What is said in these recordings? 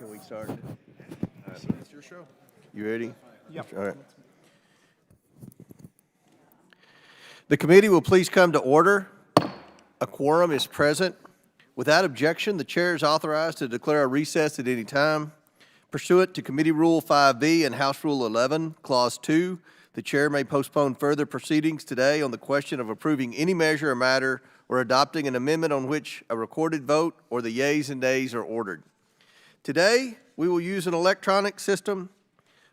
Can we start? It's your show. You ready? Yep. All right. The committee will please come to order. A quorum is present. Without objection, the chair is authorized to declare a recess at any time. Pursuant to Committee Rule 5B and House Rule 11, Clause 2, the chair may postpone further proceedings today on the question of approving any measure or matter or adopting an amendment on which a recorded vote or the yeas and nays are ordered. Today, we will use an electronic system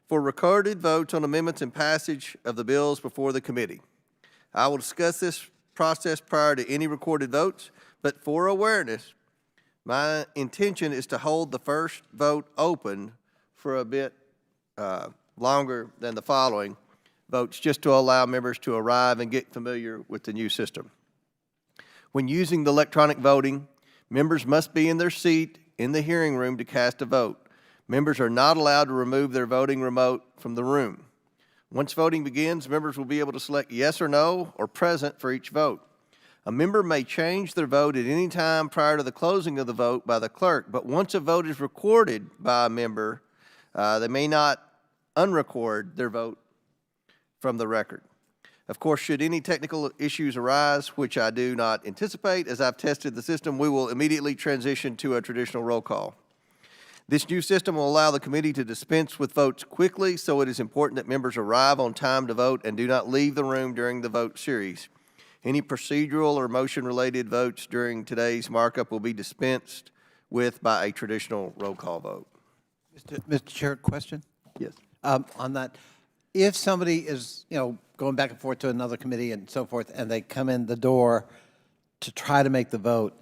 for recorded votes on amendments and passage of the bills before the committee. I will discuss this process prior to any recorded votes, but for awareness, my intention is to hold the first vote open for a bit longer than the following votes, just to allow members to arrive and get familiar with the new system. When using the electronic voting, members must be in their seat in the hearing room to cast a vote. Members are not allowed to remove their voting remote from the room. Once voting begins, members will be able to select yes or no or present for each vote. A member may change their vote at any time prior to the closing of the vote by the clerk, but once a vote is recorded by a member, they may not unrecord their vote from the record. Of course, should any technical issues arise, which I do not anticipate, as I've tested the system, we will immediately transition to a traditional roll call. This new system will allow the committee to dispense with votes quickly, so it is important that members arrive on time to vote and do not leave the room during the vote series. Any procedural or motion-related votes during today's markup will be dispensed with by a traditional roll call vote. Mr. Chair, question? Yes. On that, if somebody is, going back and forth to another committee and so forth, and they come in the door to try to make the vote,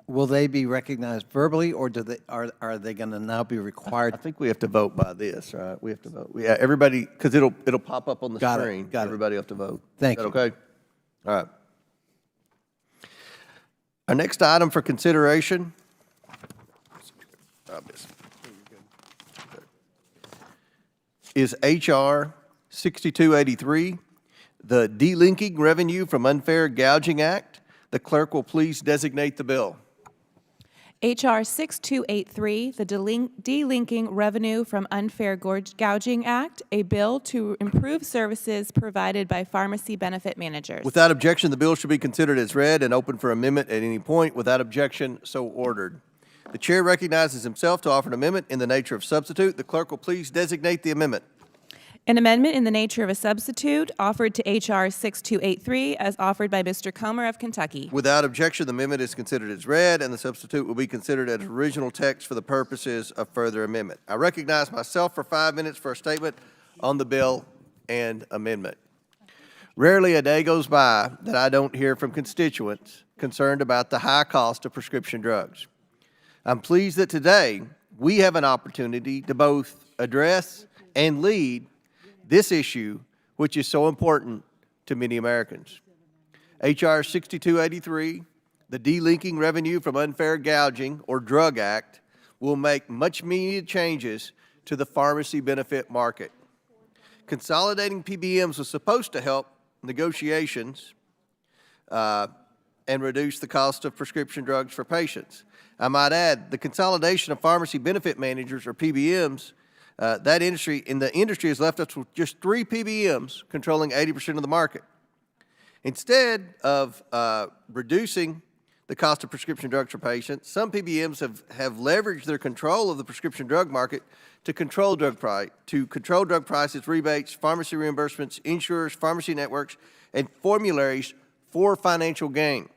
will they be recognized verbally, or are they going to now be required? I think we have to vote by this, right? We have to vote. Yeah, everybody, because it'll pop up on the screen. Got it. Everybody have to vote. Thank you. you. Okay? All right. Our next item for consideration is H.R. 6283, the Delinking Revenue from Unfair Gouging Act. The clerk will please designate the bill. H.R. 6283, the Delinking Revenue from Unfair Gouging Act, a bill to improve services provided by pharmacy benefit managers. Without objection, the bill should be considered as read and open for amendment at any point. Without objection, so ordered. The chair recognizes himself to offer an amendment in the nature of substitute. The clerk will please designate the amendment. An amendment in the nature of a substitute offered to H.R. 6283 as offered by Mr. Comer of Kentucky. Without objection, the amendment is considered as read, and the substitute will be considered as original text for the purposes of further amendment. I recognize myself for 5 minutes for a statement on the bill and amendment. Rarely a day goes by that I don't hear from constituents concerned about the high cost of prescription drugs. I'm pleased that today we have an opportunity to both address and lead this issue, which is so important to many Americans. H.R. 6283, the Delinking Revenue from Unfair Gouging, or Drug Act, will make much-needed changes to the pharmacy benefit market. Consolidating PBMs was supposed to help negotiations and reduce the cost of prescription drugs for patients. I might add, the consolidation of pharmacy benefit managers, or PBMs, the industry has left us with just 3 PBMs controlling 80% of the market. Instead of reducing the cost of prescription drugs for patients, some PBMs have leveraged their control of the prescription drug market to control drug prices, rebates, pharmacy reimbursements, insurers, pharmacy networks, and formularies for financial gain.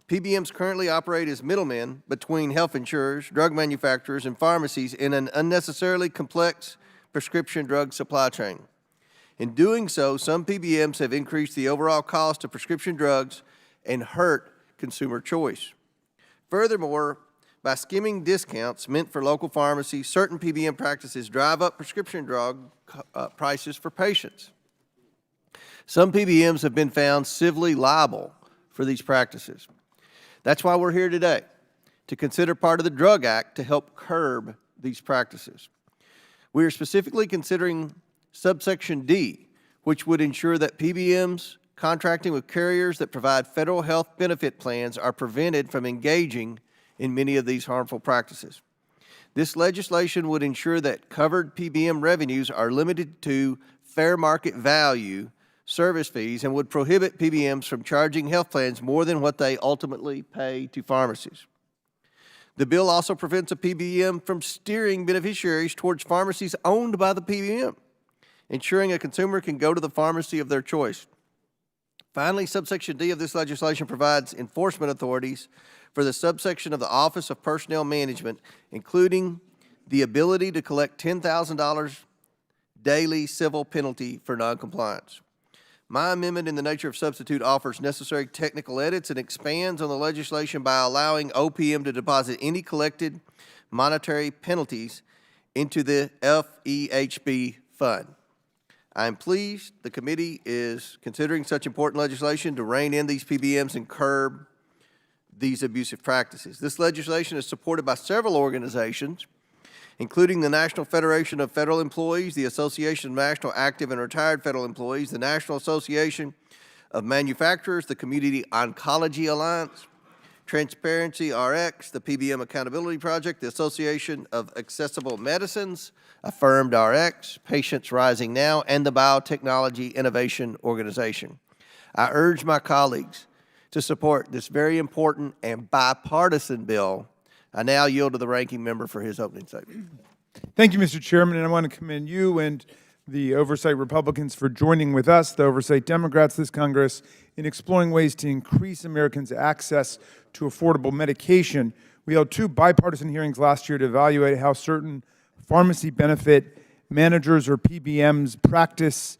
PBMs currently operate as middlemen between health insurers, drug manufacturers, and pharmacies in an unnecessarily complex prescription drug supply chain. In doing so, some PBMs have increased the overall cost of prescription drugs and hurt consumer choice. Furthermore, by skimming discounts meant for local pharmacies, certain PBM practices drive up prescription drug prices for patients. Some PBMs have been found civilly liable for these practices. That's why we're here today, to consider part of the Drug Act to help curb these practices. We are specifically considering subsection D, which would ensure that PBMs contracting with carriers that provide federal health benefit plans are prevented from engaging in many of these harmful practices. This legislation would ensure that covered PBM revenues are limited to fair market value service fees and would prohibit PBMs from charging health plans more than what they ultimately pay to pharmacies. The bill also prevents a PBM from steering beneficiaries towards pharmacies owned by the PBM, ensuring a consumer can go to the pharmacy of their choice. Finally, subsection D of this legislation provides enforcement authorities for the subsection of the Office of Personnel Management, including the ability to collect $10,000 daily civil penalty for noncompliance. My amendment in the nature of substitute offers necessary technical edits and expands on the legislation by allowing OPM to deposit any collected monetary penalties into the FEHB fund. I am pleased the committee is considering such important legislation to rein in these PBMs and curb these abusive practices. This legislation is supported by several organizations, including the National Federation of Federal Employees, the Association of National Active and Retired Federal Employees, the National Association of Manufacturers, the Community Oncology Alliance, Transparency RX, the PBM Accountability Project, the Association of Accessible Medicines, Affirmed RX, Patients Rising Now, and the Biotechnology Innovation Organization. I urge my colleagues to support this very important and bipartisan bill. I now yield to the ranking member for his opening statement. Thank you, Mr. Chairman, and I want to commend you and the Oversight Republicans for joining with us, the Oversight Democrats this Congress, in exploring ways to increase Americans' access to affordable medication. We held 2 bipartisan hearings last year to evaluate how certain pharmacy benefit managers or PBMs practices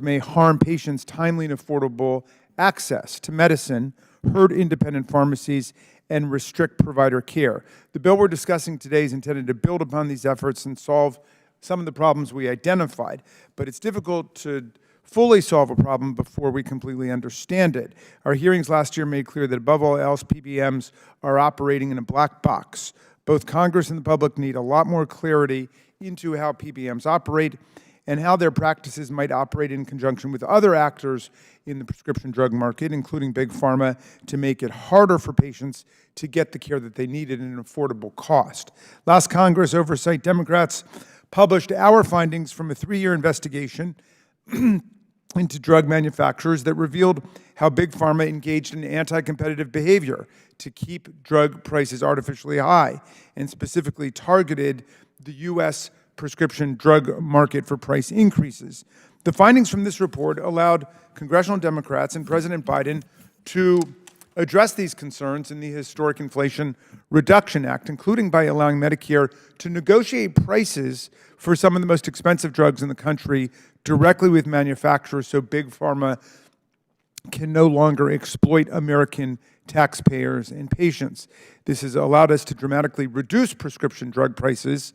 may harm patients' timely and affordable access to medicine, hurt independent pharmacies, and restrict provider care. The bill we're discussing today is intended to build upon these efforts and solve some of the problems we identified, but it's difficult to fully solve a problem before we completely understand it. Our hearings last year made clear that above all else, PBMs are operating in a black box. Both Congress and the public need a lot more clarity into how PBMs operate and how their practices might operate in conjunction with other actors in the prescription drug market, including Big Pharma, to make it harder for patients to get the care that they need at an affordable cost. Last Congress, Oversight Democrats published our findings from a 3-year investigation into drug manufacturers that revealed how Big Pharma engaged in anti-competitive behavior to keep drug prices artificially high and specifically targeted the U.S. prescription drug market for price increases. The findings from this report allowed congressional Democrats and President Biden to address these concerns in the historic Inflation Reduction Act, including by allowing Medicare to negotiate prices for some of the most expensive drugs in the country directly with manufacturers so Big Pharma can no longer exploit American taxpayers and patients. This has allowed us to dramatically reduce prescription drug prices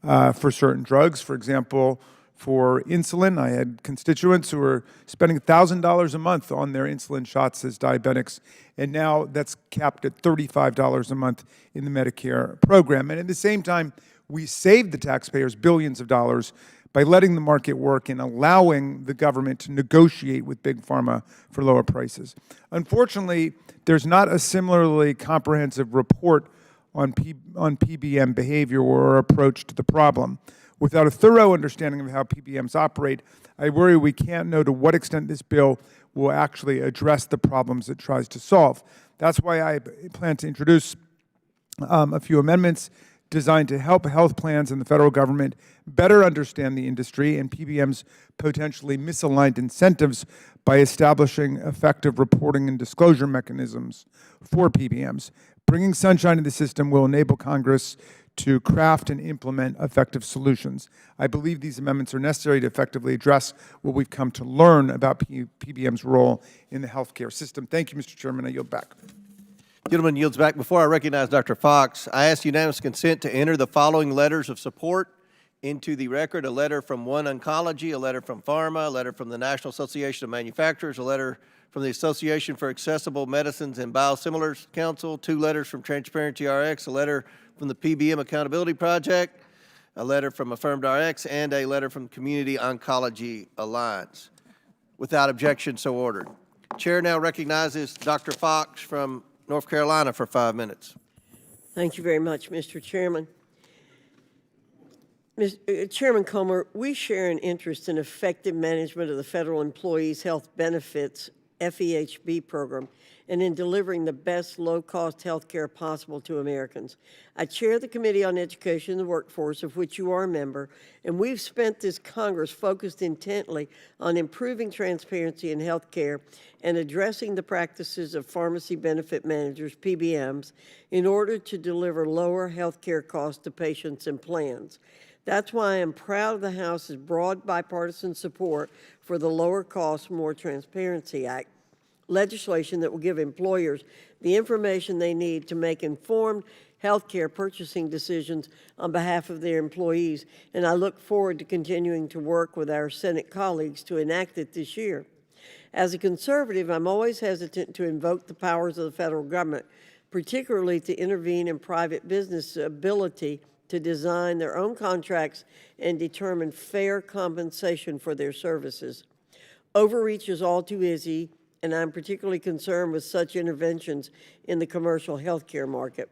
for certain drugs. For example, for insulin, I had constituents who were spending $1,000 a month on their insulin shots as diabetics, and now that's capped at $35 a month in the Medicare program. And at the same time, we saved the taxpayers billions of dollars by letting the market work and allowing the government to negotiate with Big Pharma for lower prices. Unfortunately, there's not a similarly comprehensive report on PBM behavior or approach to the problem. Without a thorough understanding of how PBMs operate, I worry we can't know to what extent this bill will actually address the problems it tries to solve. That's why I plan to introduce a few amendments designed to help health plans and the federal government better understand the industry and PBM's potentially misaligned incentives by establishing effective reporting and disclosure mechanisms for PBMs. Bringing sunshine to the system will enable Congress to craft and implement effective solutions. I believe these amendments are necessary to effectively address what we've come to learn about PBM's role in the healthcare system. Thank you, Mr. Chairman. I yield back. Gentleman yields back. Before I recognize Dr. Fox, I ask unanimous consent to enter the following letters of support into the record: a letter from One Oncology, a letter from Pharma, a letter from the National Association of Manufacturers, a letter from the Association for Accessible Medicines and Biosimilars Council, 2 letters from Transparency RX, a letter from the PBM Accountability Project, a letter from Affirmed RX, and a letter from Community Oncology Alliance. Without objection, so ordered. Chair now recognizes Dr. Fox from North Carolina for 5 minutes. Thank you very much, Mr. Chairman. Chairman Comer, we share an interest in effective management of the Federal Employees Health Benefits FEHB program and in delivering the best low-cost health care possible to Americans. I chair the Committee on Education and the Workforce, of which you are a member, and we've spent this Congress focused intently on improving transparency in health care and addressing the practices of pharmacy benefit managers, PBMs, in order to deliver lower health care costs to patients and plans. That's why I am proud of the House's broad bipartisan support for the Lower Cost, More Transparency Act, legislation that will give employers the information they need to make informed health care purchasing decisions on behalf of their employees, and I look forward to continuing to work with our Senate colleagues to enact it this year. As a conservative, I'm always hesitant to invoke the powers of the federal government, particularly to intervene in private business' ability to design their own contracts and determine fair compensation for their services. Overreach is all too easy, and I'm particularly concerned with such interventions in the commercial health care market.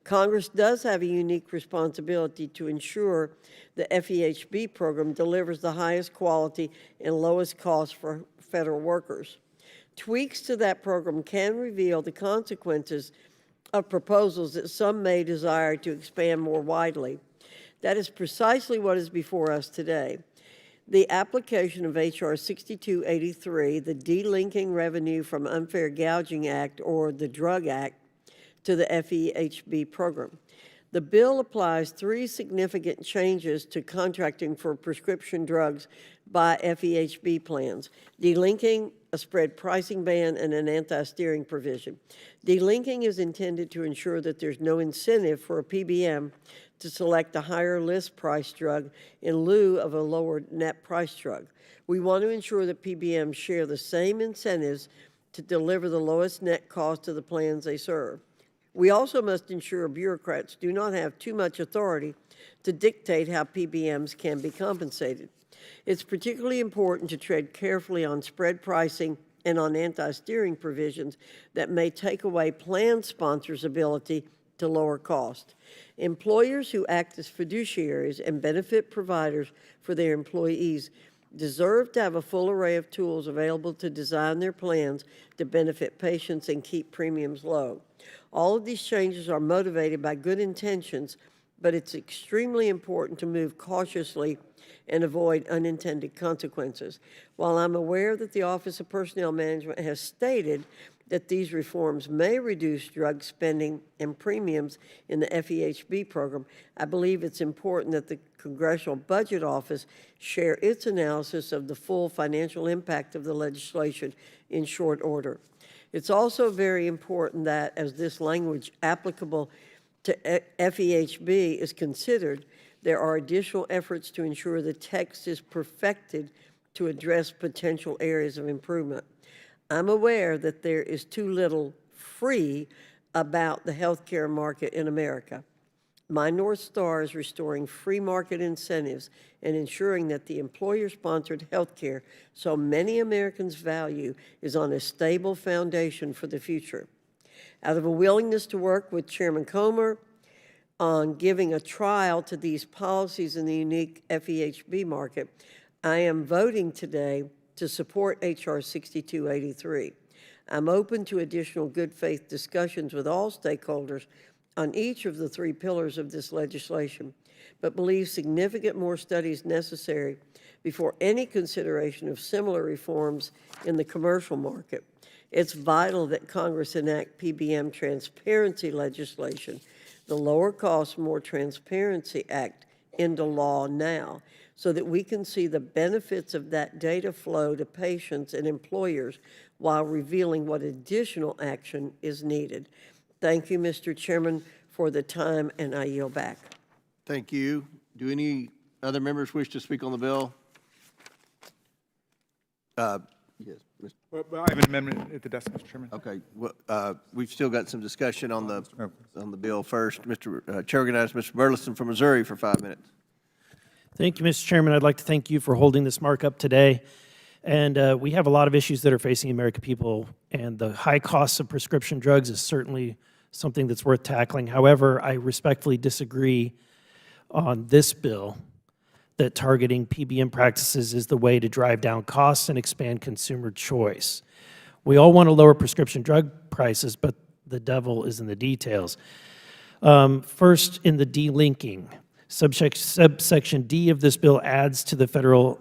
Congress does have a unique responsibility to ensure the FEHB program delivers the highest quality and lowest cost for federal workers. Tweaks to that program can reveal the consequences of proposals that some may desire to expand more widely. That is precisely what is before us today. The application of H.R. 6283, the Delinking Revenue from Unfair Gouging Act, or the Drug Act, to the FEHB program. The bill applies 3 significant changes to contracting for prescription drugs by FEHB plans: delinking, a spread pricing ban, and an anti-steering provision. Delinking is intended to ensure that there's no incentive for a PBM to select a higher list price drug in lieu of a lower net price drug. We want to ensure that PBMs share the same incentives to deliver the lowest net cost to the plans they serve. We also must ensure bureaucrats do not have too much authority to dictate how PBMs can be compensated. It's particularly important to tread carefully on spread pricing and on anti-steering provisions that may take away plan sponsors' ability to lower cost. Employers who act as fiduciaries and benefit providers for their employees deserve to have a full array of tools available to design their plans to benefit patients and keep premiums low. All of these changes are motivated by good intentions, but it's extremely important to move cautiously and avoid unintended consequences. While I'm aware that the Office of Personnel Management has stated that these reforms may reduce drug spending and premiums in the FEHB program, I believe it's important that the Congressional Budget Office share its analysis of the full financial impact of the legislation in short order. It's also very important that, as this language applicable to FEHB is considered, there are additional efforts to ensure the text is perfected to address potential areas of improvement. I'm aware that there is too little free about the healthcare market in America. My North Star is restoring free market incentives and ensuring that the employer-sponsored healthcare so many Americans value is on a stable foundation for the future. Out of a willingness to work with Chairman Comer on giving a trial to these policies in the unique FEHB market, I am voting today to support H.R. 6283. I'm open to additional good faith discussions with all stakeholders on each of the 3 pillars of this legislation, but believe significant more study is necessary before any consideration of similar reforms in the commercial market. It's vital that Congress enact PBM transparency legislation, the Lower Cost, More Transparency Act, into law now, so that we can see the benefits of that data flow to patients and employers while revealing what additional action is needed. Thank you, Mr. Chairman, for the time, and I yield back. Thank you. Do any other members wish to speak on the bill? Yes, Mr. Well, I have an amendment at the desk, Mr. Chairman. Okay. Well, we've still got some discussion on the bill first. Chair recognizes Mr. Burleson from Missouri for 5 minutes. Thank you, Mr. Chairman. I'd like to thank you for holding this markup today. And we have a lot of issues that are facing American people, and the high costs of prescription drugs is certainly something that's worth tackling. However, I respectfully disagree on this bill that targeting PBM practices is the way to drive down costs and expand consumer choice. We all want to lower prescription drug prices, but the devil is in the details. First, in the delinking, subsection D of this bill adds to the Federal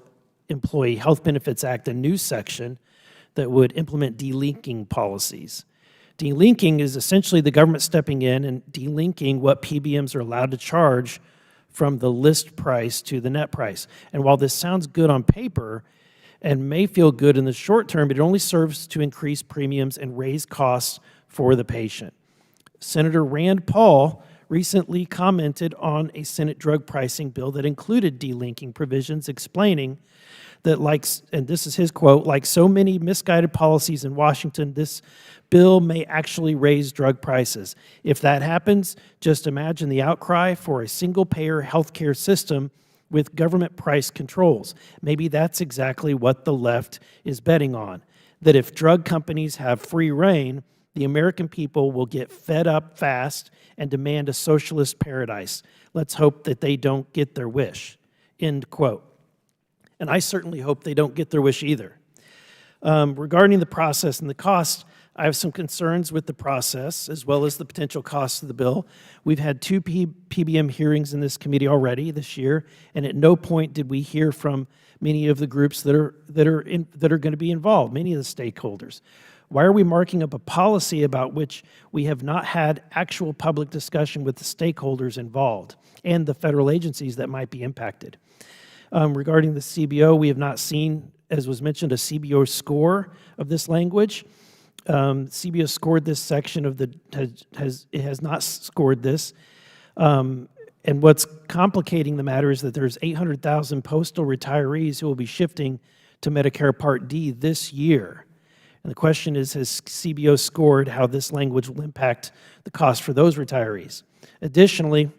Employee Health Benefits Act a new section that would implement delinking policies. Delinking is essentially the government stepping in and delinking what PBMs are allowed to charge from the list price to the net price. And while this sounds good on paper and may feel good in the short term, it only serves to increase premiums and raise costs for the patient. Senator Rand Paul recently commented on a Senate drug pricing bill that included delinking provisions, explaining that, and this is his quote, like so many misguided policies in Washington, this bill may actually raise drug prices. If that happens, just imagine the outcry for a single-payer healthcare system with government price controls. Maybe that's exactly what the left is betting on, that if drug companies have free rein, the American people will get fed up fast and demand a socialist paradise. Let's hope that they don't get their wish, end quote. And I certainly hope they don't get their wish either. Regarding the process and the cost, I have some concerns with the process as well as the potential costs of the bill. We've had two PBM hearings in this committee already this year, and at no point did we hear from many of the groups that are going to be involved, many of the stakeholders. Why are we marking up a policy about which we have not had actual public discussion with the stakeholders involved and the federal agencies that might be impacted? Regarding the CBO, we have not seen, as was mentioned, a CBO score of this language. CBO scored this section of the, it has not scored this. And what's complicating the matter is that there's 800,000 postal retirees who will be shifting to Medicare Part D this year. And the question is, has CBO scored how this language will impact the cost for those retirees? Additionally,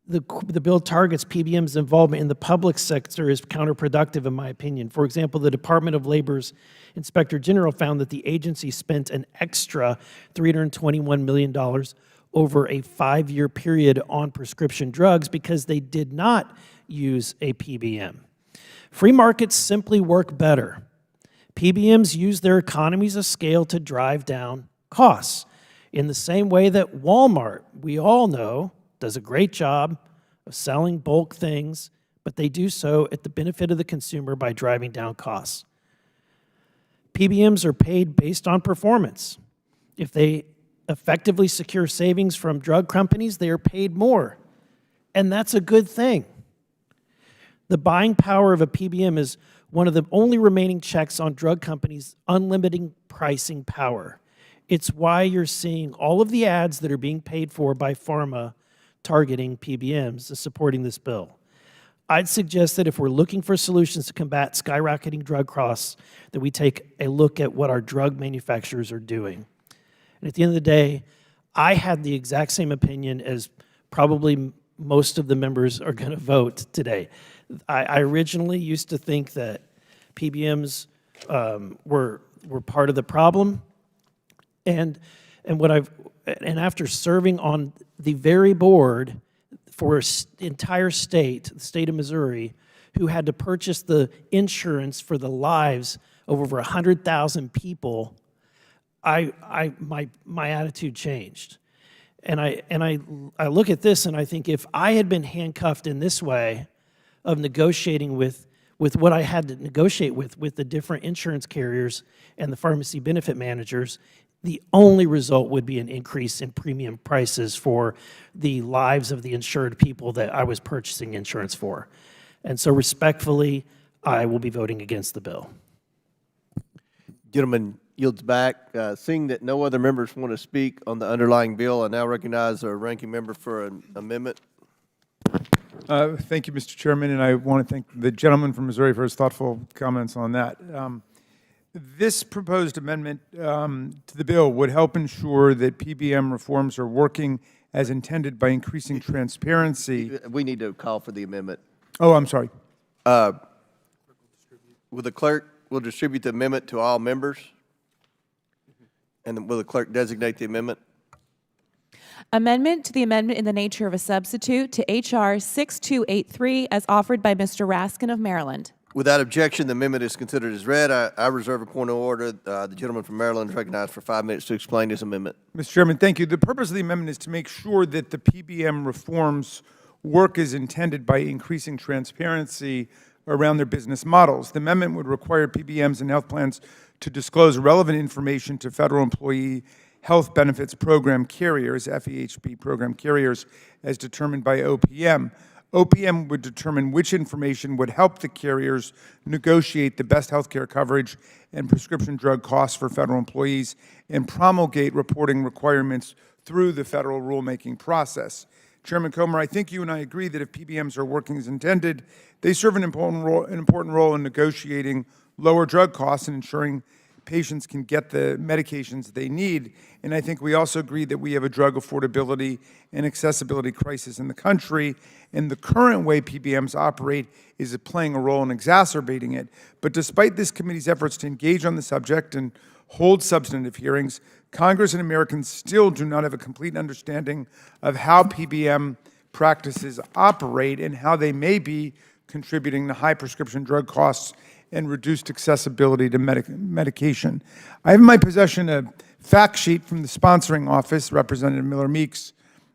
the bill targets PBM's involvement in the public sector is counterproductive, in my opinion. For example, the Department of Labor's Inspector General found that the agency spent an extra $321 million over a 5-year period on prescription drugs because they did not use a PBM. Free markets simply work better. PBMs use their economies of scale to drive down costs. In the same way that Walmart, we all know, does a great job of selling bulk things, but they do so at the benefit of the consumer by driving down costs. PBMs are paid based on performance. If they effectively secure savings from drug companies, they are paid more, and that's a good thing. The buying power of a PBM is one of the only remaining checks on drug companies' unlimited pricing power. It's why you're seeing all of the ads that are being paid for by pharma targeting PBMs supporting this bill. I'd suggest that if we're looking for solutions to combat skyrocketing drug costs, that we take a look at what our drug manufacturers are doing. And at the end of the day, I had the exact same opinion as probably most of the members are going to vote today. I originally used to think that PBMs were part of the problem, and after serving on the very board for an entire state, the state of Missouri, who had to purchase the insurance for the lives of over 100,000 people, my attitude changed. And I look at this and I think, if I had been handcuffed in this way of negotiating with what I had to negotiate with the different insurance carriers and the pharmacy benefit managers, the only result would be an increase in premium prices for the lives of the insured people that I was purchasing insurance for. And so respectfully, I will be voting against the bill. Gentleman yields back. Seeing that no other members want to speak on the underlying bill, I now recognize our ranking member for an amendment. Thank you, Mr. Chairman, and I want to thank the gentleman from Missouri for his thoughtful comments on that. This proposed amendment to the bill would help ensure that PBM reforms are working as intended by increasing transparency. We need to call for the amendment. Oh, I'm sorry. Will the clerk will distribute the amendment to all members? And will the clerk designate the amendment? Amendment to the amendment in the nature of a substitute to H.R. 6283 as offered by Mr. Raskin of Maryland. Without objection, the amendment is considered as read. I reserve a point of order. The gentleman from Maryland is recognized for 5 minutes to explain his amendment. Mr. Chairman, thank you. The purpose of the amendment is to make sure that the PBM reforms work as intended by increasing transparency around their business models. The amendment would require PBMs and health plans to disclose relevant information to federal employee health benefits program carriers, FEHB program carriers, as determined by OPM. OPM would determine which information would help the carriers negotiate the best health care coverage and prescription drug costs for federal employees and promulgate reporting requirements through the federal rulemaking process. Chairman Comer, I think you and I agree that if PBMs are working as intended, they serve an important role in negotiating lower drug costs and ensuring patients can get the medications they need. And I think we also agree that we have a drug affordability and accessibility crisis in the country, and the current way PBMs operate is playing a role in exacerbating it. But despite this committee's efforts to engage on the subject and hold substantive hearings, Congress and Americans still do not have a complete understanding of how PBM practices operate and how they may be contributing to high prescription drug costs and reduced accessibility to medication. I have in my possession a fact sheet from the sponsoring office, Representative Miller Meeks,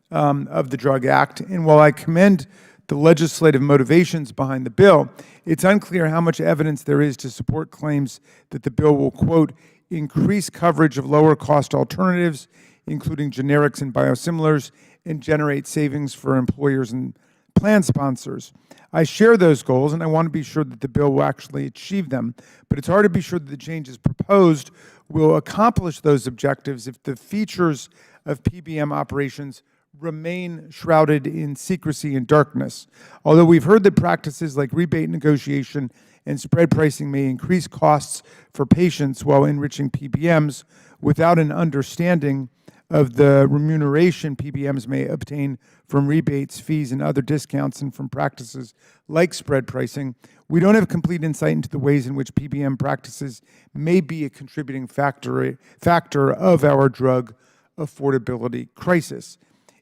of the Drug Act. And while I commend the legislative motivations behind the bill, it's unclear how much evidence there is to support claims that the bill will, quote, increase coverage of lower cost alternatives, including generics and biosimilars, and generate savings for employers and plan sponsors. I share those goals, and I want to be sure that the bill will actually achieve them, but it's hard to be sure that the changes proposed will accomplish those objectives if the features of PBM operations remain shrouded in secrecy and darkness. Although we've heard that practices like rebate negotiation and spread pricing may increase costs for patients while enriching PBMs without an understanding of the remuneration PBMs may obtain from rebates, fees, and other discounts, and from practices like spread pricing, we don't have complete insight into the ways in which PBM practices may be a contributing factor of our drug affordability crisis.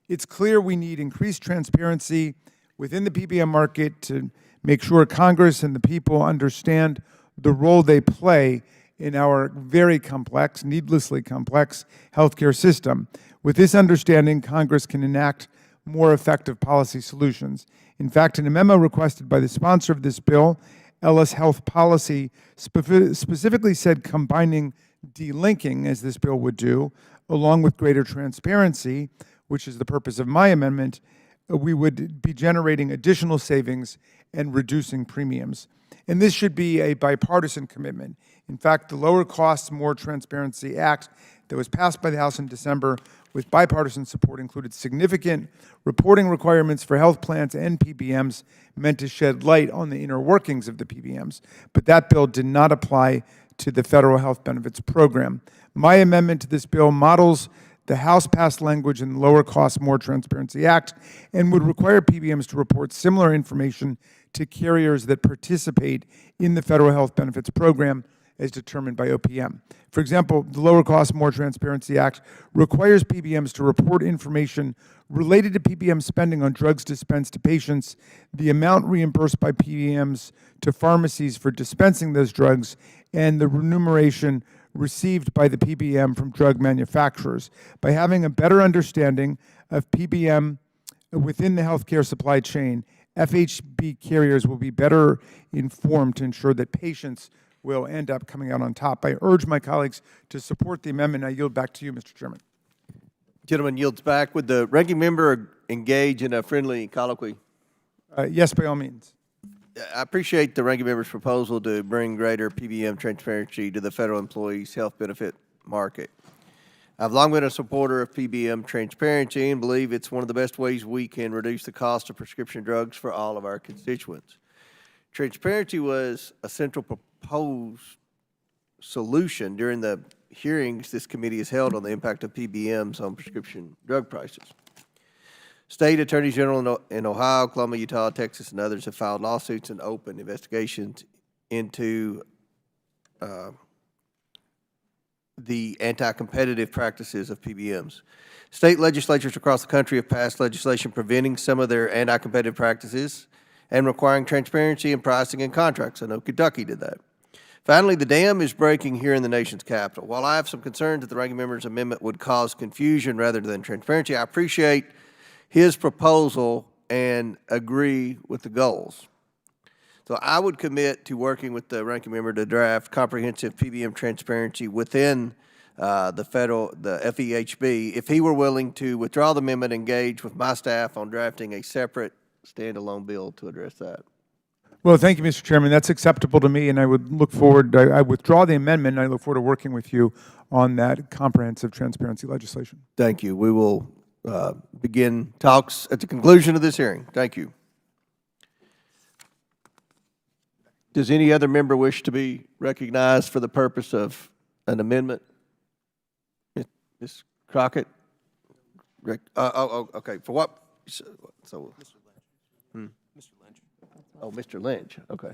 It's clear we need increased transparency within the PBM market to make sure Congress and the people understand the role they play in our very complex, needlessly complex healthcare system. With this understanding, Congress can enact more effective policy solutions. In fact, in a memo requested by the sponsor of this bill, Ellis Health Policy specifically said combining delinking, as this bill would do, along with greater transparency, which is the purpose of my amendment, we would be generating additional savings and reducing premiums. And this should be a bipartisan commitment. In fact, the Lower Costs, More Transparency Act that was passed by the House in December with bipartisan support included significant reporting requirements for health plans and PBMs meant to shed light on the inner workings of the PBMs. But that bill did not apply to the federal health benefits program. My amendment to this bill models the House-passed language in the Lower Costs, More Transparency Act and would require PBMs to report similar information to carriers that participate in the federal health benefits program as determined by OPM. For example, the Lower Costs, More Transparency Act requires PBMs to report information related to PBM spending on drugs dispensed to patients, the amount reimbursed by PBMs to pharmacies for dispensing those drugs, and the remuneration received by the PBM from drug manufacturers. By having a better understanding of PBM within the healthcare supply chain, FHB carriers will be better informed to ensure that patients will end up coming out on top. I urge my colleagues to support the amendment. I yield back to you, Mr. Chairman. Gentleman yields back. Would the ranking member engage in a friendly colloquy? Yes, by all means. I appreciate the ranking member's proposal to bring greater PBM transparency to the federal employees' health benefit market. I've long been a supporter of PBM transparency and believe it's one of the best ways we can reduce the cost of prescription drugs for all of our constituents. Transparency was a central proposed solution during the hearings this committee has held on the impact of PBMs on prescription drug prices. State attorneys general in Ohio, Oklahoma, Utah, Texas, and others have filed lawsuits and opened investigations into the anti-competitive practices of PBMs. State legislatures across the country have passed legislation preventing some of their anti-competitive practices and requiring transparency in pricing and contracts. I know Kentucky did that. Finally, the dam is breaking here in the nation's capital. While I have some concerns that the ranking member's amendment would cause confusion rather than transparency, I appreciate his proposal and agree with the goals. So I would commit to working with the ranking member to draft comprehensive PBM transparency within the FEHB. If he were willing to withdraw the amendment, engage with my staff on drafting a separate standalone bill to address that. Well, thank you, Mr. Chairman. That's acceptable to me, and I would look forward, I withdraw the amendment, and I look forward to working with you on that comprehensive transparency legislation. Thank you. We will begin talks at the conclusion of this hearing. Thank you. Does any other member wish to be recognized for the purpose of an amendment? Ms. Crockett? Okay. For what? So, Oh, Mr. Lynch, okay.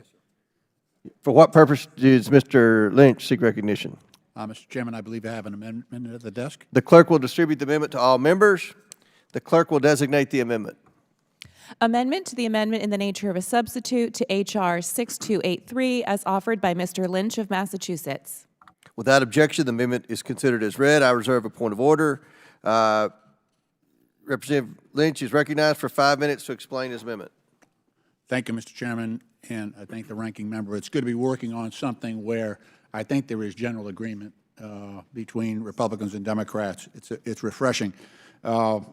For what purpose does Mr. Lynch seek recognition? Mr. Chairman, I believe I have an amendment at the desk. The clerk will distribute the amendment to all members. The clerk will designate the amendment. Amendment to the amendment in the nature of a substitute to H.R. 6283 as offered by Mr. Lynch of Massachusetts. Without objection, the amendment is considered as read. I reserve a point of order. Representative Lynch is recognized for 5 minutes to explain his amendment. Thank you, Mr. Chairman, and I thank the ranking member. It's good to be working on something where I think there is general agreement between Republicans and Democrats. It's refreshing. Mr.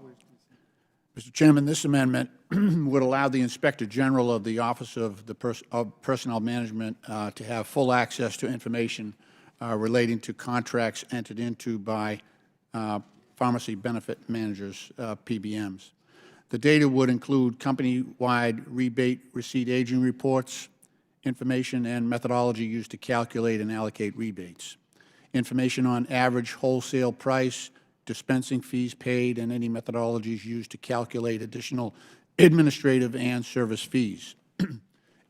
Chairman, this amendment would allow the Inspector General of the Office of Personnel Management to have full access to information relating to contracts entered into by pharmacy benefit managers, PBMs. The data would include company-wide rebate receipt aging reports, information and methodology used to calculate and allocate rebates, information on average wholesale price, dispensing fees paid, and any methodologies used to calculate additional administrative and service fees,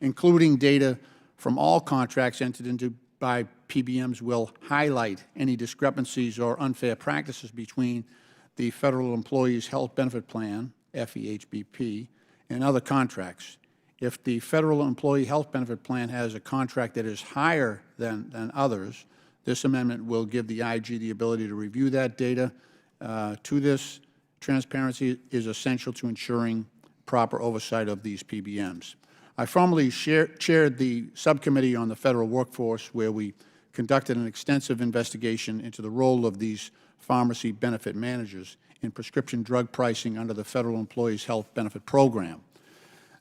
including data from all contracts entered into by PBMs will highlight any discrepancies or unfair practices between the Federal Employees Health Benefit Plan, FEHBP, and other contracts. If the Federal Employee Health Benefit Plan has a contract that is higher than others, this amendment will give the IG the ability to review that data. To this, transparency is essential to ensuring proper oversight of these PBMs. I formerly chaired the subcommittee on the federal workforce where we conducted an extensive investigation into the role of these pharmacy benefit managers in prescription drug pricing under the Federal Employees Health Benefit Program.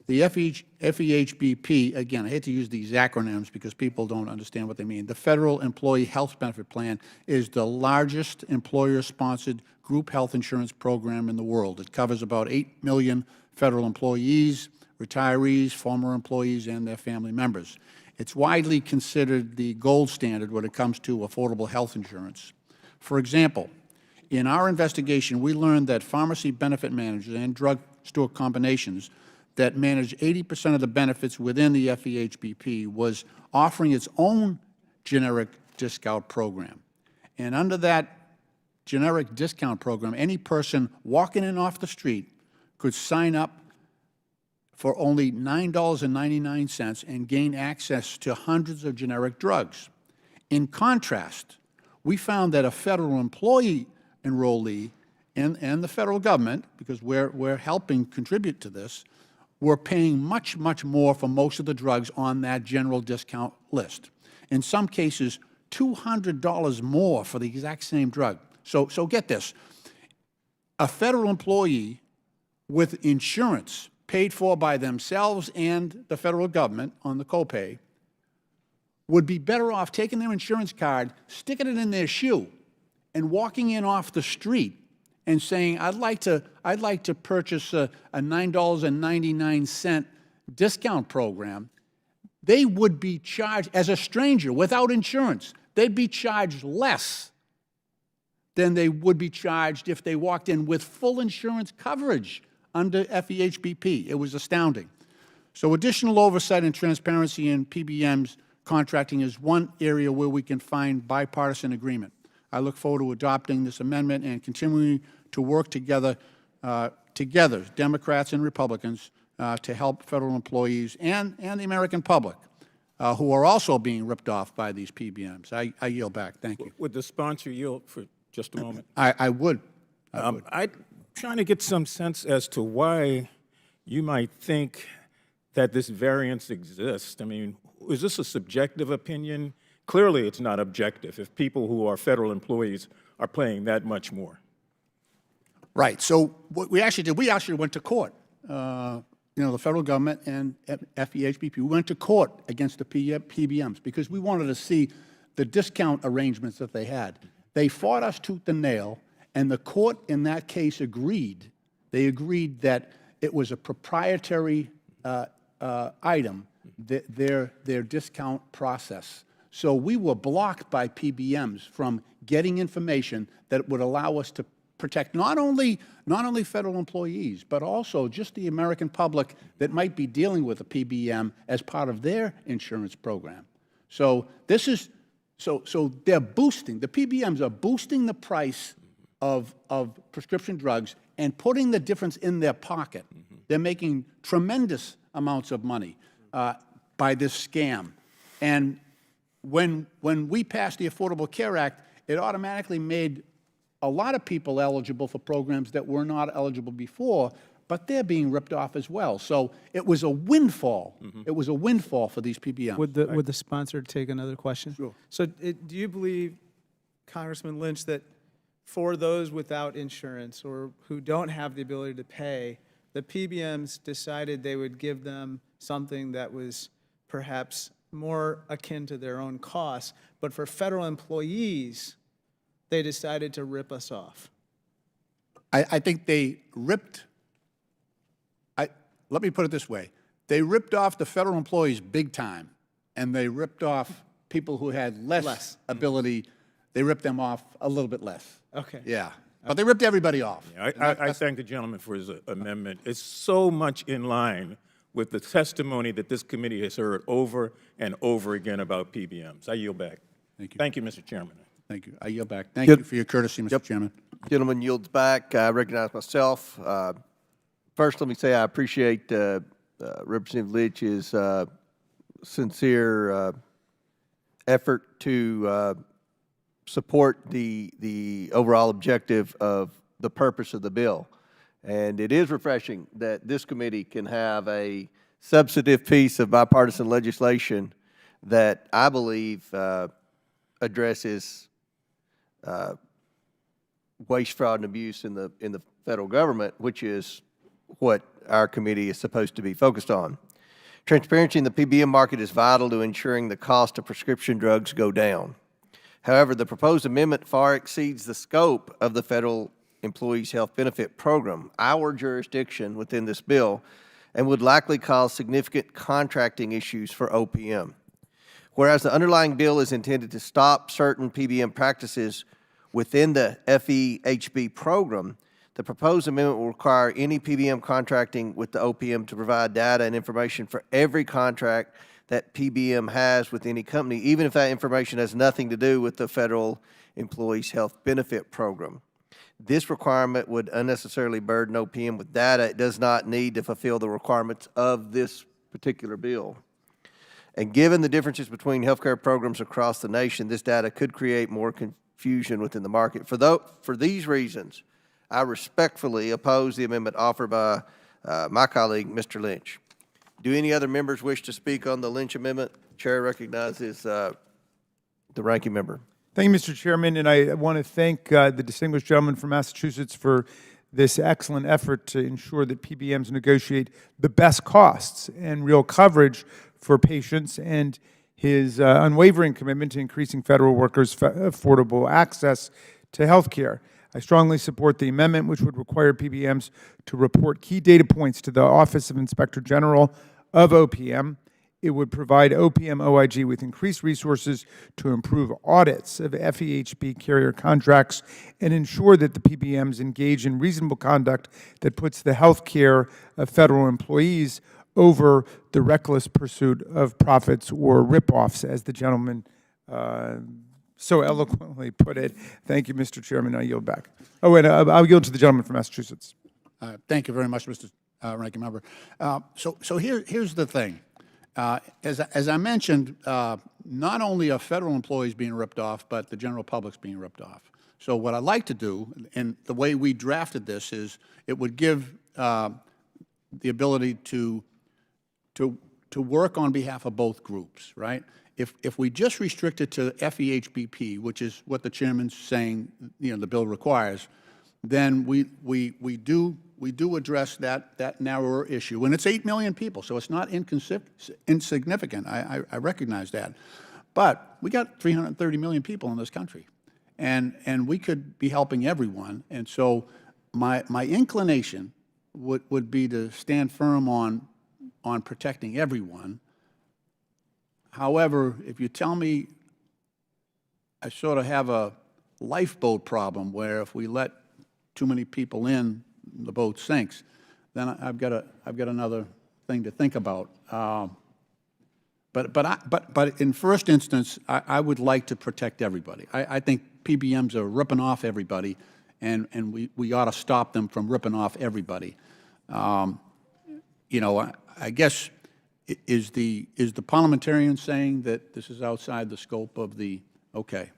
The FEHBP, again, I hate to use these acronyms because people don't understand what they mean. The Federal Employee Health Benefit Plan is the largest employer-sponsored group health insurance program in the world. It covers about 8 million federal employees, retirees, former employees, and their family members. It's widely considered the gold standard when it comes to affordable health insurance. For example, in our investigation, we learned that pharmacy benefit managers and drugstore combinations that manage 80% of the benefits within the FEHBP was offering its own generic discount program. And under that generic discount program, any person walking in off the street could sign up for only $9.99 and gain access to hundreds of generic drugs. In contrast, we found that a federal employee enrollee and the federal government, because we're helping contribute to this, we're paying much, much more for most of the drugs on that general discount list. In some cases, $200 more for the exact same drug. So get this. A federal employee with insurance paid for by themselves and the federal government on the copay would be better off taking their insurance card, sticking it in their shoe, and walking in off the street and saying, I'd like to purchase a $9.99 discount program. They would be charged, as a stranger without insurance, they'd be charged less than they would be charged if they walked in with full insurance coverage under FEHBP. It was astounding. So additional oversight and transparency in PBM's contracting is one area where we can find bipartisan agreement. I look forward to adopting this amendment and continuing to work together, Democrats and Republicans, to help federal employees and the American public who are also being ripped off by these PBMs. I yield back. Thank you. Would the sponsor yield for just a moment? I would. I'm trying to get some sense as to why you might think that this variance exists. I mean, is this a subjective opinion? Clearly, it's not objective if people who are federal employees are paying that much more. Right. So what we actually did, we actually went to court. The federal government and FEHBP, we went to court against the PBMs because we wanted to see the discount arrangements that they had. They fought us tooth and nail, and the court in that case agreed. They agreed that it was a proprietary item, their discount process. So we were blocked by PBMs from getting information that would allow us to protect not only federal employees, but also just the American public that might be dealing with a PBM as part of their insurance program. So this is, so they're boosting, the PBMs are boosting the price of prescription drugs and putting the difference in their pocket. They're making tremendous amounts of money by this scam. And when we passed the Affordable Care Act, it automatically made a lot of people eligible for programs that were not eligible before, but they're being ripped off as well. So it was a windfall. It was a windfall for these PBMs. Would the sponsor take another question? Sure. So do you believe, Congressman Lynch, that for those without insurance or who don't have the ability to pay, the PBMs decided they would give them something that was perhaps more akin to their own costs, but for federal employees, they decided to rip us off? I think they ripped, let me put it this way. They ripped off the federal employees big time, and they ripped off people who had less ability. They ripped them off a little bit less. Okay. Yeah. But they ripped everybody off. I thank the gentleman for his amendment. It's so much in line with the testimony that this committee has heard over and over again about PBMs. I yield back. Thank you. Thank you, Mr. Chairman. Thank you. I yield back. Thank you for your courtesy, Mr. Chairman. Gentleman yields back. I recognize myself. First, let me say I appreciate Representative Litch's sincere effort to support the overall objective of the purpose of the bill. And it is refreshing that this committee can have a substantive piece of bipartisan legislation that I believe addresses waste, fraud, and abuse in the federal government, which is what our committee is supposed to be focused on. Transparency in the PBM market is vital to ensuring the cost of prescription drugs go down. However, the proposed amendment far exceeds the scope of the Federal Employees Health Benefit Program, our jurisdiction within this bill, and would likely cause significant contracting issues for OPM. Whereas the underlying bill is intended to stop certain PBM practices within the FEHB program, the proposed amendment will require any PBM contracting with the OPM to provide data and information for every contract that PBM has with any company, even if that information has nothing to do with the Federal Employees Health Benefit Program. This requirement would unnecessarily burden OPM with data it does not need to fulfill the requirements of this particular bill. And given the differences between healthcare programs across the nation, this data could create more confusion within the market. For these reasons, I respectfully oppose the amendment offered by my colleague, Mr. Lynch. Do any other members wish to speak on the Lynch amendment? Chair recognizes the ranking member. Thank you, Mr. Chairman, and I want to thank the distinguished gentleman from Massachusetts for this excellent effort to ensure that PBMs negotiate the best costs and real coverage for patients, and his unwavering commitment to increasing federal workers' affordable access to health care. I strongly support the amendment, which would require PBMs to report key data points to the Office of Inspector General of OPM. It would provide OPM OIG with increased resources to improve audits of FEHB carrier contracts and ensure that the PBMs engage in reasonable conduct that puts the health care of federal employees over the reckless pursuit of profits or rip-offs, as the gentleman so eloquently put it. Thank you, Mr. Chairman. I yield back. Oh, and I'll yield to the gentleman from Massachusetts. Thank you very much, Mr. Ranking Member. So here's the thing. As I mentioned, not only are federal employees being ripped off, but the general public's being ripped off. So what I'd like to do, and the way we drafted this, is it would give the ability to work on behalf of both groups, right? If we just restrict it to FEHBP, which is what the chairman's saying, the bill requires, then we do address that narrower issue. And it's 8 million people, so it's not insignificant. I recognize that. But we got 330 million people in this country, and we could be helping everyone. And so my inclination would be to stand firm on protecting everyone. However, if you tell me I sort of have a lifeboat problem where if we let too many people in, the boat sinks, then I've got another thing to think about. But in first instance, I would like to protect everybody. I think PBMs are ripping off everybody, and we ought to stop them from ripping off everybody. I guess is the parliamentarian saying that this is outside the scope of the? Okay.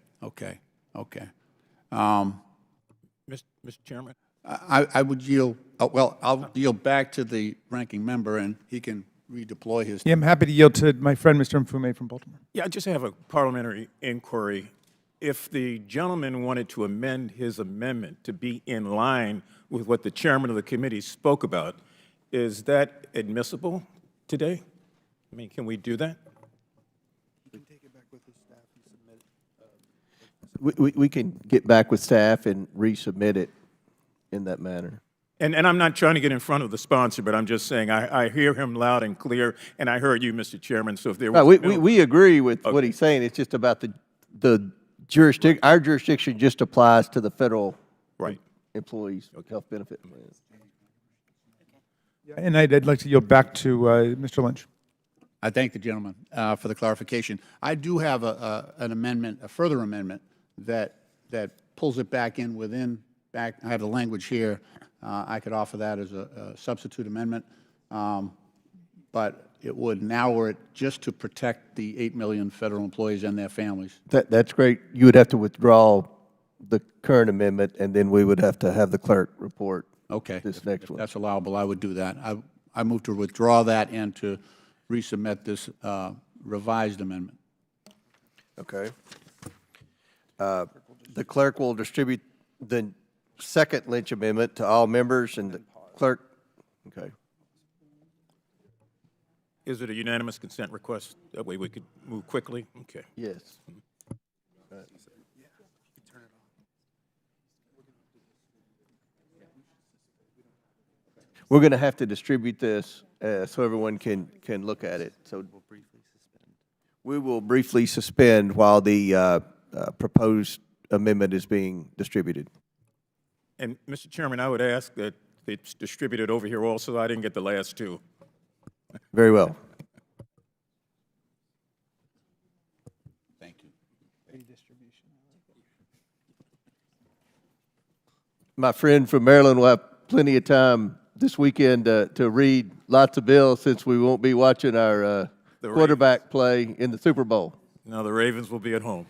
Mr. Chairman? I would yield, well, I'll yield back to the ranking member, and he can redeploy his. Yeah, I'm happy to yield to my friend, Mr. Mfume from Baltimore. Yeah, I just have a parliamentary inquiry. If the gentleman wanted to amend his amendment to be in line with what the chairman of the committee spoke about, is that admissible today? I mean, can we do that? We can get back with staff and resubmit it in that manner. And I'm not trying to get in front of the sponsor, but I'm just saying I hear him loud and clear, and I heard you, Mr. Chairman, so if there was... No, we agree with what he's saying. It's just about the jurisdiction. Our jurisdiction just applies to the federal employees' health benefit plans. And I'd like to yield back to Mr. Lynch. I thank the gentleman for the clarification. I do have an amendment, a further amendment, that pulls it back in within, I have the language here. I could offer that as a substitute amendment, but it would narrow it just to protect the 8 million federal employees and their families. That's great. You would have to withdraw the current amendment, and then we would have to have the clerk report this next one. If that's allowable, I would do that. I move to withdraw that and to resubmit this revised amendment. Okay. The clerk will distribute the second Lynch amendment to all members, and the clerk, okay. Is it a unanimous consent request? That way we could move quickly? Okay. Yes. We're going to have to distribute this so everyone can look at it. So we will briefly suspend while the proposed amendment is being distributed. And, Mr. Chairman, I would ask that it's distributed over here also. I didn't get the last two. Very well. Thank you. My friend from Maryland will have plenty of time this weekend to read lots of bills since we won't be watching our quarterback play in the Super Bowl. No, the Ravens will be at home.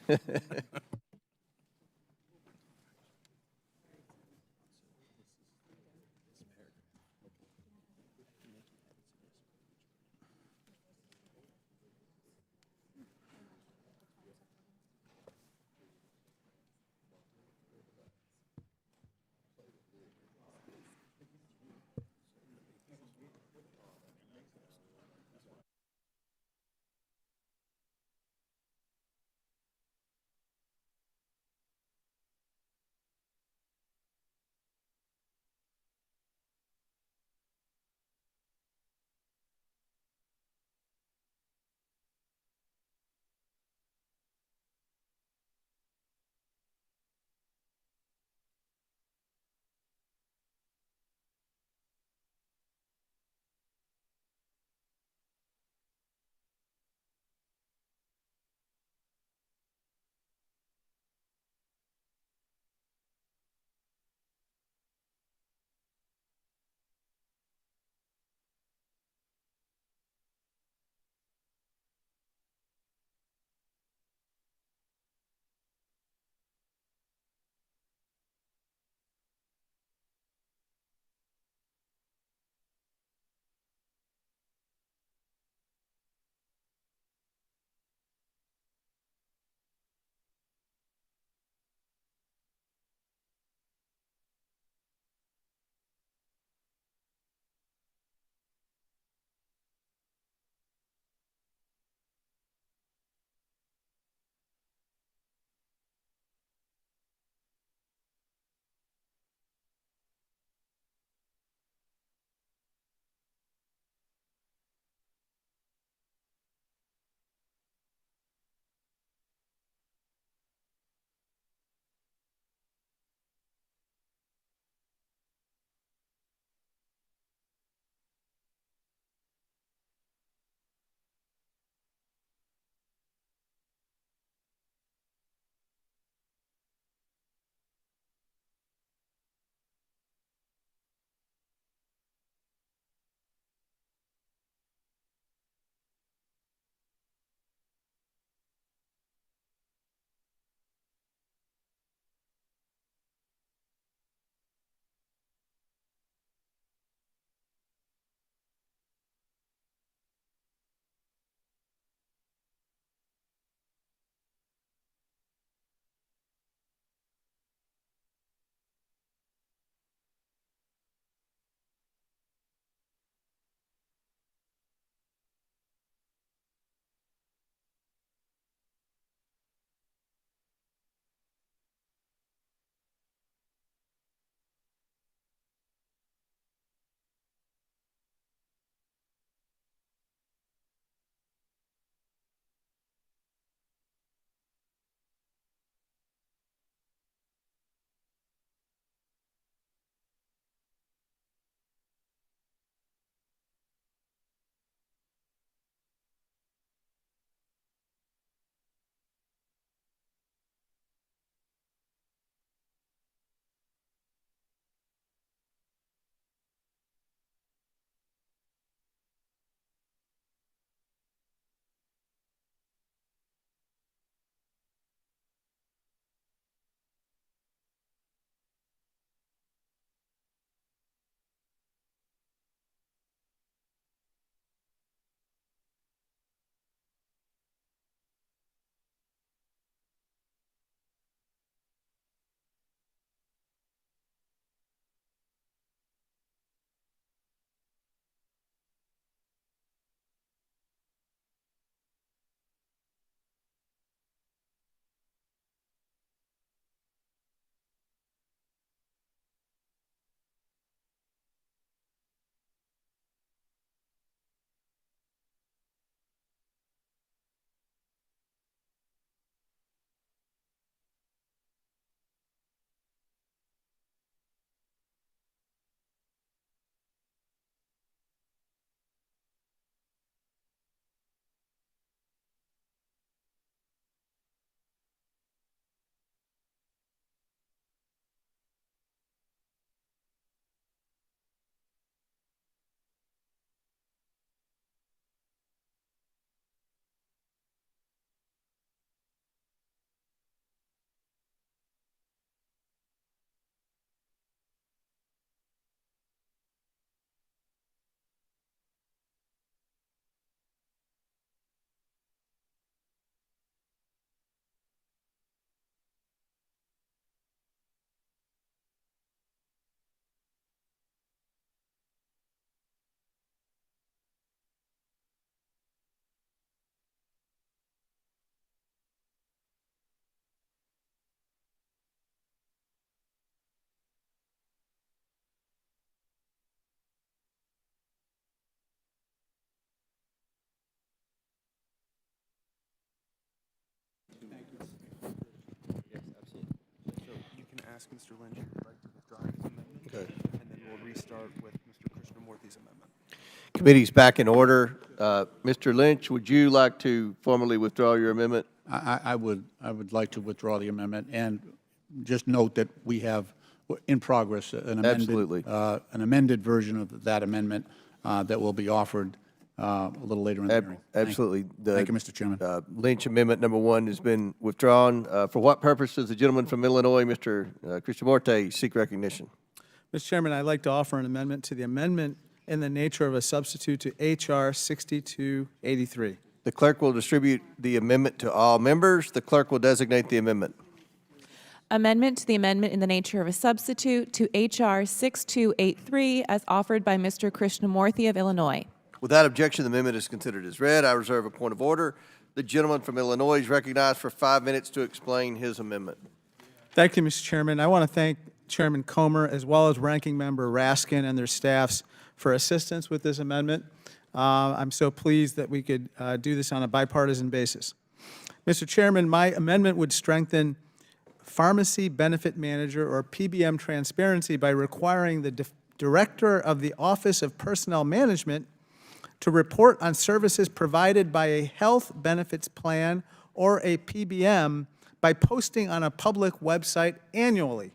ask Mr. Lynch if he'd like to withdraw his amendment. Okay. And then we'll restart with Mr. Krishnamurthy's amendment. Committee's back in order. Mr. Lynch, would you like to formally withdraw your amendment? I would like to withdraw the amendment, and just note that we have in progress Absolutely. an amended version of that amendment that will be offered a little later in the hearing. Absolutely. Thank you, Mr. Chairman. Lynch Amendment number 1 has been withdrawn. For what purpose does the gentleman from Illinois, Mr. Krishnamurthy, seek recognition? Mr. Chairman, I'd like to offer an amendment to the amendment in the nature of a substitute to H.R. 6283. The clerk will distribute the amendment to all members. The clerk will designate the amendment. Amendment to the amendment in the nature of a substitute to H.R. 6283 as offered by Mr. Krishnamurthy of Illinois. Without objection, the amendment is considered as read. I reserve a point of order. The gentleman from Illinois is recognized for 5 minutes to explain his amendment. Thank you, Mr. Chairman. I want to thank Chairman Comer as well as Ranking Member Raskin and their staffs for assistance with this amendment. I'm so pleased that we could do this on a bipartisan basis. Mr. Chairman, my amendment would strengthen pharmacy benefit manager or PBM transparency by requiring the director of the Office of Personnel Management to report on services provided by a health benefits plan or a PBM by posting on a public website annually.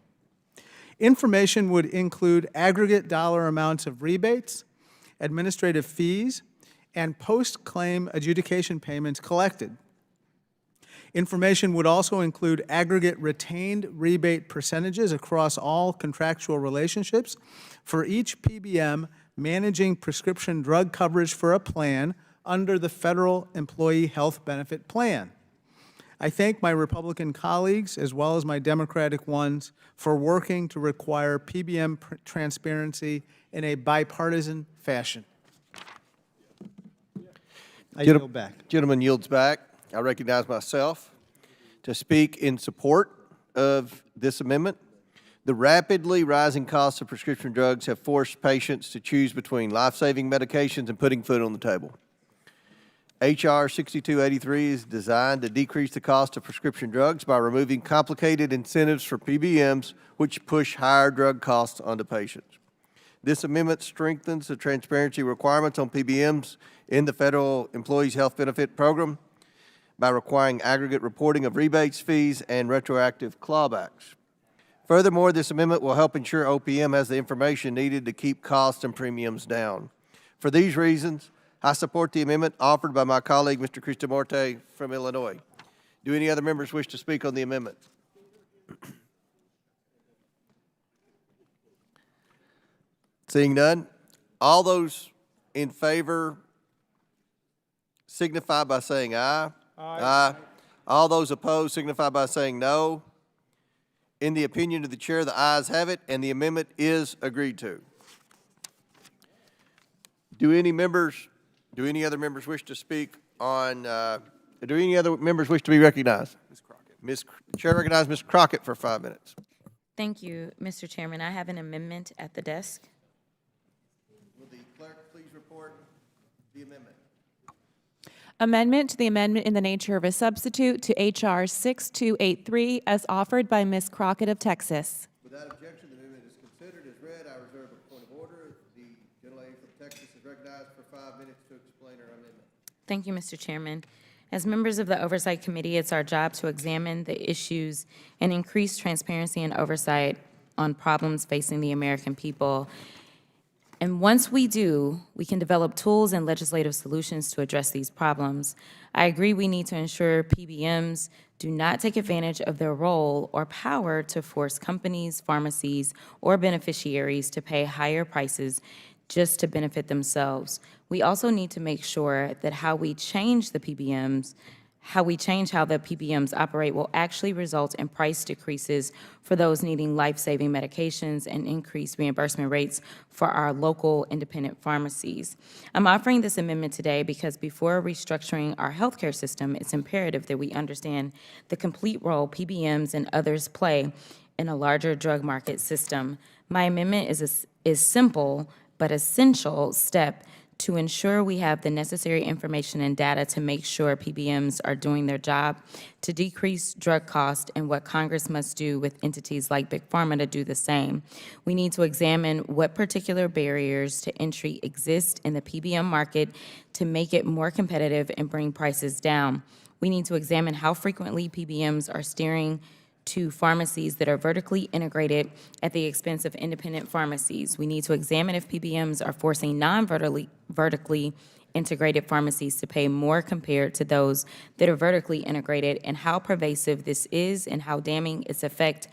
Information would include aggregate dollar amounts of rebates, administrative fees, and post-claim adjudication payments collected. Information would also include aggregate retained rebate percentages across all contractual relationships for each PBM managing prescription drug coverage for a plan under the Federal Employee Health Benefit Plan. I thank my Republican colleagues, as well as my Democratic ones, for working to require PBM transparency in a bipartisan fashion. I yield back. Gentleman yields back. I recognize myself to speak in support of this amendment. The rapidly rising costs of prescription drugs have forced patients to choose between life-saving medications and putting food on the table. H.R. 6283 is designed to decrease the cost of prescription drugs by removing complicated incentives for PBMs, which push higher drug costs onto patients. This amendment strengthens the transparency requirements on PBMs in the Federal Employees Health Benefit Program by requiring aggregate reporting of rebates, fees, and retroactive clawbacks. Furthermore, this amendment will help ensure OPM has the information needed to keep costs and premiums down. For these reasons, I support the amendment offered by my colleague, Mr. Krishnamurthy from Illinois. Do any other members wish to speak on the amendment? Seeing none, all those in favor signify by saying aye. Aye. All those opposed signify by saying no. In the opinion of the chair, the ayes have it, and the amendment is agreed to. Do any other members wish to speak on, do any other members wish to be recognized? Ms. Crockett. Chair recognizes Ms. Crockett for 5 minutes. Thank you, Mr. Chairman. I have an amendment at the desk. Will the clerk please report the amendment? Amendment to the amendment in the nature of a substitute to H.R. 6283 as offered by Ms. Crockett of Texas. Without objection, the amendment is considered as read. I reserve a point of order. The gentlelady from Texas is recognized for 5 minutes to explain her amendment. Thank you, Mr. Chairman. As members of the Oversight Committee, it's our job to examine the issues and increase transparency and oversight on problems facing the American people. And once we do, we can develop tools and legislative solutions to address these problems. I agree we need to ensure PBMs do not take advantage of their role or power to force companies, pharmacies, or beneficiaries to pay higher prices just to benefit themselves. We also need to make sure that how we change the PBMs how the PBMs operate will actually result in price decreases for those needing life-saving medications and increased reimbursement rates for our local independent pharmacies. I'm offering this amendment today because before restructuring our healthcare system, it's imperative that we understand the complete role PBMs and others play in a larger drug market system. My amendment is simple but essential step to ensure we have the necessary information and data to make sure PBMs are doing their job, to decrease drug cost, and what Congress must do with entities like Big Pharma to do the same. We need to examine what particular barriers to entry exist in the PBM market to make it more competitive and bring prices down. We need to examine how frequently PBMs are steering to pharmacies that are vertically integrated at the expense of independent pharmacies. We need to examine if PBMs are forcing vertically integrated pharmacies to pay more compared to those that are vertically integrated, and how pervasive this is and how damning its effects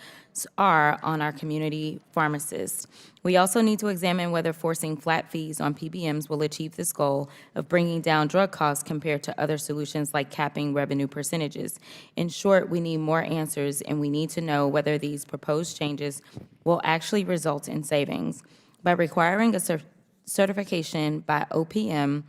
are on our community pharmacists. We also need to examine whether forcing flat fees on PBMs will achieve this goal of bringing down drug costs compared to other solutions like capping revenue percentages. In short, we need more answers, and we need to know whether these proposed changes will actually result in savings. By requiring a certification by OPM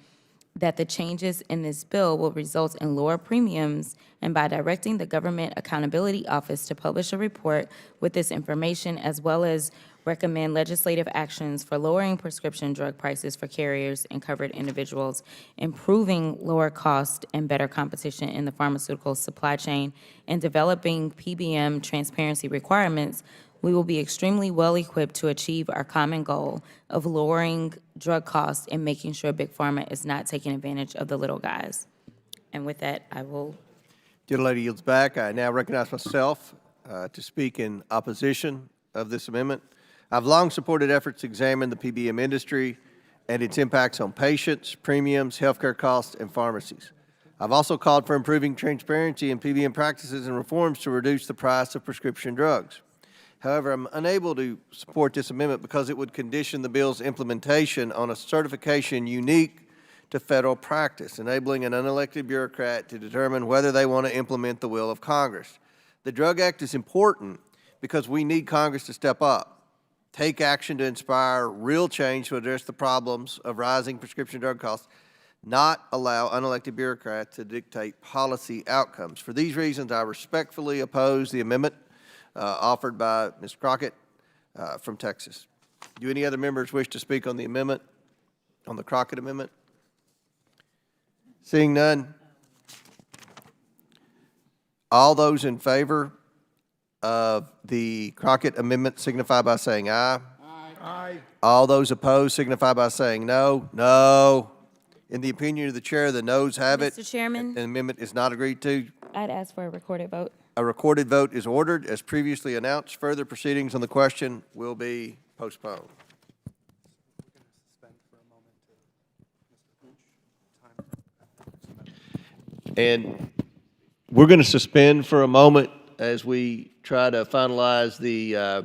that the changes in this bill will result in lower premiums, and by directing the Government Accountability Office to publish a report with this information, as well as recommend legislative actions for lowering prescription drug prices for carriers and covered individuals, improving lower cost and better competition in the pharmaceutical supply chain, and developing PBM transparency requirements, we will be extremely well equipped to achieve our common goal of lowering drug costs and making sure Big Pharma is not taking advantage of the little guys. And with that, I will. Gentlelady yields back. I now recognize myself to speak in opposition of this amendment. I've long supported efforts to examine the PBM industry and its impacts on patients, premiums, healthcare costs, and pharmacies. I've also called for improving transparency in PBM practices and reforms to reduce the price of prescription drugs. However, I'm unable to support this amendment because it would condition the bill's implementation on a certification unique to federal practice, enabling an unelected bureaucrat to determine whether they want to implement the will of Congress. The Drug Act is important because we need Congress to step up, take action to inspire real change to address the problems of rising prescription drug costs, not allow unelected bureaucrats to dictate policy outcomes. For these reasons, I respectfully oppose the amendment offered by Ms. Crockett from Texas. Do any other members wish to speak on the amendment, on the Crockett amendment? Seeing none, all those in favor of the Crockett amendment signify by saying aye. Aye. All those opposed signify by saying no. No. In the opinion of the chair, the noes have it. Mr. Chairman? The amendment is not agreed to. I'd ask for a recorded vote. A recorded vote is ordered. As previously announced, further proceedings on the question will be postponed. And we're going to suspend for a moment as we try to finalize the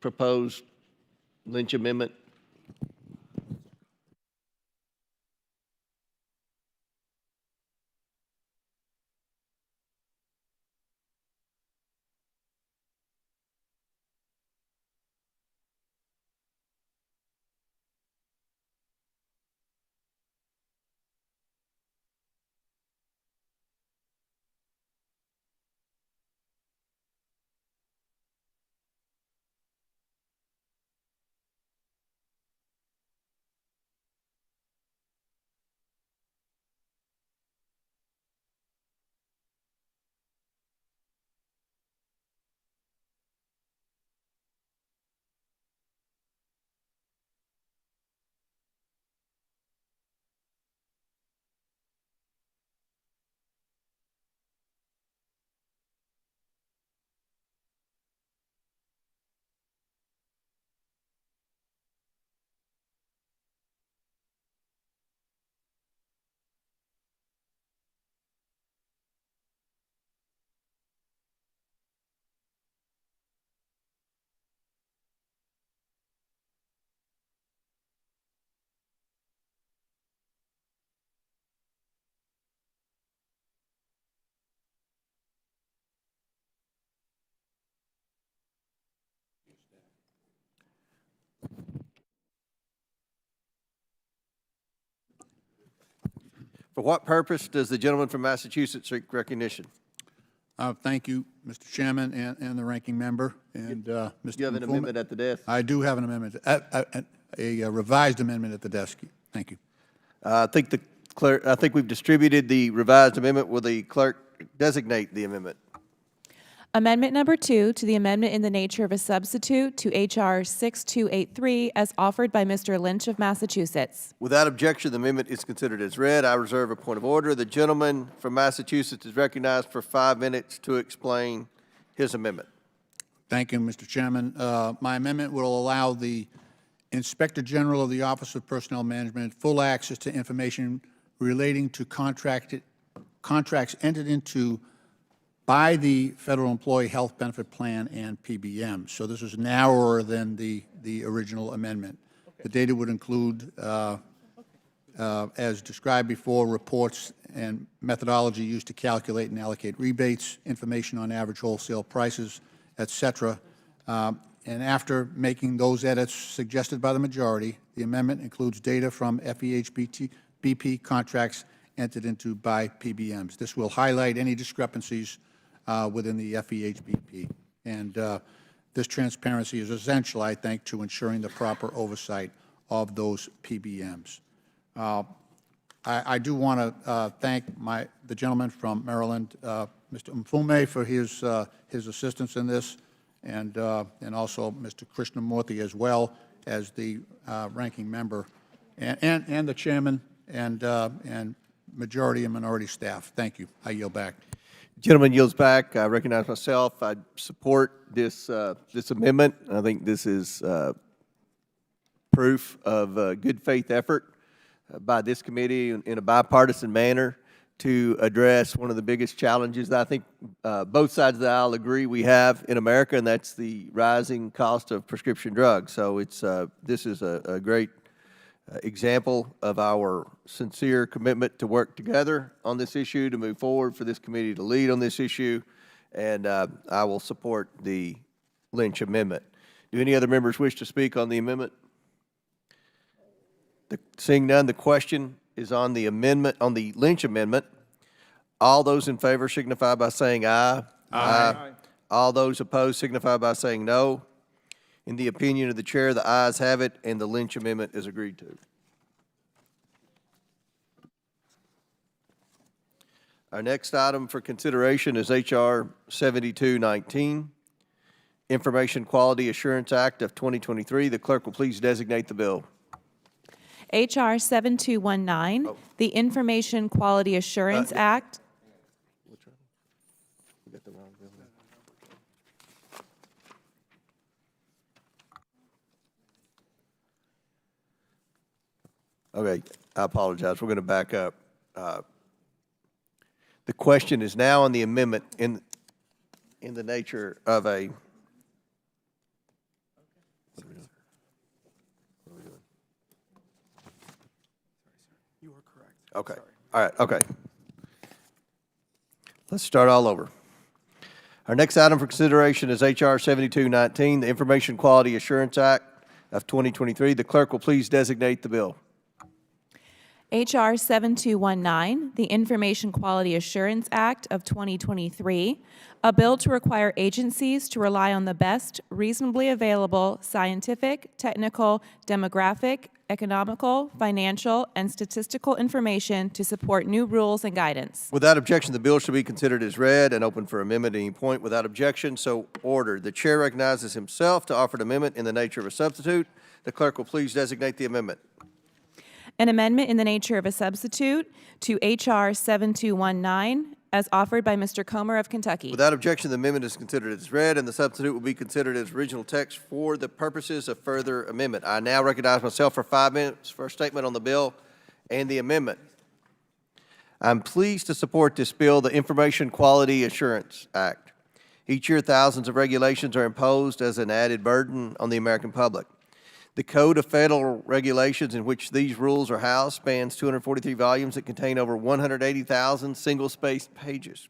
proposed Lynch amendment. For what purpose does the gentleman from Massachusetts seek recognition? Thank you, Mr. Chairman, and the ranking member, and Mr. You have an Informant. amendment at the desk. I do have an amendment, a revised amendment at the desk. Thank you. I think the clerk, I think we've distributed the revised amendment. Will the clerk designate the amendment? Amendment number 2 to the amendment in the nature of a substitute to H.R. 6283 as offered by Mr. Lynch of Massachusetts. Without objection, the amendment is considered as read. I reserve a point of order. The gentleman from Massachusetts is recognized for 5 minutes to explain his amendment. Thank you, Mr. Chairman. My amendment will allow the Inspector General of the Office of Personnel Management full access to information relating to contracts entered into by the Federal Employee Health Benefit Plan and PBM. So this is narrower than the original amendment. The data would include, as described before, reports and methodology used to calculate and allocate rebates, information on average wholesale prices, et cetera. And after making those edits suggested by the majority, the amendment includes data from FEHBP contracts entered into by PBMs. This will highlight any discrepancies within the FEHBP. And this transparency is essential, I think, to ensuring the proper oversight of those PBMs. I do want to thank the gentleman from Maryland, Mr. Mfume, for his assistance in this, and also Mr. Krishnamurthy as well as the ranking member, and the chairman, and majority and minority staff. Thank you. I yield back. Gentleman yields back. I recognize myself. I support this amendment. I think this is proof of good faith effort by this committee in a bipartisan manner to address one of the biggest challenges that I think both sides of the aisle agree we have in America, and that's the rising cost of prescription drugs. So this is a great example of our sincere commitment to work together on this issue, to move forward, for this committee to lead on this issue, and I will support the Lynch amendment. Do any other members wish to speak on the amendment? Seeing none, the question is on the amendment, on the Lynch amendment. All those in favor signify by saying aye. Aye. All those opposed signify by saying no. In the opinion of the chair, the ayes have it, and the Lynch amendment is agreed to. Our next item for consideration is H.R. 7219, Information Quality Assurance Act of 2023. The clerk will please designate the bill. H.R. 7219, the Information Quality Assurance Act. We got the wrong bill. Okay, I apologize. We're going to back up. The question is now on the amendment in the nature of a. What are we doing? What are we doing? You are correct. Okay. All right. Okay. Let's start all over. Our next item for consideration is H.R. 7219, the Information Quality Assurance Act of 2023. The clerk will please designate the bill. H.R. 7219, the Information Quality Assurance Act of 2023, a bill to require agencies to rely on the best reasonably available scientific, technical, demographic, economical, financial, and statistical information to support new rules and guidance. Without objection, the bill shall be considered as read and open for amendment at any point. Without objection, so ordered. The chair recognizes himself to offer an amendment in the nature of a substitute. The clerk will please designate the amendment. An amendment in the nature of a substitute to H.R. 7219, as offered by Mr. Comer of Kentucky. Without objection, the amendment is considered as read, and the substitute will be considered as original text for the purposes of further amendment. I now recognize myself for 5 minutes for a statement on the bill and the amendment. I'm pleased to support this bill, the Information Quality Assurance Act. Each year, thousands of regulations are imposed as an added burden on the American public. The Code of Federal Regulations in which these rules are housed spans 243 volumes that contain over 180,000 single-spaced pages.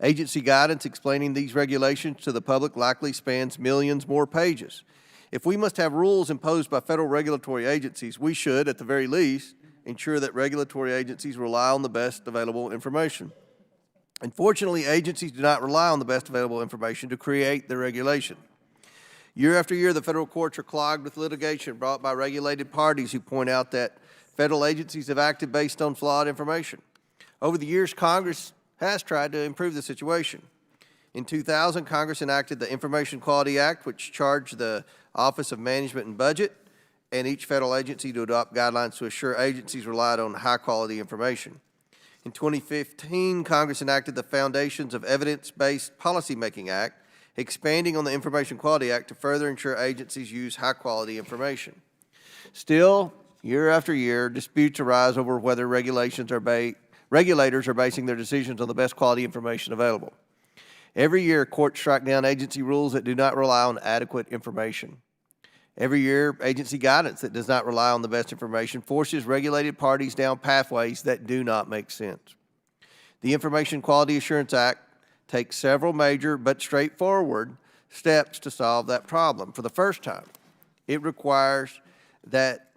Agency guidance explaining these regulations to the public likely spans millions more pages. If we must have rules imposed by federal regulatory agencies, we should, at the very least, ensure that regulatory agencies rely on the best available information. Unfortunately, agencies do not rely on the best available information to create the regulation. Year after year, the federal courts are clogged with litigation brought by regulated parties who point out that Federal agencies have acted based on flawed information. Over the years, Congress has tried to improve the situation. In 2000, Congress enacted the Information Quality Act, which charged the Office of Management and Budget and each federal agency to adopt guidelines to assure agencies relied on high-quality information. In 2015, Congress enacted the Foundations of Evidence-Based Policymaking Act, expanding on the Information Quality Act to further ensure agencies use high-quality information. Still, year after year, disputes arise over whether regulators are basing their decisions on the best quality information available. Every year, courts strike down agency rules that do not rely on adequate information. Every year, agency guidance that does not rely on the best information forces regulated parties down pathways that do not make sense. The Information Quality Assurance Act takes several major but straightforward steps to solve that problem. For the first time, it requires that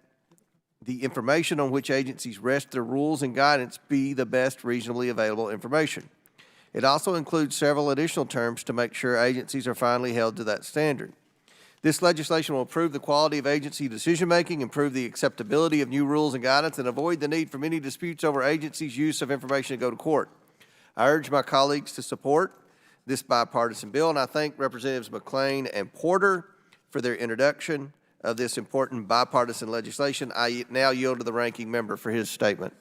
the information on which agencies rest their rules and guidance be the best reasonably available information. It also includes several additional terms to make sure agencies are finally held to that standard. This legislation will improve the quality of agency decision-making, improve the acceptability of new rules and guidance, and avoid the need for many disputes over agencies' use of information to go to court. I urge my colleagues to support this bipartisan bill, and I thank Representatives McClain and Porter for their introduction of this important bipartisan legislation. I now yield to the ranking member for his statement.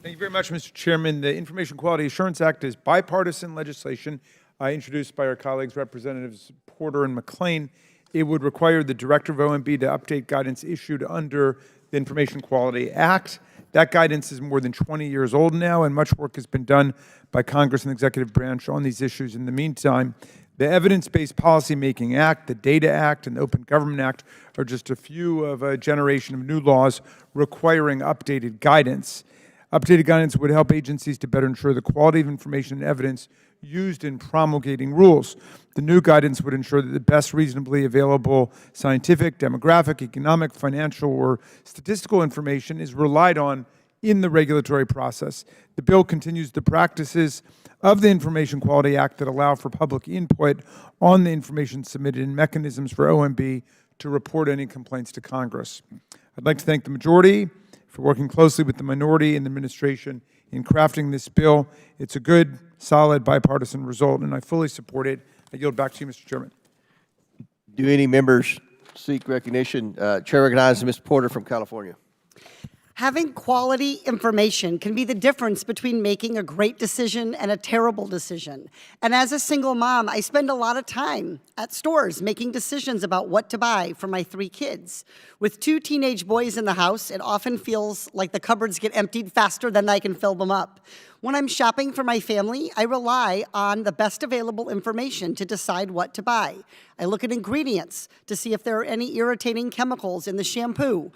Thank you very much, Mr. Chairman. The Information Quality Assurance Act is bipartisan legislation introduced by our colleagues, Representatives Porter and McClain. It would require the Director of OMB to update guidance issued under the Information Quality Act. That guidance is more than 20 years old now, and much work has been done by Congress and the Executive Branch on these issues in the meantime. The Evidence-Based Policymaking Act, the Data Act, and the Open Government Act are just a few of a generation of new laws requiring updated guidance. Updated guidance would help agencies to better ensure the quality of information and evidence used in promulgating rules. The new guidance would ensure that the best reasonably available scientific, demographic, economic, financial, or statistical information is relied on in the regulatory process. The bill continues the practices of the Information Quality Act that allow for public input on the information submitted and mechanisms for OMB to report any complaints to Congress. I'd like to thank the majority for working closely with the minority and the administration in crafting this bill. It's a good, solid, bipartisan result, and I fully support it. I yield back to you, Mr. Chairman. Do any members seek recognition? Chair recognizes Ms. Porter from California. Having quality information can be the difference between making a great decision and a terrible decision. And as a single mom, I spend a lot of time at stores making decisions about what to buy for my 3 kids. With 2 teenage boys in the house, it often feels like the cupboards get emptied faster than I can fill them up. When I'm shopping for my family, I rely on the best available information to decide what to buy. I look at ingredients to see if there are any irritating chemicals in the shampoo.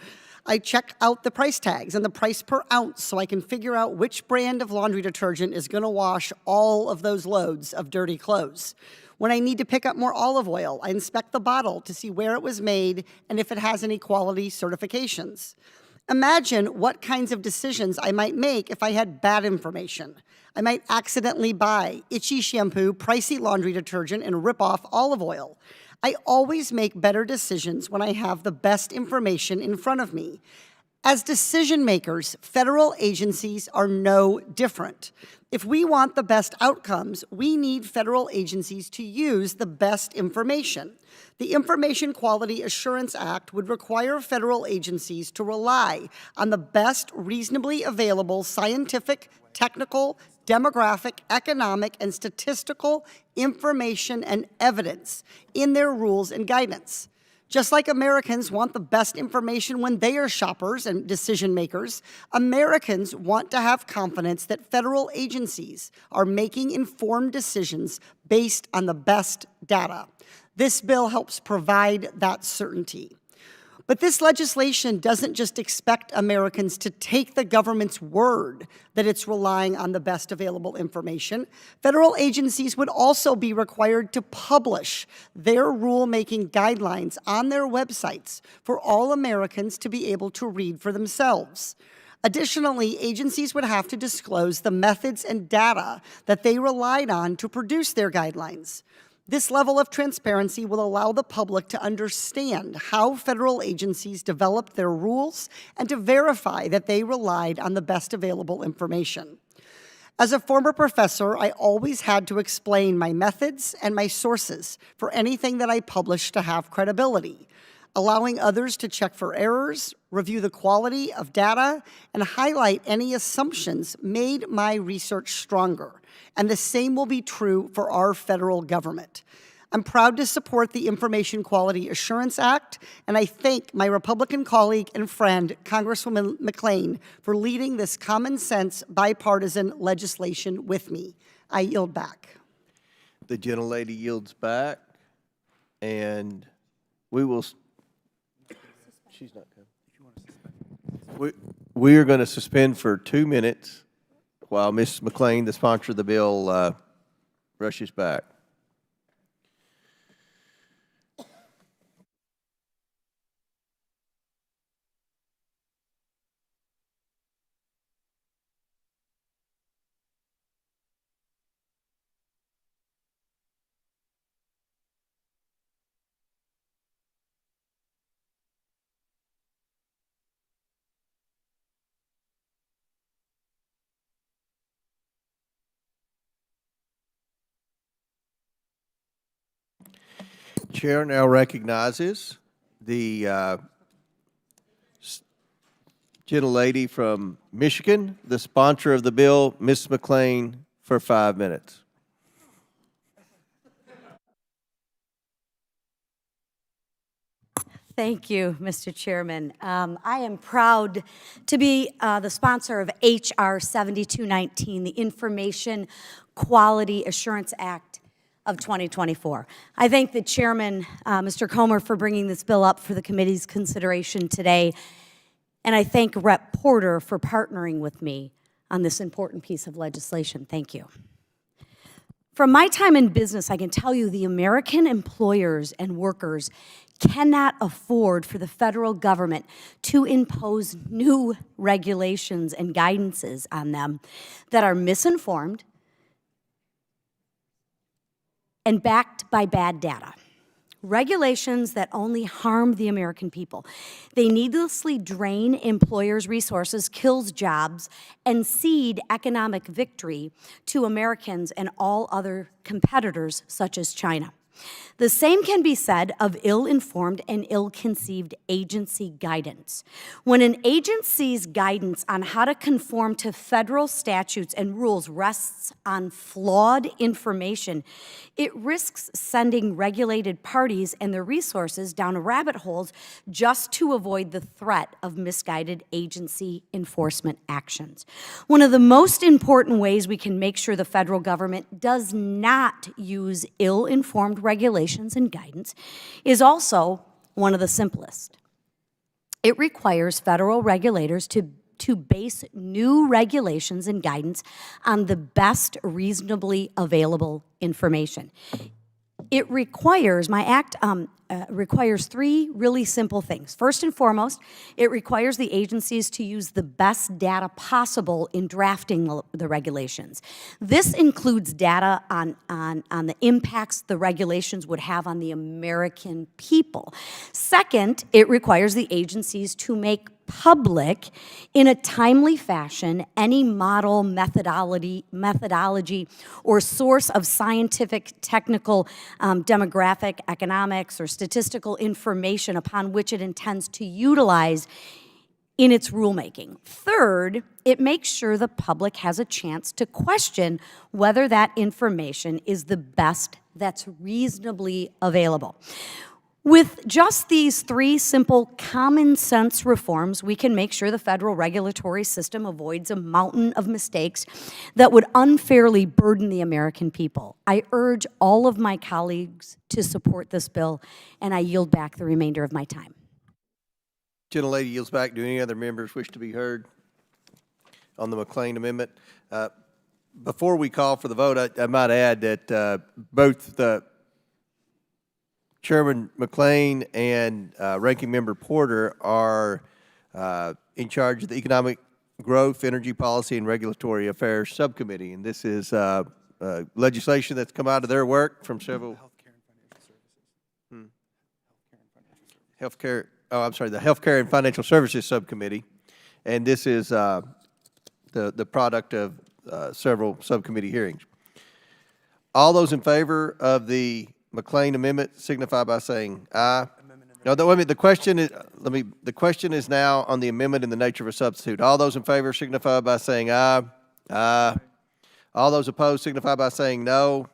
I check out the price tags and the price per ounce so I can figure out which brand of laundry detergent is going to wash all of those loads of dirty clothes. When I need to pick up more olive oil, I inspect the bottle to see where it was made and if it has any quality certifications. Imagine what kinds of decisions I might make if I had bad information. I might accidentally buy itchy shampoo, pricey laundry detergent, and rip-off olive oil. I always make better decisions when I have the best information in front of me. As decision makers, federal agencies are no different. If we want the best outcomes, we need federal agencies to use the best information. The Information Quality Assurance Act would require federal agencies to rely on the best reasonably available scientific, technical, demographic, economic, and statistical information and evidence in their rules and guidance. Just like Americans want the best information when they are shoppers and decision makers, Americans want to have confidence that federal agencies are making informed decisions based on the best data. This bill helps provide that certainty. But this legislation doesn't just expect Americans to take the government's word that it's relying on the best available information. Federal agencies would also be required to publish their rulemaking guidelines on their websites for all Americans to be able to read for themselves. Additionally, agencies would have to disclose the methods and data that they relied on to produce their guidelines. This level of transparency will allow the public to understand how federal agencies developed their rules and to verify that they relied on the best available information. As a former professor, I always had to explain my methods and my sources for anything that I published to have credibility, allowing others to check for errors, review the quality of data, and highlight any assumptions made my research stronger. And the same will be true for our federal government. I'm proud to support the Information Quality Assurance Act, and I thank my Republican colleague and friend, Congresswoman McClain, for leading this common sense bipartisan legislation with me. I yield back. The gentlelady yields back, and we will. She's not coming. We are going to suspend for 2 minutes while Ms. McClain, the sponsor of the bill, rushes back. Chair now recognizes the gentlelady from Michigan, the sponsor of the bill, Ms. McClain, for 5 minutes. Thank you, Mr. Chairman. I am proud to be the sponsor of H.R. 7219, the Information Quality Assurance Act of 2024. I thank the chairman, Mr. Comer, for bringing this bill up for the committee's consideration today, and I thank Rep. Porter for partnering with me on this important piece of legislation. Thank you. From my time in business, I can tell you the American employers and workers cannot afford for the federal government to impose new regulations and guidances on them that are misinformed and backed by bad data. Regulations that only harm the American people. They needlessly drain employers' resources, kills jobs, and cede economic victory to Americans and all other competitors, such as China. The same can be said of ill-informed and ill-conceived agency guidance. When an agency's guidance on how to conform to federal statutes and rules rests on flawed information, it risks sending regulated parties and their resources down rabbit holes just to avoid the threat of misguided agency enforcement actions. One of the most important ways we can make sure the federal government does not use ill-informed regulations and guidance is also one of the simplest. It requires federal regulators to base new regulations and guidance on the best reasonably available information. It requires, my act requires three really simple things. First and foremost, it requires the agencies to use the best data possible in drafting the regulations. This includes data on the impacts the regulations would have on the American people. Second, it requires the agencies to make public in a timely fashion any model, methodology, or source of scientific, technical, demographic, economics, or statistical information upon which it intends to utilize in its rulemaking. Third, it makes sure the public has a chance to question whether that information is the best that's reasonably available. With just these three simple common sense reforms, we can make sure the federal regulatory system avoids a mountain of mistakes that would unfairly burden the American people. I urge all of my colleagues to support this bill, and I yield back the remainder of my time. Gentlelady yields back. Do any other members wish to be heard on the McClain amendment? Before we call for the vote, I might add that both the Chairman McClain and Ranking Member Porter are in charge of the Economic Growth, Energy Policy, and Regulatory Affairs Subcommittee, and this is legislation that's come out of their work from several Healthcare, oh, I'm sorry, the Healthcare and Financial Services Subcommittee. And this is the product of several subcommittee hearings. All those in favor of the McLean amendment signify by saying aye. No, wait a minute, the question is now on the amendment in the nature of a substitute. All those in favor signify by saying aye. Aye. All those opposed signify by saying no.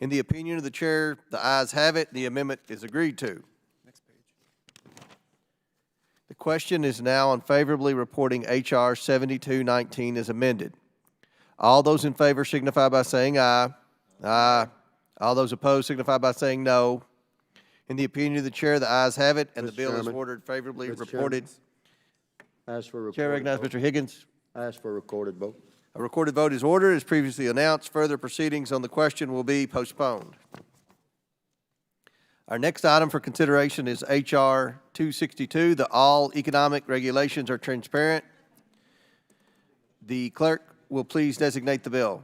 In the opinion of the chair, the ayes have it. The amendment is agreed to. The question is now on favorably reporting H.R. 7219 as amended. All those in favor signify by saying aye. Aye. All those opposed signify by saying no. In the opinion of the chair, the ayes have it, and the bill is ordered favorably reported. Ask for Chair recognizes Mr. Higgins. Ask for a recorded vote. A recorded vote is ordered as previously announced. Further proceedings on the question will be postponed. Our next item for consideration is H.R. 262. The all economic regulations are transparent. The clerk will please designate the bill.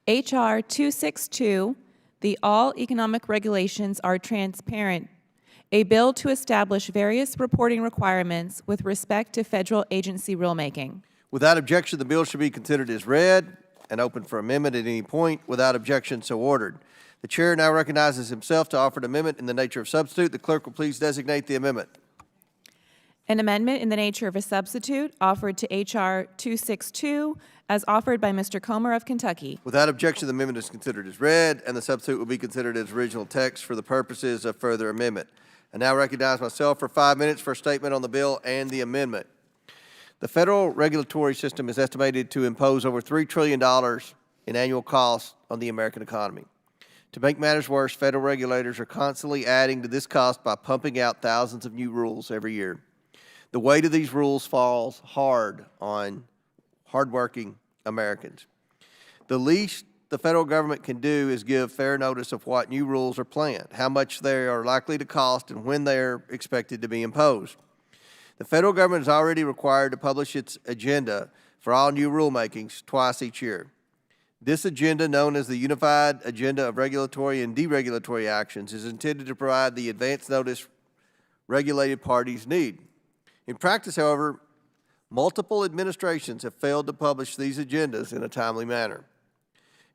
H.R. 262, the all economic regulations are transparent, a bill to establish various reporting requirements with respect to federal agency rulemaking. Without objection, the bill should be considered as read and open for amendment at any point. Without objection, so ordered. The chair now recognizes himself to offer an amendment in the nature of substitute. The clerk will please designate the amendment. An amendment in the nature of a substitute offered to H.R. 262 as offered by Mr. Comer of Kentucky. Without objection, the amendment is considered as read, and the substitute will be considered as original text for the purposes of further amendment. I now recognize myself for 5 minutes for a statement on the bill and the amendment. The federal regulatory system is estimated to impose over $3 trillion in annual costs on the American economy. To make matters worse, federal regulators are constantly adding to this cost by pumping out thousands of new rules every year. The weight of these rules falls hard on hardworking Americans. The least the federal government can do is give fair notice of what new rules are planned, how much they are likely to cost, and when they are expected to be imposed. The federal government is already required to publish its agenda for all new rulemakings twice each year. This agenda, known as the Unified Agenda of Regulatory and Deregulatory Actions, is intended to provide the advance notice regulated parties need. In practice, however, multiple administrations have failed to publish these agendas in a timely manner.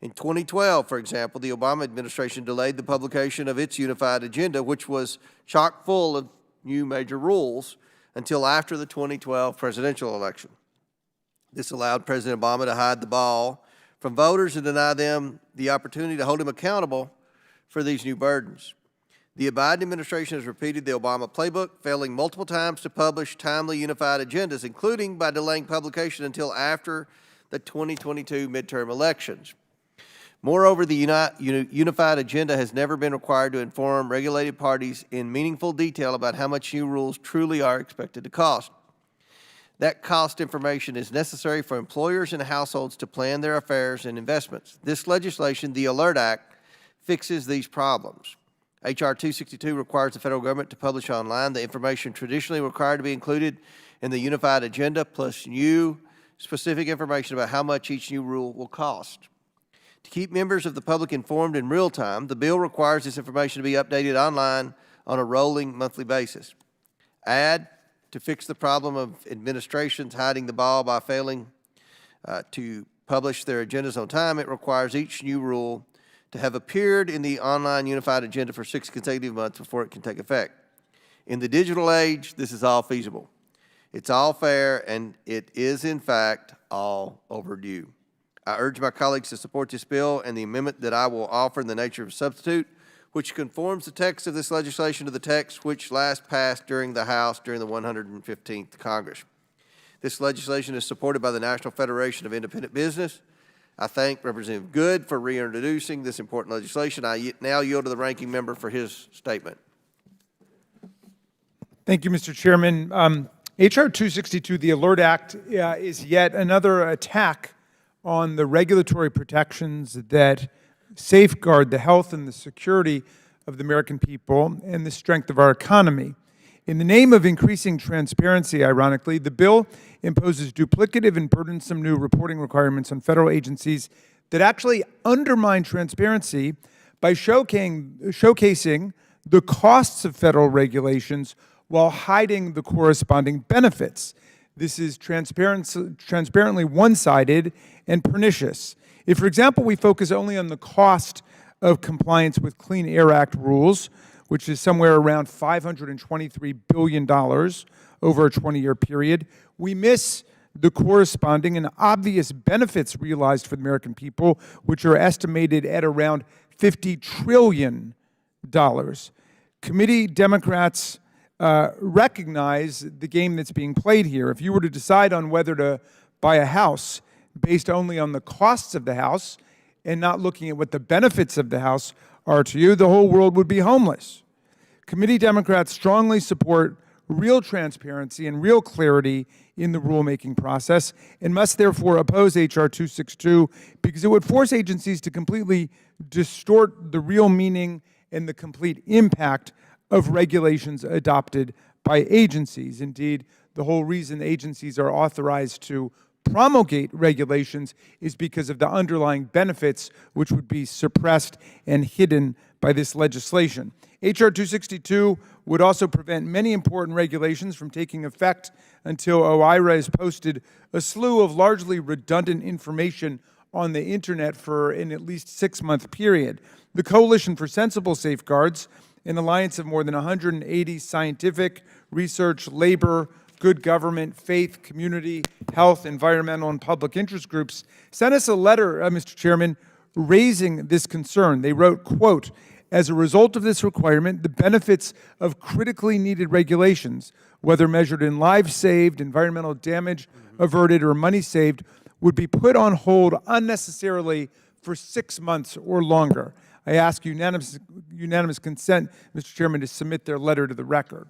In 2012, for example, the Obama administration delayed the publication of its Unified Agenda, which was chock full of new major rules, until after the 2012 presidential election. This allowed President Obama to hide the ball from voters and deny them the opportunity to hold him accountable for these new burdens. The Biden administration has repeated the Obama playbook, failing multiple times to publish timely unified agendas, including by delaying publication until after the 2022 midterm elections. Moreover, the unified agenda has never been required to inform regulated parties in meaningful detail about how much new rules truly are expected to cost. That cost information is necessary for employers and households to plan their affairs and investments. This legislation, the ALERT Act, fixes these problems. H.R. 262 requires the federal government to publish online the information traditionally required to be included in the unified agenda, plus new specific information about how much each new rule will cost. To keep members of the public informed in real time, the bill requires this information to be updated online on a rolling monthly basis. Add, to fix the problem of administrations hiding the ball by failing to publish their agendas on time, it requires each new rule to have appeared in the online unified agenda for 6 consecutive months before it can take effect. In the digital age, this is all feasible. It's all fair, and it is, in fact, all overdue. I urge my colleagues to support this bill and the amendment that I will offer in the nature of a substitute, which conforms the text of this legislation to the text which last passed during the House during the 115th Congress. This legislation is supported by the National Federation of Independent Business. I thank Representative Good for reintroducing this important legislation. I now yield to the ranking member for his statement. Thank you, Mr. Chairman. H.R. 262, the ALERT Act, is yet another attack on the regulatory protections that safeguard the health and the security of the American people and the strength of our economy. In the name of increasing transparency, ironically, the bill imposes duplicative and burdensome new reporting requirements on federal agencies that actually undermine transparency by showcasing the costs of federal regulations while hiding the corresponding benefits. This is transparently one-sided and pernicious. If, for example, we focus only on the cost of compliance with Clean Air Act rules, which is somewhere around $523 billion over a 20-year period, we miss the corresponding and obvious benefits realized for the American people, which are estimated at around $50 trillion. Committee Democrats recognize the game that's being played here. If you were to decide on whether to buy a house based only on the costs of the house and not looking at what the benefits of the house are to you, the whole world would be homeless. Committee Democrats strongly support real transparency and real clarity in the rulemaking process and must therefore oppose H.R. 262 because it would force agencies to completely distort the real meaning and the complete impact of regulations adopted by agencies. Indeed, the whole reason agencies are authorized to promulgate regulations is because of the underlying benefits which would be suppressed and hidden by this legislation. H.R. 262 would also prevent many important regulations from taking effect until OIRA has posted a slew of largely redundant information on the internet for an at least 6-month period. The Coalition for Sensible Safeguards, an alliance of more than 180 scientific, research, labor, good government, faith, community, health, environmental, and public interest groups, sent us a letter, Mr. Chairman, raising this concern. They wrote, quote, "As a result of this requirement, the benefits of critically needed regulations, whether measured in lives saved, environmental damage averted, or money saved, would be put on hold unnecessarily for 6 months or longer." I ask unanimous consent, Mr. Chairman, to submit their letter to the record.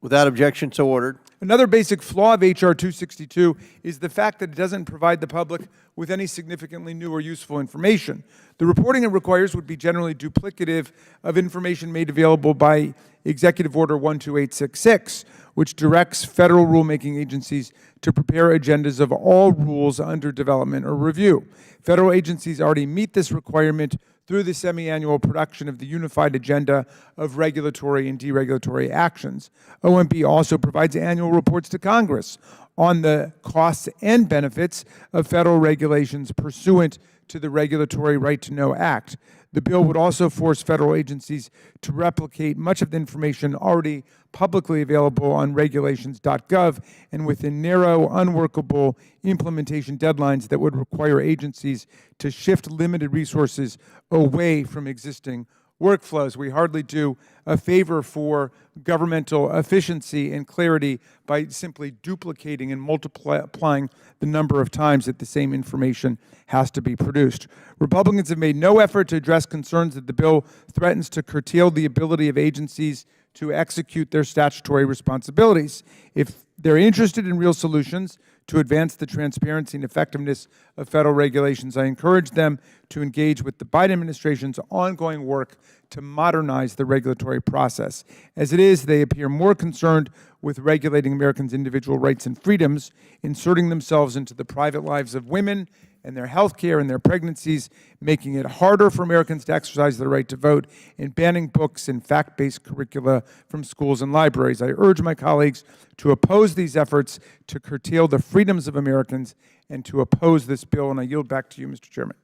Without objection, so ordered. Another basic flaw of H.R. 262 is the fact that it doesn't provide the public with any significantly new or useful information. The reporting it requires would be generally duplicative of information made available by Executive Order 12866, which directs federal rulemaking agencies to prepare agendas of all rules under development or review. Federal agencies already meet this requirement through the semi-annual production of the Unified Agenda of Regulatory and Deregulatory Actions. OMB also provides annual reports to Congress on the costs and benefits of federal regulations pursuant to the Regulatory Right to Know Act. The bill would also force federal agencies to replicate much of the information already publicly available on regulations.gov and within narrow, unworkable implementation deadlines that would require agencies to shift limited resources away from existing workflows. We hardly do a favor for governmental efficiency and clarity by simply duplicating and multiplying the number of times that the same information has to be produced. Republicans have made no effort to address concerns that the bill threatens to curtail the ability of agencies to execute their statutory responsibilities. If they're interested in real solutions to advance the transparency and effectiveness of federal regulations, I encourage them to engage with the Biden administration's ongoing work to modernize the regulatory process. As it is, they appear more concerned with regulating Americans' individual rights and freedoms, inserting themselves into the private lives of women and their health care and their pregnancies, making it harder for Americans to exercise their right to vote, and banning books and fact-based curricula from schools and libraries. I urge my colleagues to oppose these efforts to curtail the freedoms of Americans and to oppose this bill, and I yield back to you, Mr. Chairman.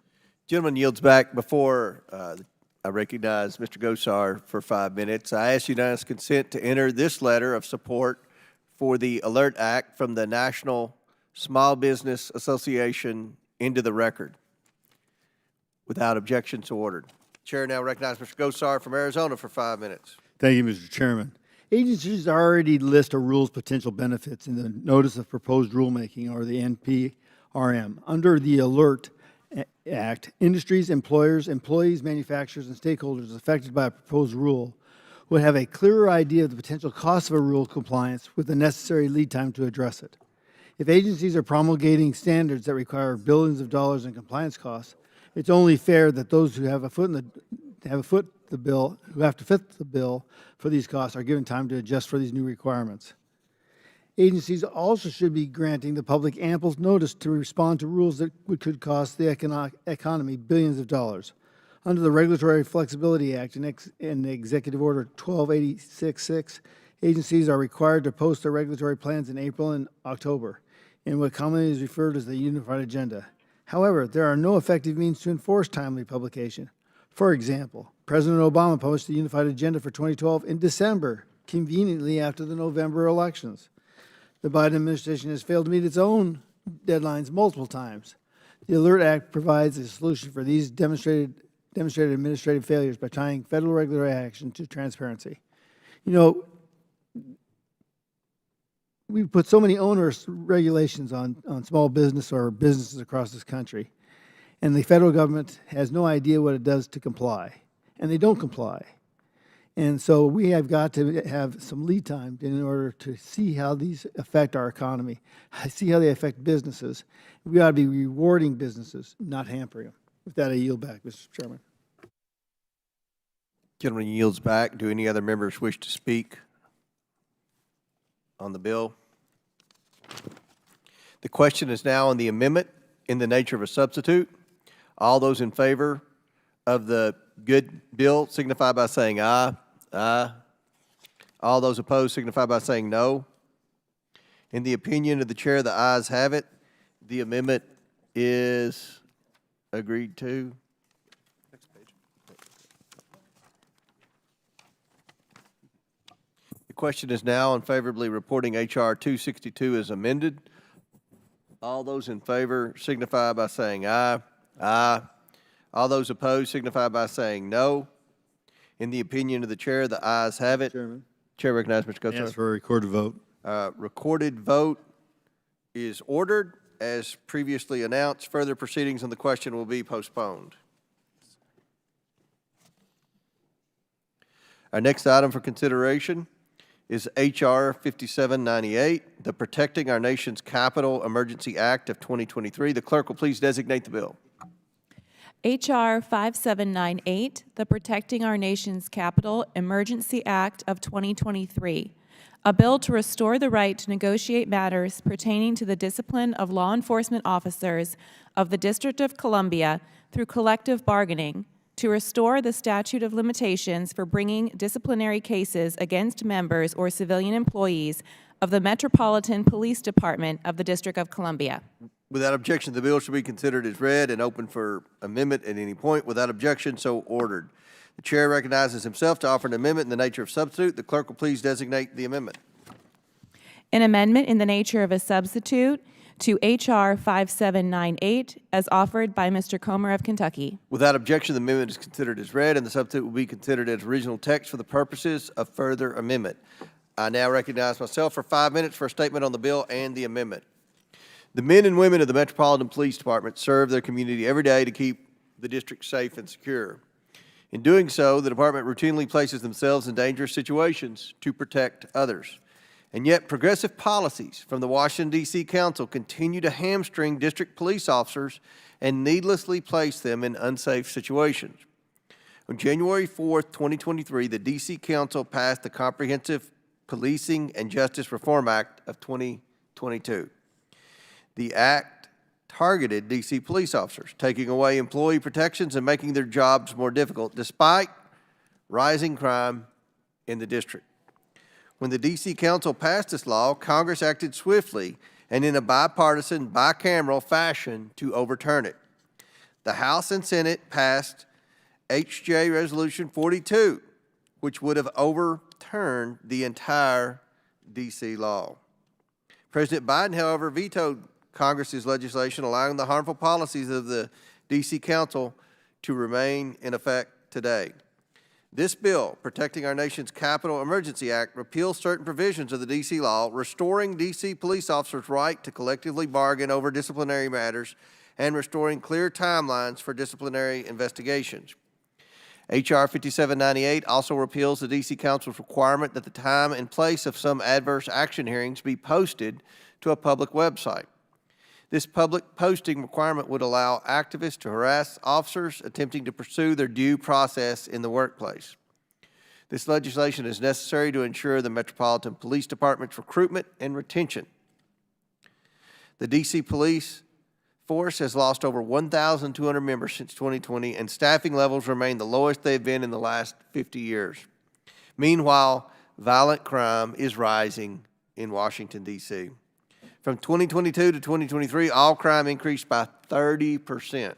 Gentleman yields back. Before I recognize Mr. Gosar for 5 minutes, I ask unanimous consent to enter this letter of support for the ALERT Act from the National Small Business Association into the record. Without objection, so ordered. Chair now recognizes Mr. Gosar from Arizona for 5 minutes. Thank you, Mr. Chairman. Agencies already list a rule's potential benefits in the Notice of Proposed Rulemaking, or the NPRM. Under the ALERT Act, industries, employers, employees, manufacturers, and stakeholders affected by a proposed rule would have a clearer idea of the potential cost of a rule compliance with the necessary lead time to address it. If agencies are promulgating standards that require billions of dollars in compliance costs, it's only fair that those who have to fit the bill for these costs are given time to adjust for these new requirements. Agencies also should be granting the public ample notice to respond to rules that could cost the economy billions of dollars. Under the Regulatory Flexibility Act and Executive Order 12866, agencies are required to post their regulatory plans in April and October in what commonly is referred as the Unified Agenda. However, there are no effective means to enforce timely publication. For example, President Obama published the Unified Agenda for 2012 in December, conveniently after the November elections. The Biden administration has failed to meet its own deadlines multiple times. The ALERT Act provides a solution for these demonstrated administrative failures by tying federal regulatory action to transparency. You know, we put so many onerous regulations on small business or businesses across this country, and the federal government has no idea what it does to comply, and they don't comply. And so we have got to have some lead time in order to see how these affect our economy, see how they affect businesses. We ought to be rewarding businesses, not hampering them. With that, I yield back, Mr. Chairman. Gentleman yields back. Do any other members wish to speak on the bill? The question is now on the amendment in the nature of a substitute. All those in favor of the good bill signify by saying aye. Aye. All those opposed signify by saying no. In the opinion of the chair, the ayes have it. The amendment is agreed to. The question is now on favorably reporting H.R. 262 as amended. All those in favor signify by saying aye. Aye. All those opposed signify by saying no. In the opinion of the chair, the ayes have it. Chairman. Chair recognizes Mr. Cosar. Ask for a recorded vote. Recorded vote is ordered. As previously announced, further proceedings on the question will be postponed. Our next item for consideration is H.R. 5798, the Protecting Our Nation's Capital Emergency Act of 2023. The clerk will please designate the bill. H.R. 5798, the Protecting Our Nation's Capital Emergency Act of 2023, a bill to restore the right to negotiate matters pertaining to the discipline of law enforcement officers of the District of Columbia through collective bargaining, to restore the statute of limitations for bringing disciplinary cases against members or civilian employees of the Metropolitan Police Department of the District of Columbia. Without objection, the bill shall be considered as read and open for amendment at any point. Without objection, so ordered. The chair recognizes himself to offer an amendment in the nature of substitute. The clerk will please designate the amendment. An amendment in the nature of a substitute to H.R. 5798 as offered by Mr. Comer of Kentucky. Without objection, the amendment is considered as read, and the substitute will be considered as original text for the purposes of further amendment. I now recognize myself for 5 minutes for a statement on the bill and the amendment. The men and women of the Metropolitan Police Department serve their community every day to keep the district safe and secure. In doing so, the department routinely places themselves in dangerous situations to protect others. And yet, progressive policies from the Washington, D.C. Council continue to hamstring district police officers and needlessly place them in unsafe situations. On January 4th, 2023, the D.C. Council passed the Comprehensive Policing and Justice Reform Act of 2022. The act targeted D.C. police officers, taking away employee protections and making their jobs more difficult, despite rising crime in the district. When the D.C. Council passed this law, Congress acted swiftly and in a bipartisan, bicameral fashion to overturn it. The House and Senate passed H.J. Resolution 42, which would have overturned the entire D.C. law. President Biden, however, vetoed Congress's legislation allowing the harmful policies of the D.C. Council to remain in effect today. This bill, Protecting Our Nation's Capital Emergency Act, repeals certain provisions of the D.C. law, restoring D.C. police officers' right to collectively bargain over disciplinary matters and restoring clear timelines for disciplinary investigations. H.R. 5798 also repeals the D.C. Council's requirement that the time and place of some adverse action hearings be posted to a public website. This public posting requirement would allow activists to harass officers attempting to pursue their due process in the workplace. This legislation is necessary to ensure the Metropolitan Police Department's recruitment and retention. The D.C. Police force has lost over 1,200 members since 2020, and staffing levels remain the lowest they've been in the last 50 years. Meanwhile, violent crime is rising in Washington, D.C. From 2022 to 2023, all crime increased by 30%.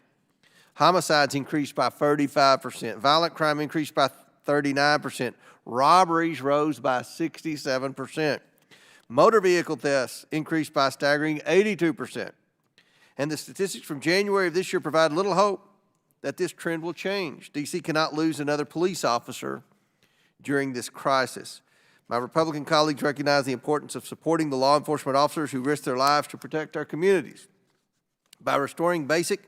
Homicides increased by 35%. Violent crime increased by 39%. Robberies rose by 67%. Motor vehicle thefts increased by a staggering 82%. And the statistics from January of this year provide little hope that this trend will change. D.C. cannot lose another police officer during this crisis. My Republican colleagues recognize the importance of supporting the law enforcement officers who risk their lives to protect our communities. By restoring basic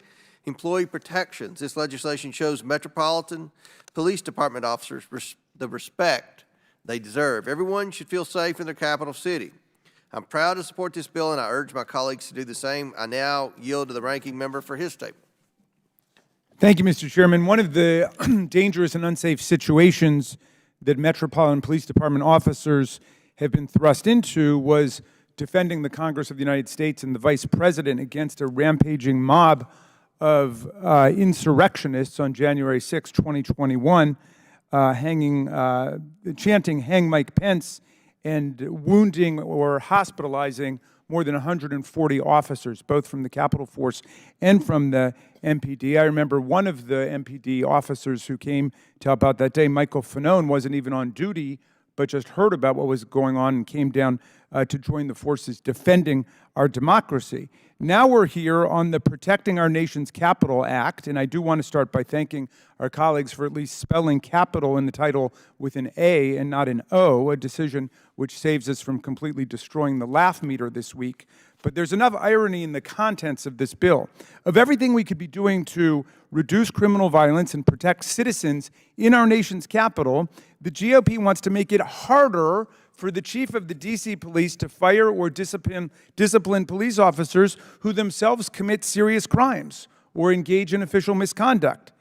employee protections, this legislation shows Metropolitan Police Department officers the respect they deserve. Everyone should feel safe in their capital city. I'm proud to support this bill, and I urge my colleagues to do the same. I now yield to the ranking member for his statement. Thank you, Mr. Chairman. One of the dangerous and unsafe situations that Metropolitan Police Department officers have been thrust into was defending the Congress of the United States and the Vice President against a rampaging mob of insurrectionists on January 6, 2021, chanting "Hang Mike Pence" and wounding or hospitalizing more than 140 officers, both from the Capitol Force and from the MPD. I remember one of the MPD officers who came to help out that day, Michael Fanone, wasn't even on duty, but just heard about what was going on and came down to join the forces defending our democracy. Now we're here on the Protecting Our Nation's Capital Act, and I do want to start by thanking our colleagues for at least spelling capital in the title with an A and not an O, a decision which saves us from completely destroying the laugh meter this week. But there's enough irony in the contents of this bill. Of everything we could be doing to reduce criminal violence and protect citizens in our nation's capital, the GOP wants to make it harder for the chief of the D.C. police to fire or discipline police officers who themselves commit serious crimes or engage in official misconduct.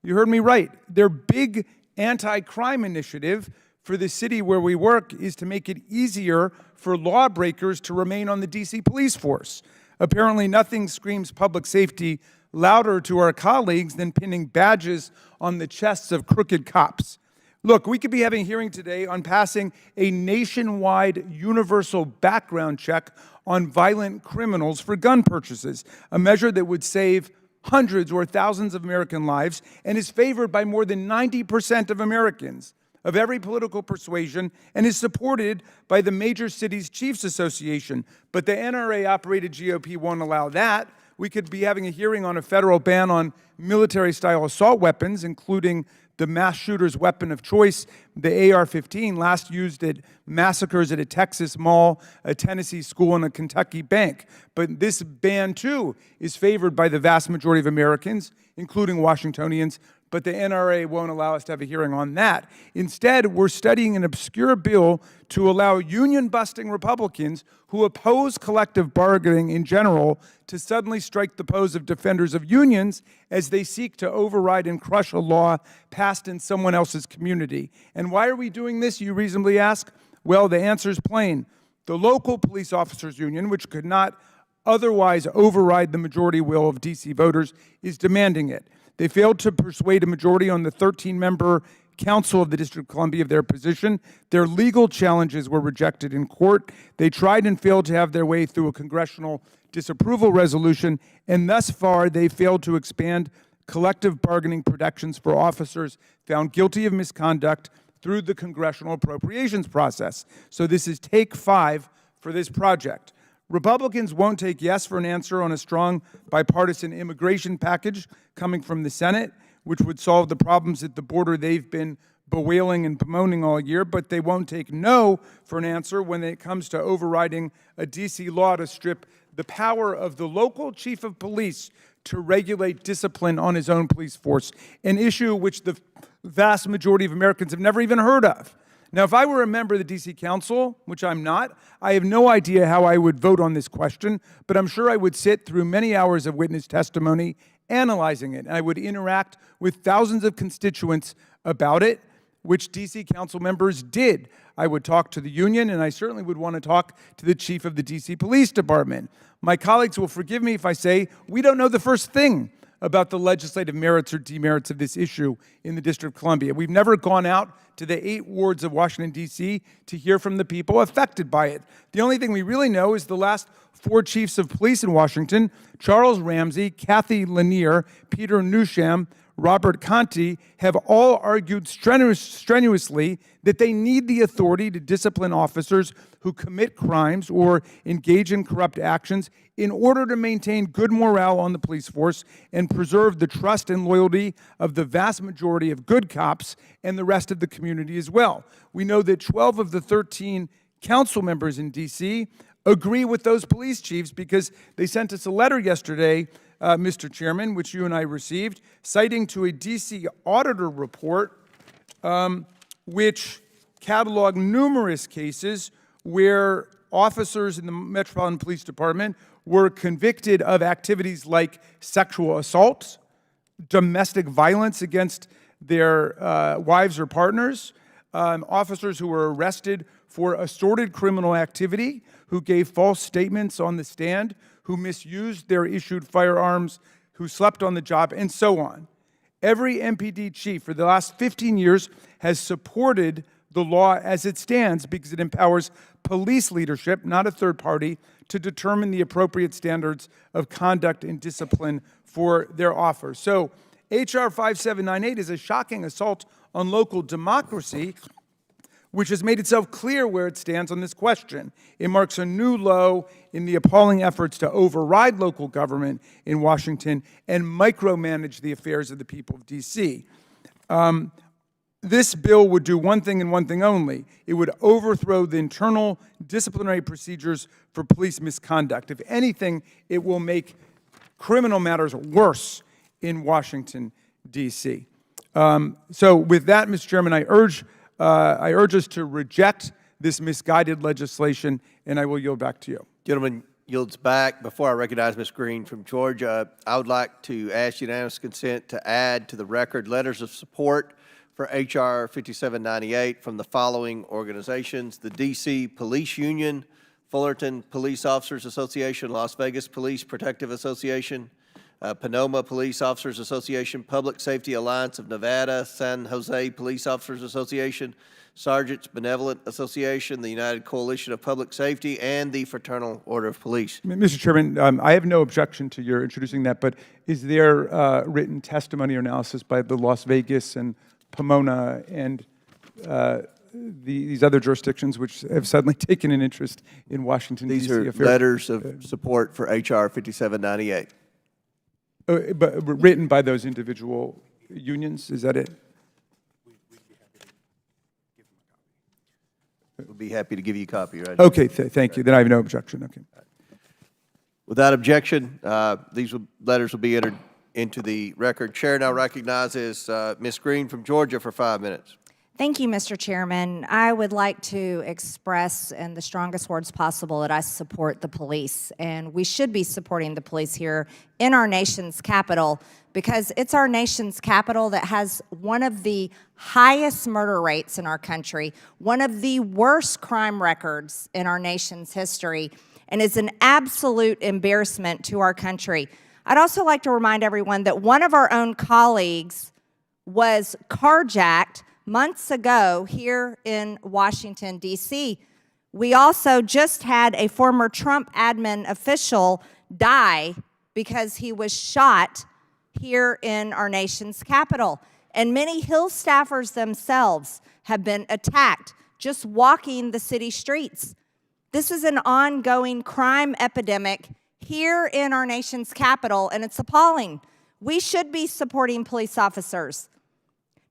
You heard me right. Their big anti-crime initiative for the city where we work is to make it easier for lawbreakers to remain on the D.C. police force. Apparently, nothing screams public safety louder to our colleagues than pinning badges on the chests of crooked cops. Look, we could be having a hearing today on passing a nationwide universal background check on violent criminals for gun purchases, a measure that would save hundreds or thousands of American lives and is favored by more than 90% of Americans of every political persuasion and is supported by the Major Cities Chiefs Association. But the NRA-operated GOP won't allow that. We could be having a hearing on a federal ban on military-style assault weapons, including the mass shooter's weapon of choice, the AR-15, last used at massacres at a Texas mall, a Tennessee school, and a Kentucky bank. But this ban, too, is favored by the vast majority of Americans, including Washingtonians, but the NRA won't allow us to have a hearing on that. Instead, we're studying an obscure bill to allow union-busting Republicans who oppose collective bargaining in general to suddenly strike the pose of defenders of unions as they seek to override and crush a law passed in someone else's community. And why are we doing this, you reasonably ask? Well, the answer is plain. The local police officers union, which could not otherwise override the majority will of D.C. voters, is demanding it. They failed to persuade a majority on the 13-member council of the District of Columbia of their position. Their legal challenges were rejected in court. They tried and failed to have their way through a congressional disapproval resolution, and thus far they failed to expand collective bargaining protections for officers found guilty of misconduct through the congressional appropriations process. So this is take 5 for this project. Republicans won't take yes for an answer on a strong bipartisan immigration package coming from the Senate, which would solve the problems at the border they've been bewailing and bemoaning all year, but they won't take no for an answer when it comes to overriding a D.C. law to strip the power of the local chief of police to regulate discipline on his own police force, an issue which the vast majority of Americans have never even heard of. Now, if I were a member of the D.C. Council, which I'm not, I have no idea how I would vote on this question, but I'm sure I would sit through many hours of witness testimony analyzing it, and I would interact with thousands of constituents about it. which D.C. council members did. I would talk to the union, and I certainly would want to talk to the chief of the D.C. Police Department. My colleagues will forgive me if I say we don't know the first thing about the legislative merits or demerits of this issue in the District of Columbia. We've never gone out to the 8 wards of Washington, D.C. to hear from the people affected by it. The only thing we really know is the last 4 chiefs of police in Washington, Charles Ramsey, Kathy Lanier, Peter Newsham, Robert Conti, have all argued strenuously that they need the authority to discipline officers who commit crimes or engage in corrupt actions in order to maintain good morale on the police force and preserve the trust and loyalty of the vast majority of good cops and the rest of the community as well. We know that 12 of the 13 council members in D.C. agree with those police chiefs because they sent us a letter yesterday, Mr. Chairman, which you and I received, citing to a D.C. auditor report which cataloged numerous cases where officers in the Metropolitan Police Department were convicted of activities like sexual assaults, domestic violence against their wives or partners, officers who were arrested for assorted criminal activity, who gave false statements on the stand, who misused their issued firearms, who slept on the job, and so on. Every MPD chief for the last 15 years has supported the law as it stands because it empowers police leadership, not a third party, to determine the appropriate standards of conduct and discipline for their offers. So H.R. 5798 is a shocking assault on local democracy, which has made itself clear where it stands on this question. It marks a new low in the appalling efforts to override local government in Washington and micromanage the affairs of the people of D.C. This bill would do one thing and one thing only. It would overthrow the internal disciplinary procedures for police misconduct. If anything, it will make criminal matters worse in Washington, D.C. So with that, Mr. Chairman, I urge us to reject this misguided legislation, and I will yield back to you. Gentleman yields back. Before I recognize Ms. Green from Georgia, I would like to ask unanimous consent to add to the record letters of support for H.R. 5798 from the following organizations: the D.C. Police Union, Fullerton Police Officers Association, Las Vegas Police Protective Association, Panoma Police Officers Association, Public Safety Alliance of Nevada, San Jose Police Officers Association, Sergeants Benevolent Association, the United Coalition of Public Safety, and the Fraternal Order of Police. Mr. Chairman, I have no objection to your introducing that, but is there written testimony or analysis by the Las Vegas and Pomona and these other jurisdictions which have suddenly taken an interest in Washington, D.C. These are affairs? letters of support for H.R. 5798. But written by those individual unions, is that it? We'll be happy to give you a copy, right? Okay, thank you. Then I have no objection. Okay. Without objection, these letters will be entered into the record. Chair now recognizes Ms. Green from Georgia for 5 minutes. Thank you, Mr. Chairman. I would like to express in the strongest words possible that I support the police, and we should be supporting the police here in our nation's capital because it's our nation's capital that has one of the highest murder rates in our country, one of the worst crime records in our nation's history, and is an absolute embarrassment to our country. I'd also like to remind everyone that one of our own colleagues was carjacked months ago here in Washington, D.C. We also just had a former Trump admin official die because he was shot here in our nation's capital. And many Hill staffers themselves have been attacked just walking the city streets. This is an ongoing crime epidemic here in our nation's capital, and it's appalling. We should be supporting police officers,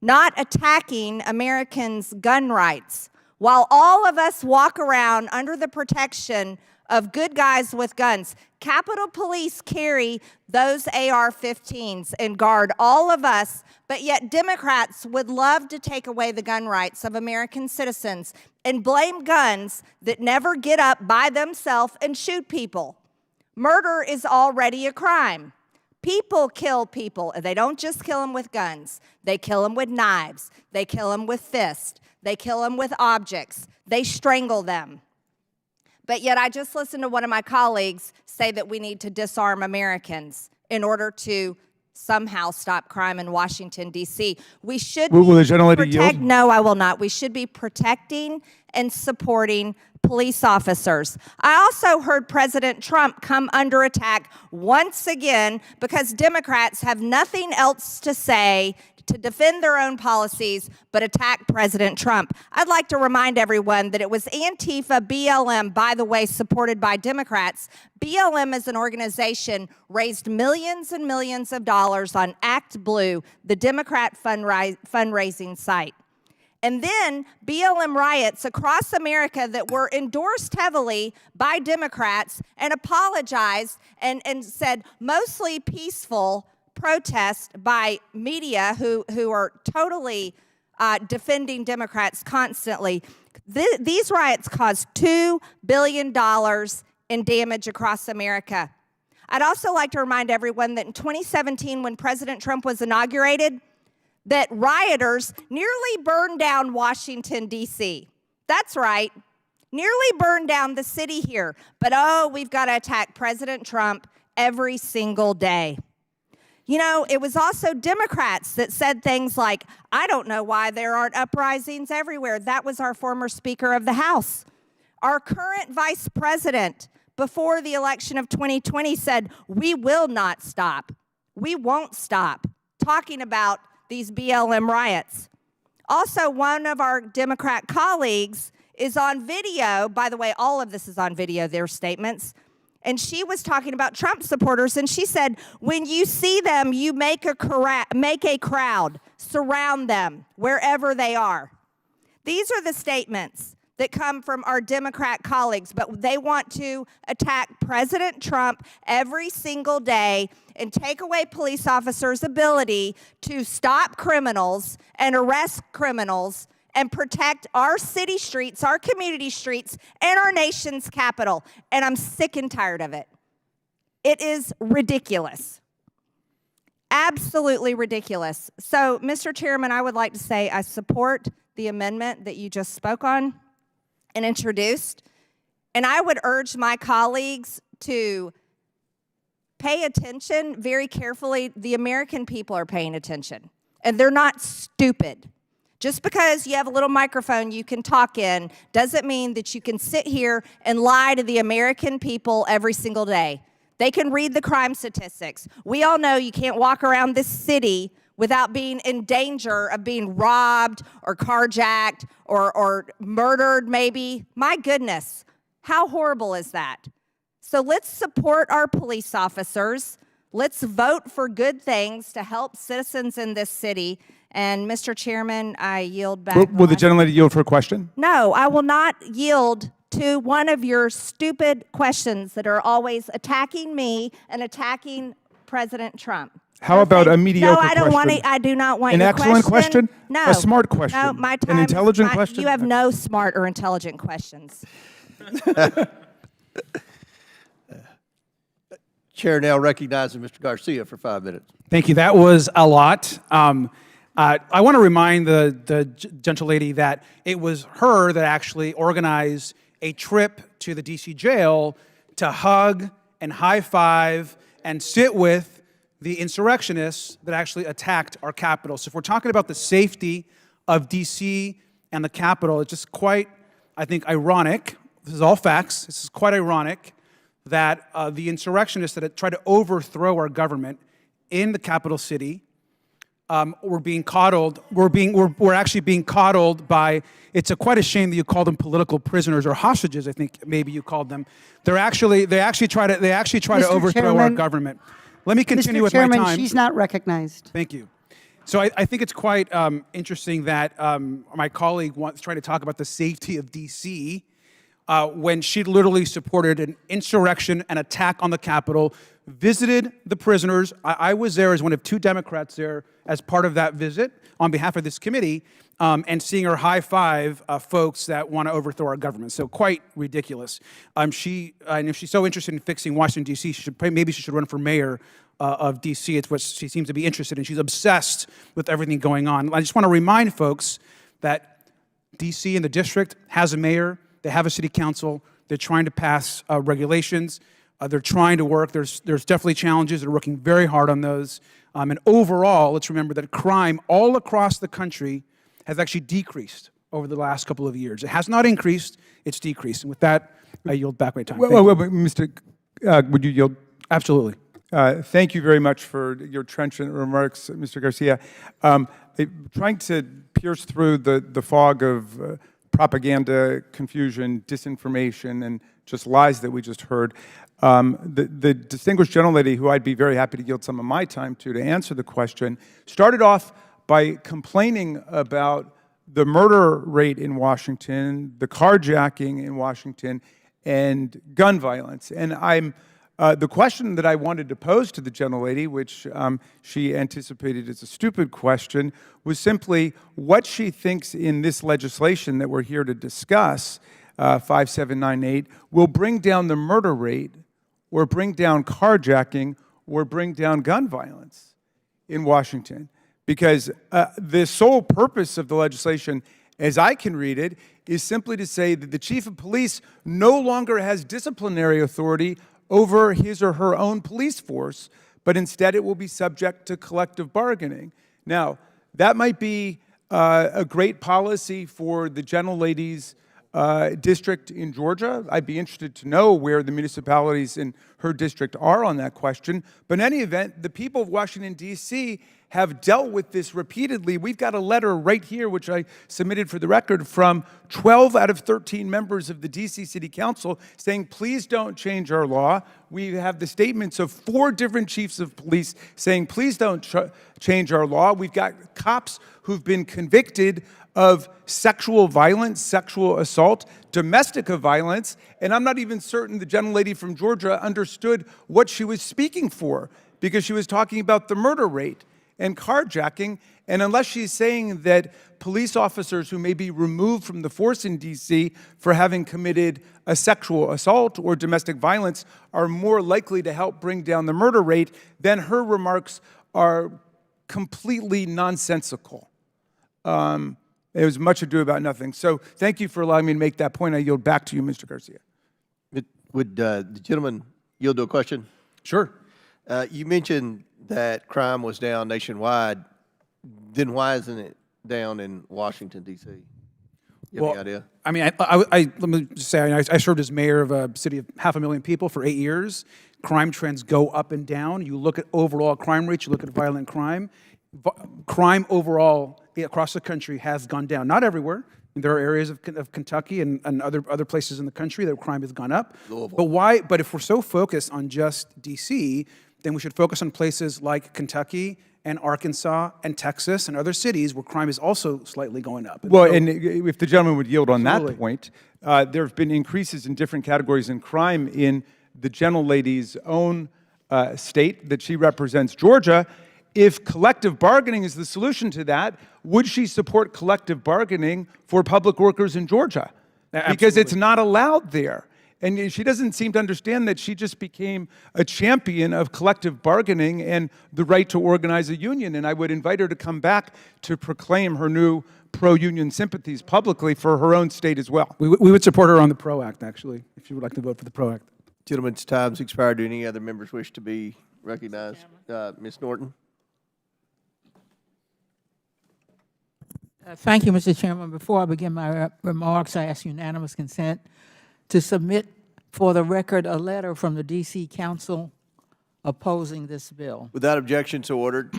not attacking Americans' gun rights, while all of us walk around under the protection of good guys with guns. Capitol Police carry those AR-15s and guard all of us, but yet Democrats would love to take away the gun rights of American citizens and blame guns that never get up by themselves and shoot people. Murder is already a crime. People kill people. They don't just kill them with guns. They kill them with knives. They kill them with fists. They kill them with objects. They strangle them. But yet I just listened to one of my colleagues say that we need to disarm Americans in order to somehow stop crime in Washington, D.C. We should Will the gentlelady yield? No, I will not. We should be protecting and supporting police officers. I also heard President Trump come under attack once again because Democrats have nothing else to say to defend their own policies but attack President Trump. I'd like to remind everyone that it was Antifa, BLM, by the way, supported by Democrats. BLM as an organization raised millions and millions of dollars on Act Blue, the Democrat fundraising site. And then BLM riots across America that were endorsed heavily by Democrats and apologized and said mostly peaceful protest by media who are totally defending Democrats constantly. These riots caused $2 billion in damage across America. I'd also like to remind everyone that in 2017, when President Trump was inaugurated, that rioters nearly burned down Washington, D.C. That's right, nearly burned down the city here. But oh, we've got to attack President Trump every single day. You know, it was also Democrats that said things like, I don't know why there aren't uprisings everywhere. That was our former Speaker of the House. Our current Vice President, before the election of 2020, said, we will not stop. We won't stop, talking about these BLM riots. Also, one of our Democrat colleagues is on video. By the way, all of this is on video, their statements. And she was talking about Trump supporters, and she said, when you see them, you make a crowd, surround them wherever they are. These are the statements that come from our Democrat colleagues, but they want to attack President Trump every single day and take away police officers' ability to stop criminals and arrest criminals and protect our city streets, our community streets, and our nation's capital. And I'm sick and tired of it. It is ridiculous. Absolutely ridiculous. So, Mr. Chairman, I would like to say I support the amendment that you just spoke on and introduced. And I would urge my colleagues to pay attention very carefully. The American people are paying attention, and they're not stupid. Just because you have a little microphone you can talk in doesn't mean that you can sit here and lie to the American people every single day. They can read the crime statistics. We all know you can't walk around this city without being in danger of being robbed or carjacked or murdered maybe. My goodness, how horrible is that? So let's support our police officers. Let's vote for good things to help citizens in this city. And Mr. Chairman, I yield back. Will the gentlelady yield for a question? No, I will not yield to one of your stupid questions that are always attacking me and attacking President Trump. How about a mediocre question? No, I don't want it. I do not want an your excellent question. No. A smart question. No, my time. An intelligent question. You have no smart or intelligent questions. Chair now recognizes Mr. Garcia for 5 minutes. Thank you. That was a lot. I want to remind the gentle lady that it was her that actually organized a trip to the D.C. jail to hug and high-five and sit with the insurrectionists that actually attacked our Capitol. So if we're talking about the safety of D.C. and the Capitol, it's just quite, I think, ironic. This is all facts. This is quite ironic that the insurrectionists that tried to overthrow our government in the capital city were being coddled. We're actually being coddled by. It's quite a shame that you call them political prisoners or hostages. I think maybe you called them. They actually try to overthrow our government. Let me continue with my time. Mr. Chairman, she's not recognized. Thank you. So I think it's quite interesting that my colleague tried to talk about the safety of D.C. When she literally supported an insurrection, an attack on the Capitol, visited the prisoners. I was there as one of 2 Democrats there as part of that visit on behalf of this committee. and seeing her high five folks that want to overthrow our government. So quite ridiculous. And if she's so interested in fixing Washington, D.C., maybe she should run for mayor of D.C. It's what she seems to be interested in. She's obsessed with everything going on. I just want to remind folks that D.C. and the district has a mayor, they have a city council, they're trying to pass regulations, they're trying to work. There's definitely challenges. They're working very hard on those. And overall, let's remember that crime all across the country has actually decreased over the last couple of years. It has not increased, it's decreased. And with that, I yield back my time. Wait, Mr. Would you yield? Absolutely. Thank you very much for your trenchant remarks, Mr. Garcia. Trying to pierce through the fog of propaganda, confusion, disinformation, and just lies that we just heard, the distinguished gentlelady, who I'd be very happy to yield some of my time to answer the question, started off by complaining about the murder rate in Washington, the carjacking in Washington, and gun violence. And the question that I wanted to pose to the gentlelady, which she anticipated as a stupid question, was simply what she thinks in this legislation that we're here to discuss, 5798, will bring down the murder rate, or bring down carjacking, or bring down gun violence in Washington. Because the sole purpose of the legislation, as I can read it, is simply to say that the chief of police no longer has disciplinary authority over his or her own police force, but instead it will be subject to collective bargaining. Now, that might be a great policy for the gentlelady's district in Georgia. I'd be interested to know where the municipalities in her district are on that question. But in any event, the people of Washington, D.C. have dealt with this repeatedly. We've got a letter right here, which I submitted for the record, from 12 out of 13 members of the D.C. City Council saying, please don't change our law. We have the statements of 4 different chiefs of police saying, please don't change our law. We've got cops who've been convicted of sexual violence, sexual assault, domestic violence, and I'm not even certain the gentlelady from Georgia understood what she was speaking for, because she was talking about the murder rate and carjacking, and unless she's saying that police officers who may be removed from the force in D.C. for having committed a sexual assault or domestic violence are more likely to help bring down the murder rate, then her remarks are completely nonsensical. It was much ado about nothing. So thank you for allowing me to make that point. I yield back to you, Mr. Garcia. Would the gentleman yield to a question? Sure. You mentioned that crime was down nationwide. Then why isn't it down in Washington, D.C.? You have any idea? I mean, let me just say, I served as mayor of a city of 500,000 people for 8 years. Crime trends go up and down. You look at overall crime rates, you look at violent crime. Crime overall across the country has gone down. Not everywhere. There are areas of Kentucky and other places in the country that crime has gone up. But why? But if we're so focused on just D.C., then we should focus on places like Kentucky and Arkansas and Texas and other cities where crime is also slightly going up. Well, and if the gentleman would yield on that point, there have been increases in different categories in crime in the gentlelady's own state that she represents, Georgia. If collective bargaining is the solution to that, would she support collective bargaining for public workers in Georgia? Because it's not allowed there. And she doesn't seem to understand that she just became a champion of collective bargaining and the right to organize a union. And I would invite her to come back to proclaim her new pro-union sympathies publicly for her own state as well. We would support her on the PRO Act, actually, if you would like to vote for the PRO Act. Gentlemen's time's expired. Do any other members wish to be recognized? Ms. Norton? Thank you, Mr. Chairman. Before I begin my remarks, I ask unanimous consent to submit for the record a letter from the D.C. Council opposing this bill. Without objection, so ordered.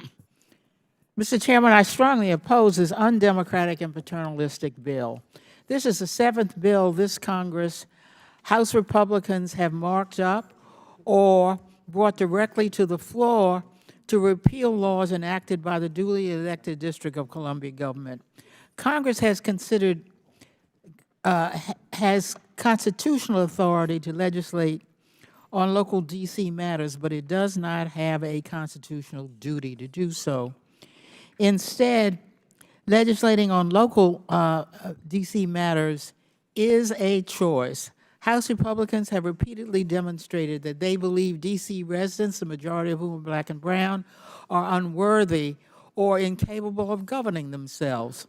Mr. Chairman, I strongly oppose this undemocratic and paternalistic bill. This is the 7th bill this Congress, House Republicans have marked up or brought directly to the floor to repeal laws enacted by the duly elected District of Columbia government. Congress has has constitutional authority to legislate on local D.C. matters, but it does not have a constitutional duty to do so. Instead, Legislating on local D.C. matters is a choice. House Republicans have repeatedly demonstrated that they believe D.C. residents, the majority of whom are black and brown, are unworthy or incapable of governing themselves.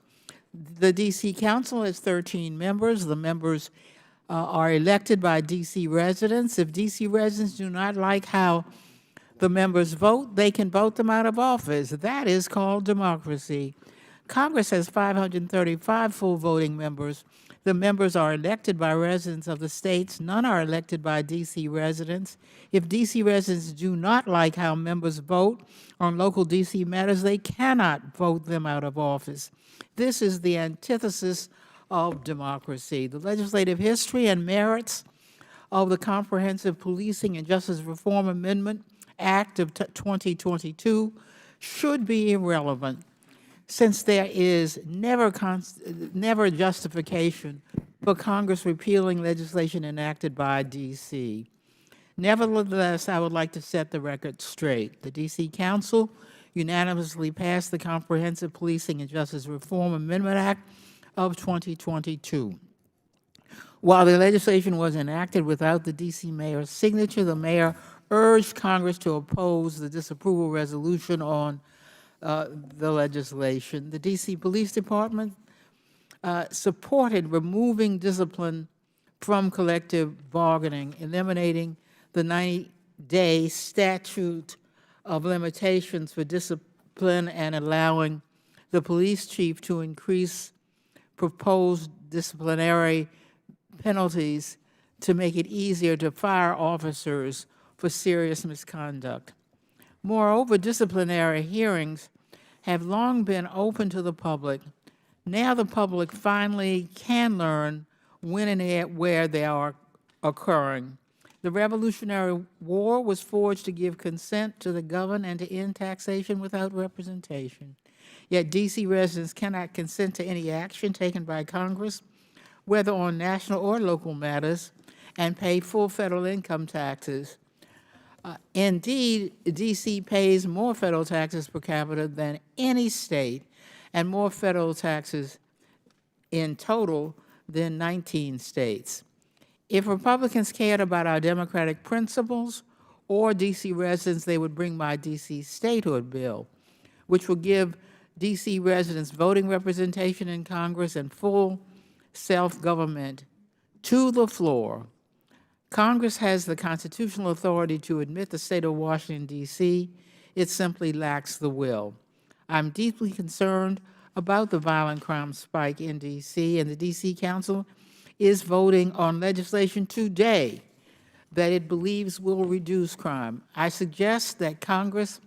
The D.C. Council has 13 members. The members are elected by D.C. residents. If D.C. residents do not like how the members vote, they can vote them out of office. That is called democracy. Congress has 535 full voting members. The members are elected by residents of the states. None are elected by D.C. residents. If D.C. residents do not like how members vote on local D.C. matters, they cannot vote them out of office. This is the antithesis of democracy. The legislative history and merits of the Comprehensive Policing and Justice Reform Amendment Act of 2022 should be irrelevant, since there is never justification for Congress repealing legislation enacted by D.C. Nevertheless, I would like to set the record straight. The D.C. Council unanimously passed the Comprehensive Policing and Justice Reform Amendment Act of 2022. While the legislation was enacted without the D.C. mayor's signature, the mayor urged Congress to oppose the disapproval resolution on the legislation. The D.C. Police Department supported removing discipline from collective bargaining, eliminating the 90-day statute of limitations for discipline, and allowing the police chief to increase proposed disciplinary penalties to make it easier to fire officers for serious misconduct. Moreover, disciplinary hearings have long been open to the public. Now the public finally can learn when and where they are occurring. The Revolutionary War was forged to give consent to the governed and to end taxation without representation. Yet D.C. residents cannot consent to any action taken by Congress, whether on national or local matters, and pay full federal income taxes. Indeed, D.C. pays more federal taxes per capita than any state, and more federal taxes in total than 19 states. If Republicans cared about our democratic principles or D.C. residents, they would bring my D.C. statehood bill, which will give D.C. residents voting representation in Congress and full self-government to the floor. Congress has the constitutional authority to admit the state of Washington, D.C. It simply lacks the will. I'm deeply concerned about the violent crime spike in D.C., and the D.C. Council is voting on legislation today that it believes will reduce crime. I suggest that Congress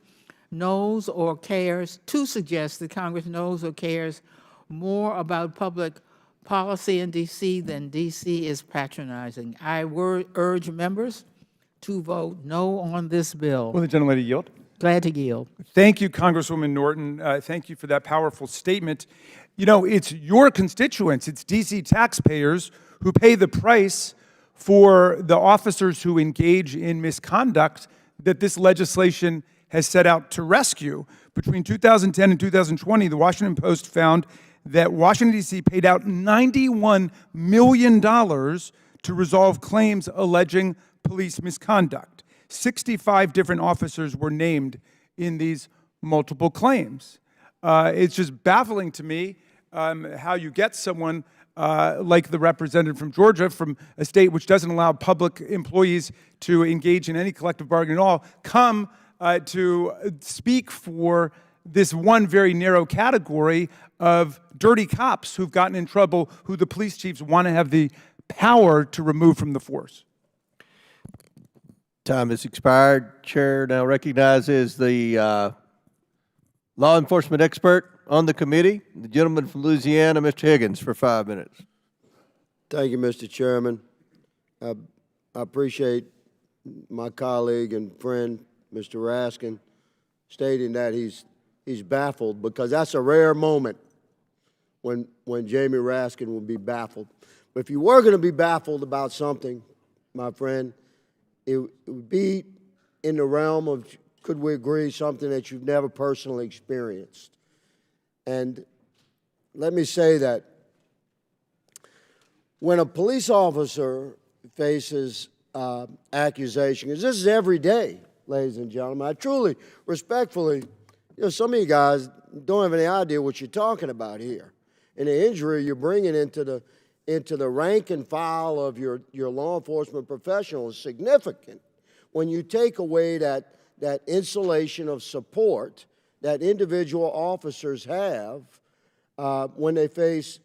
knows or cares, more about public policy in D.C. than D.C. is patronizing. I urge members to vote no on this bill. Will the gentlelady yield? Glad to yield. Thank you, Congresswoman Norton. Thank you for that powerful statement. You know, it's your constituents, it's D.C. taxpayers who pay the price for the officers who engage in misconduct that this legislation has set out to rescue. Between 2010 and 2020, the Washington Post found that Washington, D.C. paid out $91 million to resolve claims alleging police misconduct. 65 different officers were named in these multiple claims. It's just baffling to me how you get someone like the representative from Georgia, from a state which doesn't allow public employees to engage in any collective bargaining at all, come to speak for this one very narrow category of dirty cops who've gotten in trouble, who the police chiefs want to have the power to remove from the force. Time has expired. Chair now recognizes the law enforcement expert on the committee, the gentleman from Louisiana, Mr. Higgins, for 5 minutes. Thank you, Mr. Chairman. I appreciate my colleague and friend, Mr. Raskin, stating that he's baffled, because that's a rare moment when Jamie Raskin will be baffled. But if you were going to be baffled about something, my friend, it would be in the realm of, could we agree, something that you've never personally experienced. And let me say that when a police officer faces accusations, this is every day, ladies and gentlemen. I truly, respectfully, some of you guys don't have any idea what you're talking about here. And the injury you're bringing into the rank and file of your law enforcement professional is significant. When you take away that insulation of support that individual officers have when they face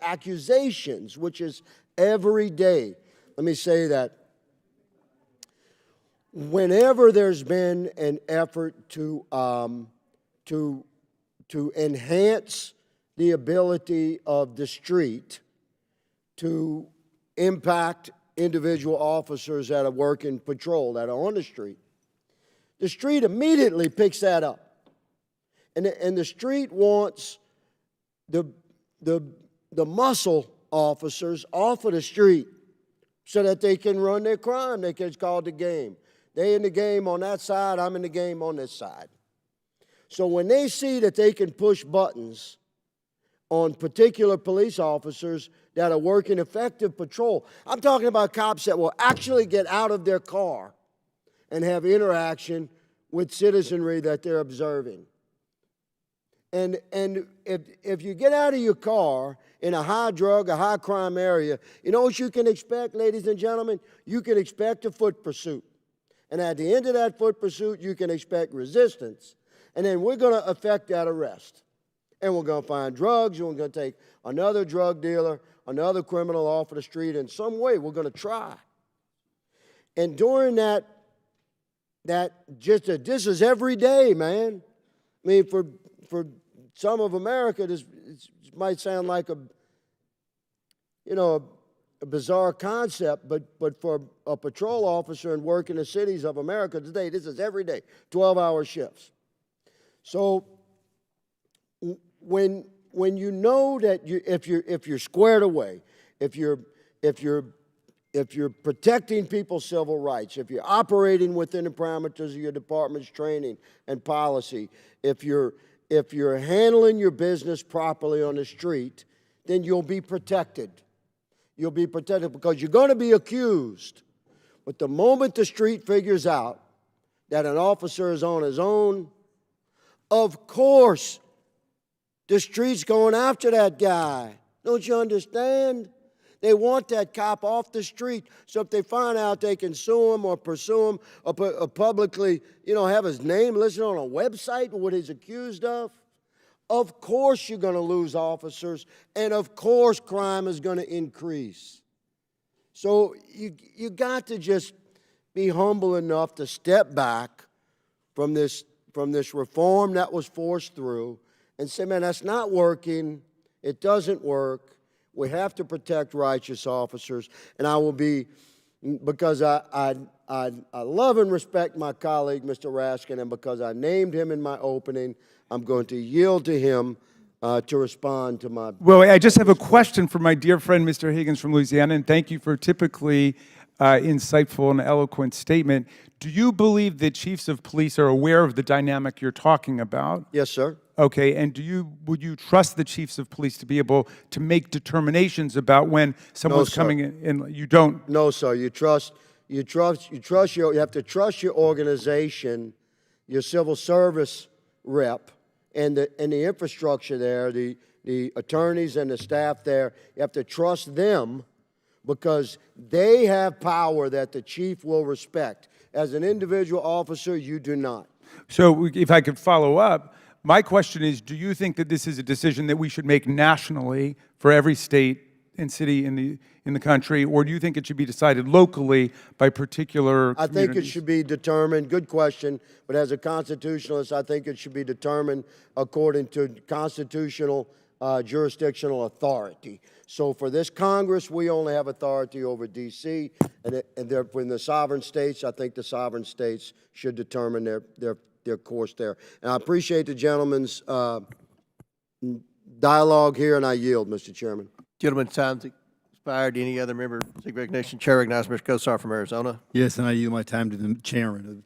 accusations, which is every day. Let me say that whenever there's been an effort to enhance the ability of the street to impact individual officers that are working patrol, that are on the street immediately picks that up. And the street wants the muscle officers off of the street so that they can run their crime. It's called the game. They in the game on that side, I'm in the game on this side. So when they see that they can push buttons on particular police officers that are working effective patrol, I'm talking about cops that will actually get out of their car and have interaction with citizenry that they're observing. And if you get out of your car in a high drug, a high crime area, you know what you can expect, ladies and gentlemen? You can expect a foot pursuit. And at the end of that foot pursuit, you can expect resistance. And then we're going to effect that arrest. And we're going to find drugs, and we're going to take another drug dealer, another criminal off of the street. In some way, we're going to try. And during this is every day, man. I mean, for some of America, this might sound like a bizarre concept, but for a patrol officer and work in the cities of America today, this is every day, 12-hour shifts. So when you know that if you're squared away, if you're protecting people's civil rights, if you're operating within the parameters of your department's training and policy, if you're handling your business properly on the street, then you'll be protected. You'll be protected because you're going to be accused. But the moment the street figures out that an officer is on his own, of course, the street's going after that guy. Don't you understand? They want that cop off the street, so if they find out they can sue him or pursue him or publicly, have his name listed on a website, what he's accused of course you're going to lose officers, and of course crime is going to increase. So you got to just be humble enough to step back from this reform that was forced through and say, man, that's not working. It doesn't work. We have to protect righteous officers. And I will be, because I love and respect my colleague, Mr. Raskin, and because I named him in my opening, I'm going to yield to him to respond to my... Well, I just have a question for my dear friend, Mr. Higgins from Louisiana, and thank you for a typically insightful and eloquent statement. Do you believe that chiefs of police are aware of the dynamic you're talking about? Yes, sir. Okay, and would you trust the chiefs of police to be able to make determinations about when someone's coming in? You don't? No, sir. You have to trust your organization, your civil service rep, and the infrastructure there, the attorneys and the staff there. You have to trust them because they have power that the chief will respect. As an individual officer, you do not. So if I could follow up, my question is, do you think that this is a decision that we should make nationally for every state and city in the country, or do you think it should be decided locally by particular communities? I think it should be determined, good question, but as a constitutionalist, I think it should be determined according to constitutional jurisdictional authority. So for this Congress, we only have authority over D.C., and in the sovereign states, I think the sovereign states should determine their course there. And I appreciate the gentleman's dialogue here, and I yield, Mr. Chairman. Gentleman's time's expired. Any other member seek recognition? Chair recognizes Mr. Kosar from Arizona. Yes, and I yield my time to the chairman.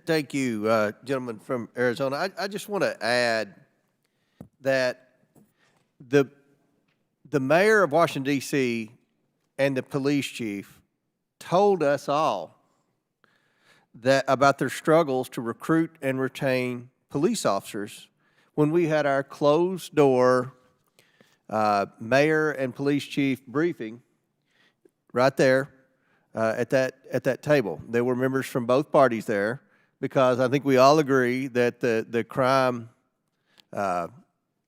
Thank you, gentleman from Arizona. I just want to add that the mayor of Washington, D.C. and the police chief told us all that about their struggles to recruit and retain police officers when we had our closed-door mayor and police chief briefing right there at that table. There were members from both parties there because I think we all agree that the crime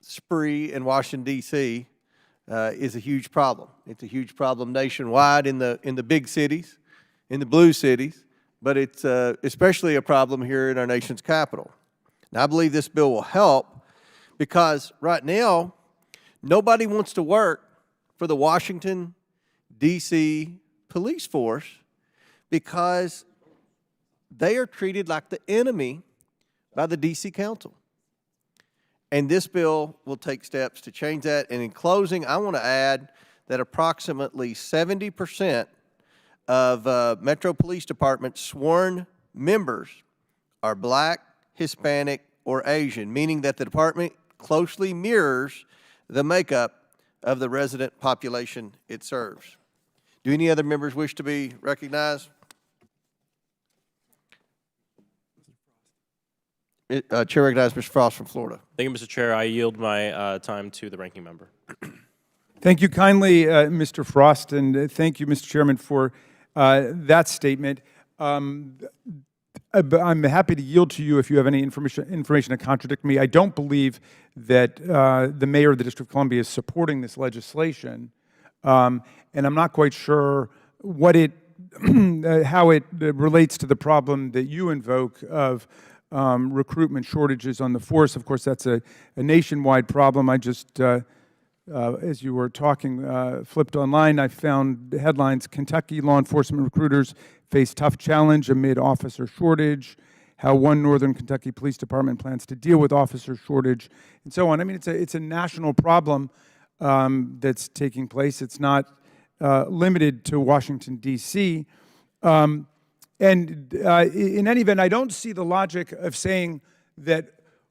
spree in Washington, D.C. Is a huge problem. It's a huge problem nationwide in the big cities, in the blue cities, but it's especially a problem here in our nation's capital. Now, I believe this bill will help because right now, nobody wants to work for the Washington, D.C. police force because they are treated like the enemy by the D.C. Council. And this bill will take steps to change that. And in closing, I want to add that approximately 70% of Metro Police Department sworn members are Black, Hispanic, or Asian, meaning that the department closely mirrors the makeup of the resident population it serves. Do any other members wish to be recognized? Chair recognizes Mr. Frost from Florida. Thank you, Mr. Chair. I yield my time to the ranking member. Thank you kindly, Mr. Frost, and thank you, Mr. Chairman, for that statement. I'm happy to yield to you if you have any information to contradict me. I don't believe that the mayor of the District of Columbia is supporting this legislation, and I'm not quite sure what how it relates to the problem that you invoke of recruitment shortages on the force. Of course, that's a nationwide problem. I just, as you were talking, flipped online, I found headlines, Kentucky law enforcement recruiters face tough challenge amid officer shortage, how one Northern Kentucky Police Department plans to deal with officer shortage, and so on. I mean, it's a national problem that's taking place. It's not limited to Washington, D.C., and in any event, I don't see the logic of saying that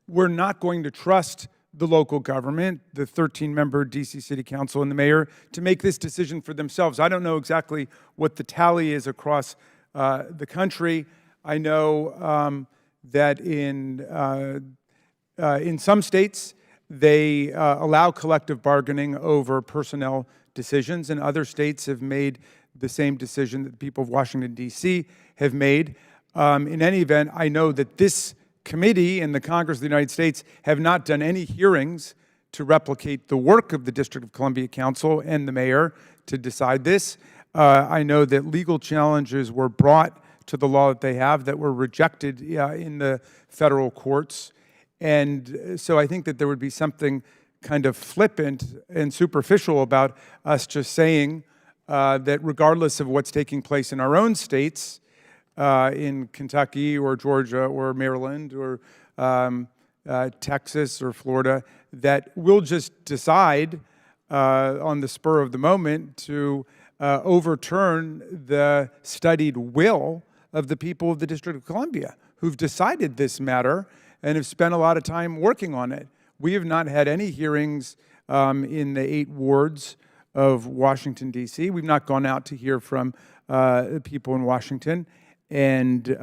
we're not going to trust the local government, the 13-member D.C. City Council and the mayor, to make this decision for themselves. I don't know exactly what the tally is across the country. I know that in some states, they allow collective bargaining over personnel decisions, and other states have made the same decision that the people of Washington, D.C. have made. In any event, I know that this committee and the Congress of the United States have not done any hearings to replicate the work of the District of Columbia Council and the mayor to decide this. I know that legal challenges were brought to the law that they have that were rejected in the federal courts. And so I think that there would be something kind of flippant and superficial about us just saying that regardless of what's taking place in our own states, in Kentucky or Georgia or Maryland or Texas or Florida, that we'll just decide on the spur of the moment to overturn the studied will of the people of the District of Columbia who've decided this matter and have spent a lot of time working on it. We have not had any hearings in the 8 wards of Washington, D.C. We've not gone out to hear from people in Washington. And,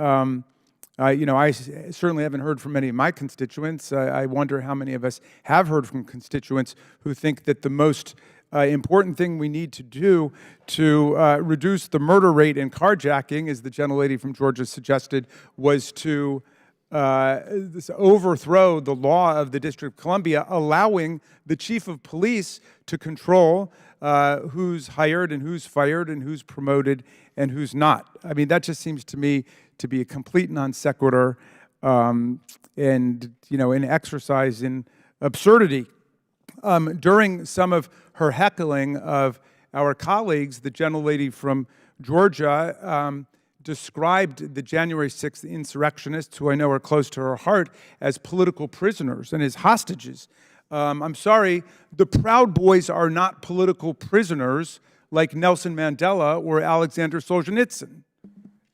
I certainly haven't heard from many of my constituents. I wonder how many of us have heard from constituents who think that the most important thing we need to do to reduce the murder rate in carjacking, as the gentlelady from Georgia suggested, was to overthrow the law of the District of Columbia, allowing the chief of police to control who's hired and who's fired and who's promoted and who's not. I mean, that just seems to me to be a complete non sequitur and, an exercise in absurdity. During some of her heckling of our colleagues, the gentlelady from Georgia described the January 6th insurrectionists, who I know are close to her heart, as political prisoners and as hostages. I'm sorry, the Proud Boys are not political prisoners like Nelson Mandela or Alexander Solzhenitsyn.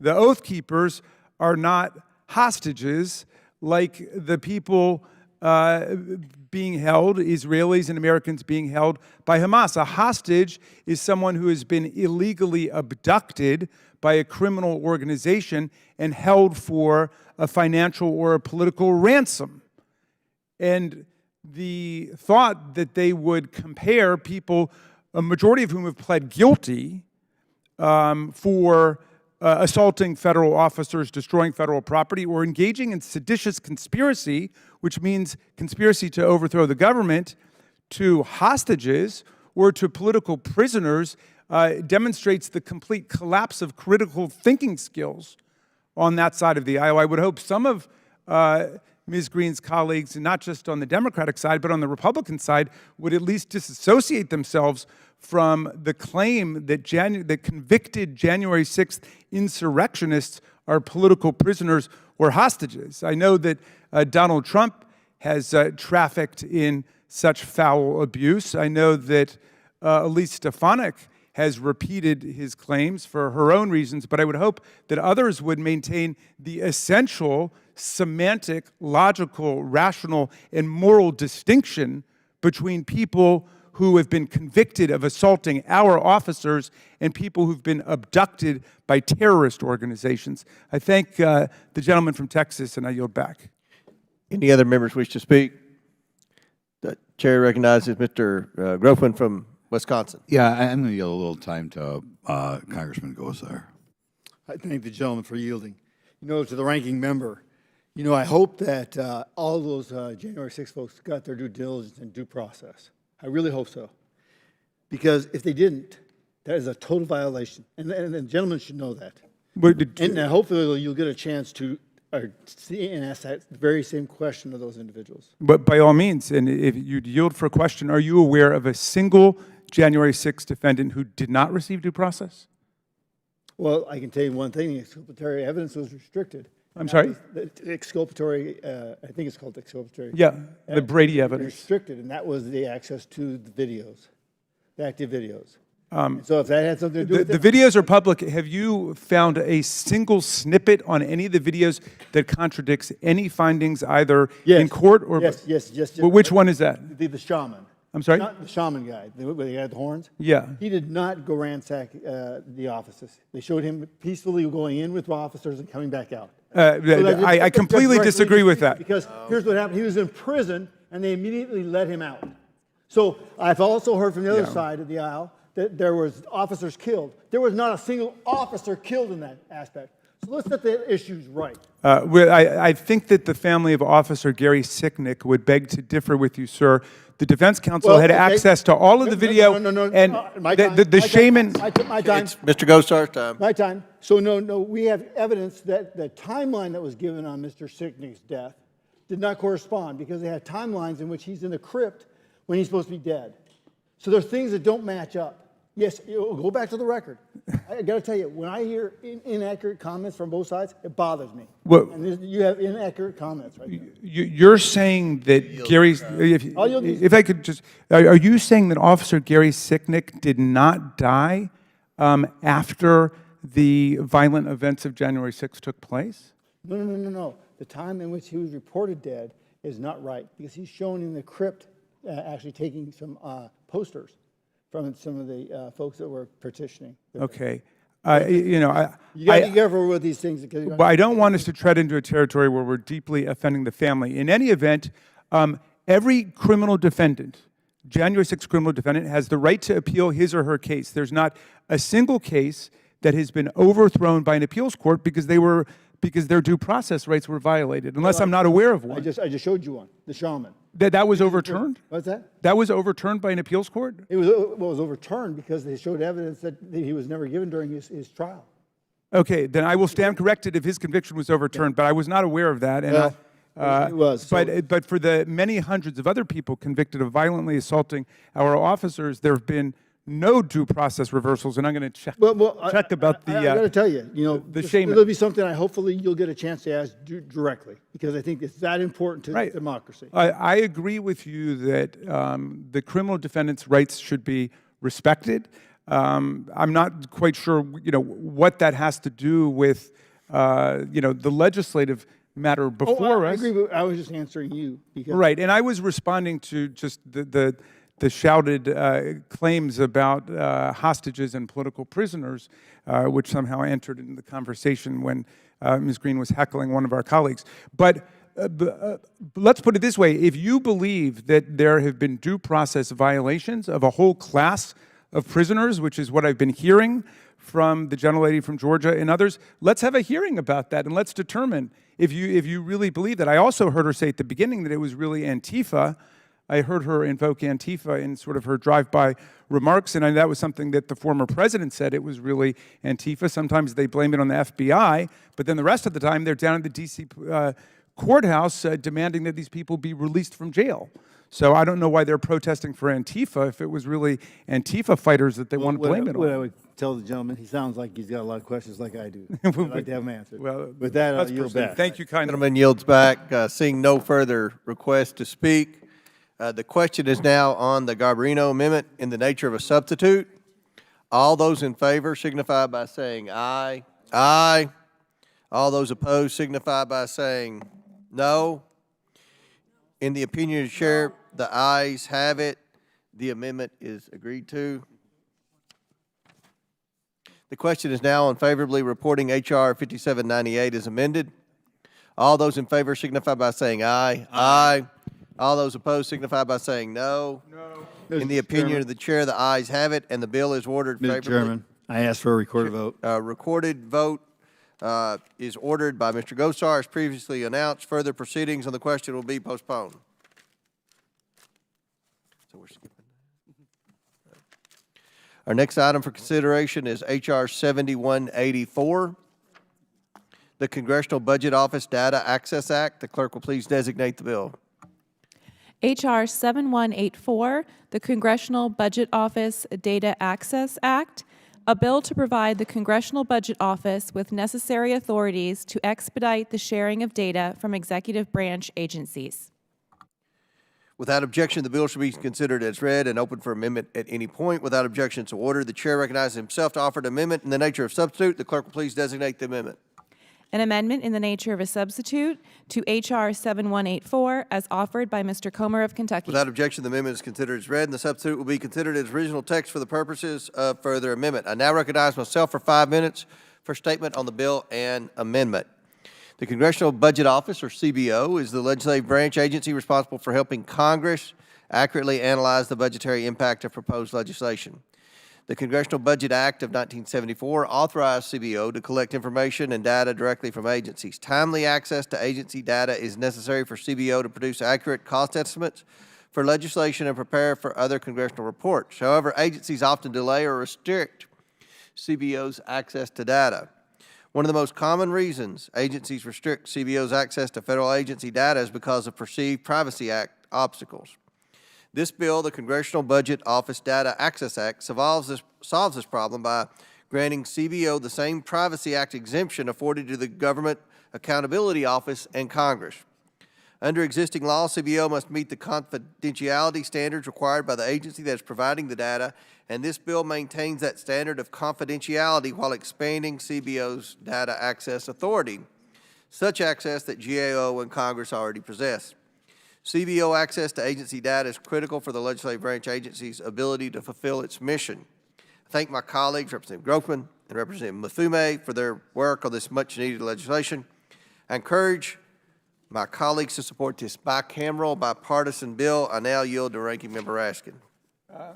The Oath Keepers are not hostages like the people being held, Israelis and Americans being held by Hamas. A hostage is someone who has been illegally abducted by a criminal organization and held for a financial or a political ransom. And the thought that they would compare people, a majority of whom have pled guilty for assaulting federal officers, destroying federal property, or engaging in seditious conspiracy, which means conspiracy to overthrow the government, to hostages or to political prisoners, demonstrates the complete collapse of critical thinking skills on that side of the aisle. I would hope some of Ms. Greene's colleagues, not just on the Democratic side, but on the Republican side, would at least disassociate themselves from the claim that that convicted January 6th insurrectionists are political prisoners or hostages. I know that Donald Trump has trafficked in such foul abuse. I know that Elise Stefanik has repeated his claims for her own reasons, but I would hope that others would maintain the essential semantic, logical, rational, and moral distinction between people who have been convicted of assaulting our officers and people who've been abducted by terrorist organizations. I thank the gentleman from Texas, and I yield back. Any other members wish to speak? The chair recognizes Mr. Groffman from Wisconsin. Yeah, I'm going to yield a little time to Congressman Gosar. I thank the gentleman for yielding. To the ranking member, I hope that all those January 6 folks got their due diligence and due process. I really hope so. Because if they didn't, that is a total violation. And the gentleman should know that. And hopefully you'll get a chance to see and ask that very same question to those individuals. But by all means, and if you'd yield for a question, are you aware of a single January 6 defendant who did not receive due process? Well, I can tell you one thing, the exculpatory evidence was restricted. I'm sorry? The exculpatory, I think it's called exculpatory. Yeah, the Brady evidence. Restricted, and that was the access to the videos, the active videos. So if that had something to do with the it. videos are public. Have you found a single snippet on any of the videos that contradicts any findings either in court or? Yes. Well, which one is that? The shaman. I'm sorry? Not the shaman guy, the guy with the horns. Yeah. He did not go ransack the offices. They showed him peacefully going in with officers and coming back out. I completely disagree with that. Because here's what happened. He was in prison, and they immediately let him out. So I've also heard from the other side of the aisle that there was officers killed. There was not a single officer killed in that aspect. So let's set the issues right. I think that the family of Officer Gary Sicknick would beg to differ with you, sir. The defense counsel had access to all of the video, and the shaman. My time. It's Mr. Gosar's time. My time. So no, we have evidence that the timeline that was given on Mr. Sicknick's death did not correspond because they had timelines in which he's in the crypt when he's supposed to be dead. So there's things that don't match up. Yes, go back to the record. I got to tell you, when I hear inaccurate comments from both sides, it bothers me. And you have inaccurate comments right there. You're saying that Gary's, if I could just, are you saying that Officer Gary Sicknick did not die after the violent events of January 6th took place? No. The time in which he was reported dead is not right because he's shown in the crypt actually taking some posters from some of the folks that were petitioning. Okay. You got to be careful with these things. But I don't want us to tread into a territory where we're deeply offending the family. In any event, every criminal defendant, January 6th criminal defendant, has the right to appeal his or her case. There's not a single case that has been overthrown by an appeals court because their due process rights were violated, unless I'm not aware of one. I just showed you one, the shaman. That was overturned? What's that? That was overturned by an appeals court? It was overturned because they showed evidence that he was never given during his trial. Okay, then I will stand corrected if his conviction was overturned, but I was not aware of that. And it was. But for the many hundreds of other people convicted of violently assaulting our officers, there have been no due process reversals, and I'm going to check about the. I got to tell you, the shaman. It'll be something hopefully you'll get a chance to ask directly because I think it's that important to democracy. I agree with you that the criminal defendant's rights should be respected. I'm not quite sure, what that has to do with, the legislative matter before I us. agree, but I was just answering you. Because Right, and I was responding to just the shouted claims about hostages and political prisoners, which somehow entered into the conversation when Ms. Green was heckling one of our colleagues. But let's put it this way. If you believe that there have been due process violations of a whole class of prisoners, which is what I've been hearing from the gentlelady from Georgia and others, let's have a hearing about that and let's determine if you really believe that. I also heard her say at the beginning that it was really Antifa. I heard her invoke Antifa in sort of her drive-by remarks, and that was something that the former president said. It was really Antifa. Sometimes they blame it on the FBI, but then the rest of the time they're down at the D.C. Courthouse demanding that these people be released from jail. So I don't know why they're protesting for Antifa if it was really Antifa fighters that they want to blame it on. What I would tell the gentleman, he sounds like he's got a lot of questions like I do. I'd like to have them answered. Well, with that, I'll let's yield proceed. back. Thank you, kind Gentleman yields back. Seeing no further requests to speak, the question is now on the Garbarino Amendment in the nature of a substitute. All those in favor signify by saying aye. Aye. All those opposed signify by saying no. In the opinion of the chair, the ayes have it. The amendment is agreed to. The question is now on favorably reporting H.R. 5798 as amended. All those in favor signify by saying aye. Aye. All those opposed signify by saying no. No. In the opinion of the chair, the ayes have it, and the bill is ordered favorably. Mr. Chairman, I ask for a recorded vote. Recorded vote is ordered by Mr. Gosar as previously announced. Further proceedings on the question will be postponed. So we're skipping. Our next item for consideration is H.R. 7184, the Congressional Budget Office Data Access Act. The clerk will please designate the bill. H.R. 7184, the Congressional Budget Office Data Access Act, a bill to provide the Congressional Budget Office with necessary authorities to expedite the sharing of data from executive branch agencies. Without objection, the bill shall be considered as read and open for amendment at any point. Without objection to order, the chair recognizes himself to offer an amendment in the nature of substitute. The clerk will please designate the amendment. An amendment in the nature of a substitute to H.R. 7184 as offered by Mr. Comer of Kentucky. Without objection, the amendment is considered as read, and the substitute will be considered as original text for the purposes of further amendment. I now recognize myself for 5 minutes for statement on the bill and amendment. The Congressional Budget Office, or CBO, is the legislative branch agency responsible for helping Congress accurately analyze the budgetary impact of proposed legislation. The Congressional Budget Act of 1974 authorized CBO to collect information and data directly from agencies. Timely access to agency data is necessary for CBO to produce accurate cost estimates for legislation and prepare for other congressional reports. However, agencies often delay or restrict CBO's access to data. One of the most common reasons agencies restrict CBO's access to federal agency data is because of perceived Privacy Act obstacles. This bill, the Congressional Budget Office Data Access Act, solves this problem by granting CBO the same Privacy Act exemption afforded to the Government Accountability Office and Congress. Under existing law, CBO must meet the confidentiality standards required by the agency that is providing the data, and this bill maintains that standard of confidentiality while expanding CBO's data access authority, such access that GAO and Congress already possess. CBO access to agency data is critical for the legislative branch agency's ability to fulfill its mission. I thank my colleagues, Representative Grothman and Representative Muthume, for their work on this much-needed legislation. I encourage my colleagues to support this bicameral, bipartisan bill. I now yield to Ranking Member Raskin.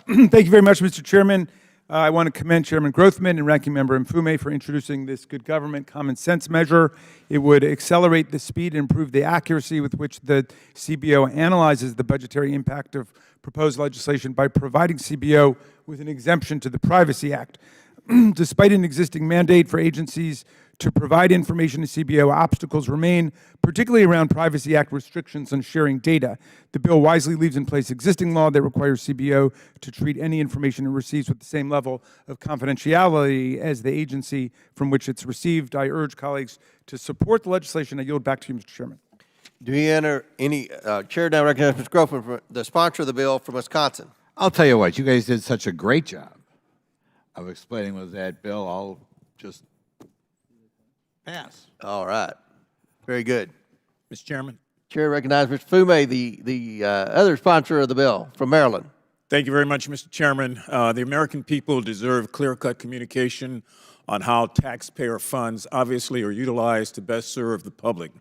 Thank you very much, Mr. Chairman. I want to commend Chairman Grothman and Ranking Member Mfume for introducing this good government common sense measure. It would accelerate the speed and improve the accuracy with which the CBO analyzes the budgetary impact of proposed legislation by providing CBO with an exemption to the Privacy Act. Despite an existing mandate for agencies to provide information to CBO, obstacles remain, particularly around Privacy Act restrictions on sharing data. The bill wisely leaves in place existing law that requires CBO to treat any information it receives with the same level of confidentiality as the agency from which it's received. I urge colleagues to support the legislation. I yield back to you, Mr. Chairman. Do we enter any, Chair now recognizes Mr. Grothman, the sponsor of the bill from Wisconsin. I'll tell you what, you guys did such a great job of explaining with that bill. I'll just pass. All right. Very good. Mr. Chairman. Chair recognizes Mr. Fume, the other sponsor of the bill from Maryland. Thank you very much, Mr. Chairman. The American people deserve clear-cut communication on how taxpayer funds obviously are utilized to best serve the public.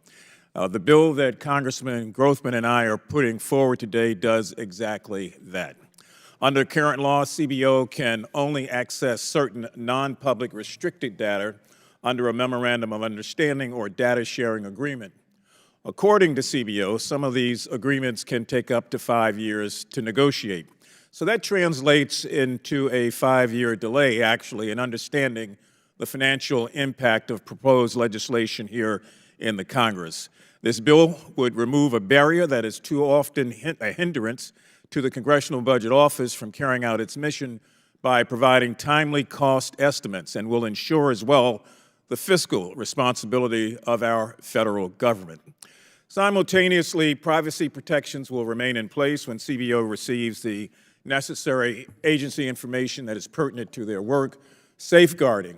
The bill that Congressman Grothman and I are putting forward today does exactly that. Under current law, CBO can only access certain non-public restricted data under a Memorandum of Understanding or data sharing agreement. According to CBO, some of these agreements can take up to 5 years to negotiate. So that translates into a 5-year delay, actually, in understanding the financial impact of proposed legislation here in the Congress. This bill would remove a barrier that is too often a hindrance to the Congressional Budget Office from carrying out its mission by providing timely cost estimates, and will ensure as well the fiscal responsibility of our federal government. Simultaneously, privacy protections will remain in place when CBO receives the necessary agency information that is pertinent to their work, safeguarding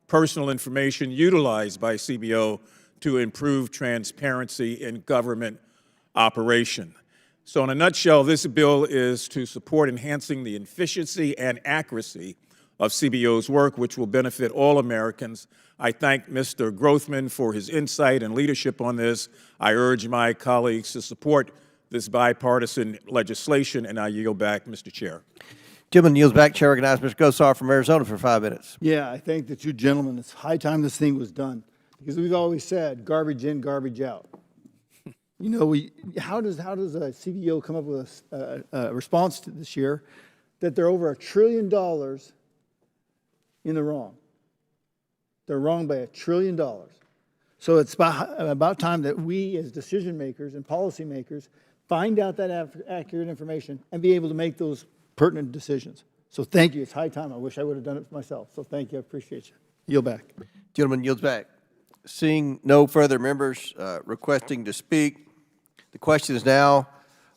personal information utilized by CBO to improve transparency in government operation. So in a nutshell, this bill is to support enhancing the efficiency and accuracy of CBO's work, which will benefit all Americans. I thank Mr. Grothman for his insight and leadership on this. I urge my colleagues to support this bipartisan legislation, and I yield back, Mr. Chair. Gentleman yields back. Chair recognizes Mr. Gosar from Arizona for 5 minutes. Yeah, I thank the two gentlemen. It's high time this thing was done, because we've always said garbage in, garbage out. You know, how does a CBO come up with a response to this year that they're over $1 trillion in the wrong? They're wrong by $1 trillion. So it's about time that we as decision makers and policy makers find out that accurate information and be able to make those pertinent decisions. So thank you. It's high time. I wish I would have done it for myself. So thank you. I appreciate you. Yield back. Gentleman yields back. Seeing no further members requesting to speak, the question is now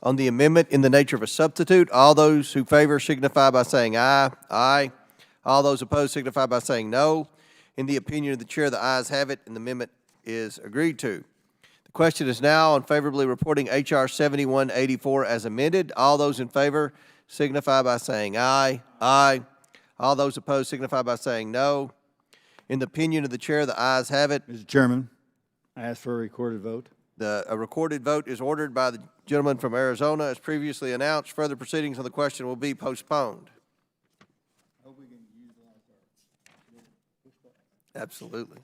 on the amendment in the nature of a substitute. All those who favor signify by saying aye. Aye. All those opposed signify by saying no. In the opinion of the chair, the ayes have it, and the amendment is agreed to. The question is now on favorably reporting H.R. 7184 as amended. All those in favor signify by saying aye. Aye. All those opposed signify by saying no. In the opinion of the chair, the ayes have it. Mr. Chairman, I ask for a recorded vote. A recorded vote is ordered by the gentleman from Arizona. As previously announced, further proceedings on the question will be postponed. Absolutely.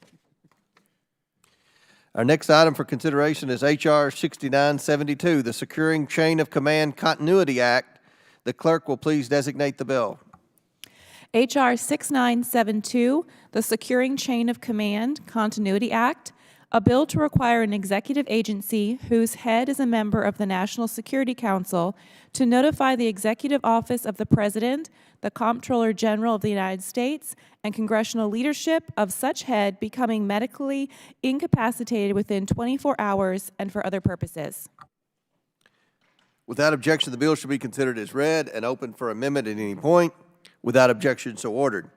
Our next item for consideration is H.R. 6972, the Securing Chain of Command Continuity Act. The clerk will please designate the bill. H.R. 6972, the Securing Chain of Command Continuity Act, a bill to require an executive agency whose head is a member of the National Security Council to notify the Executive Office of the President, the Comptroller General of the United States, and congressional leadership of such head becoming medically incapacitated within 24 hours and for other purposes. Without objection, the bill shall be considered as read and open for amendment at any point. Without objection, so ordered.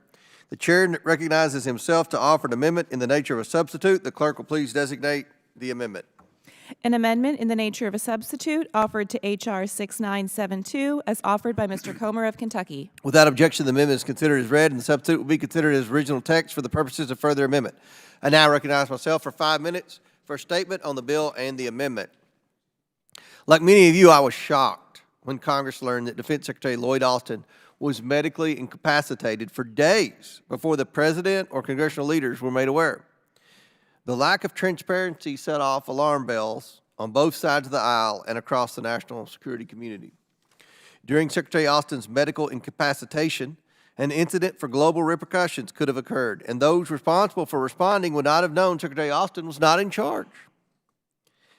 The chair recognizes himself to offer an amendment in the nature of a substitute. The clerk will please designate the amendment. An amendment in the nature of a substitute offered to H.R. 6972 as offered by Mr. Comer of Kentucky. Without objection, the amendment is considered as read and the substitute will be considered as original text for the purposes of further amendment. I now recognize myself for 5 minutes for a statement on the bill and the amendment. Like many of you, I was shocked when Congress learned that Defense Secretary Lloyd Austin was medically incapacitated for days before the President or congressional leaders were made aware. The lack of transparency set off alarm bells on both sides of the aisle and across the national security community. During Secretary Austin's medical incapacitation, an incident for global repercussions could have occurred, and those responsible for responding would not have known Secretary Austin was not in charge.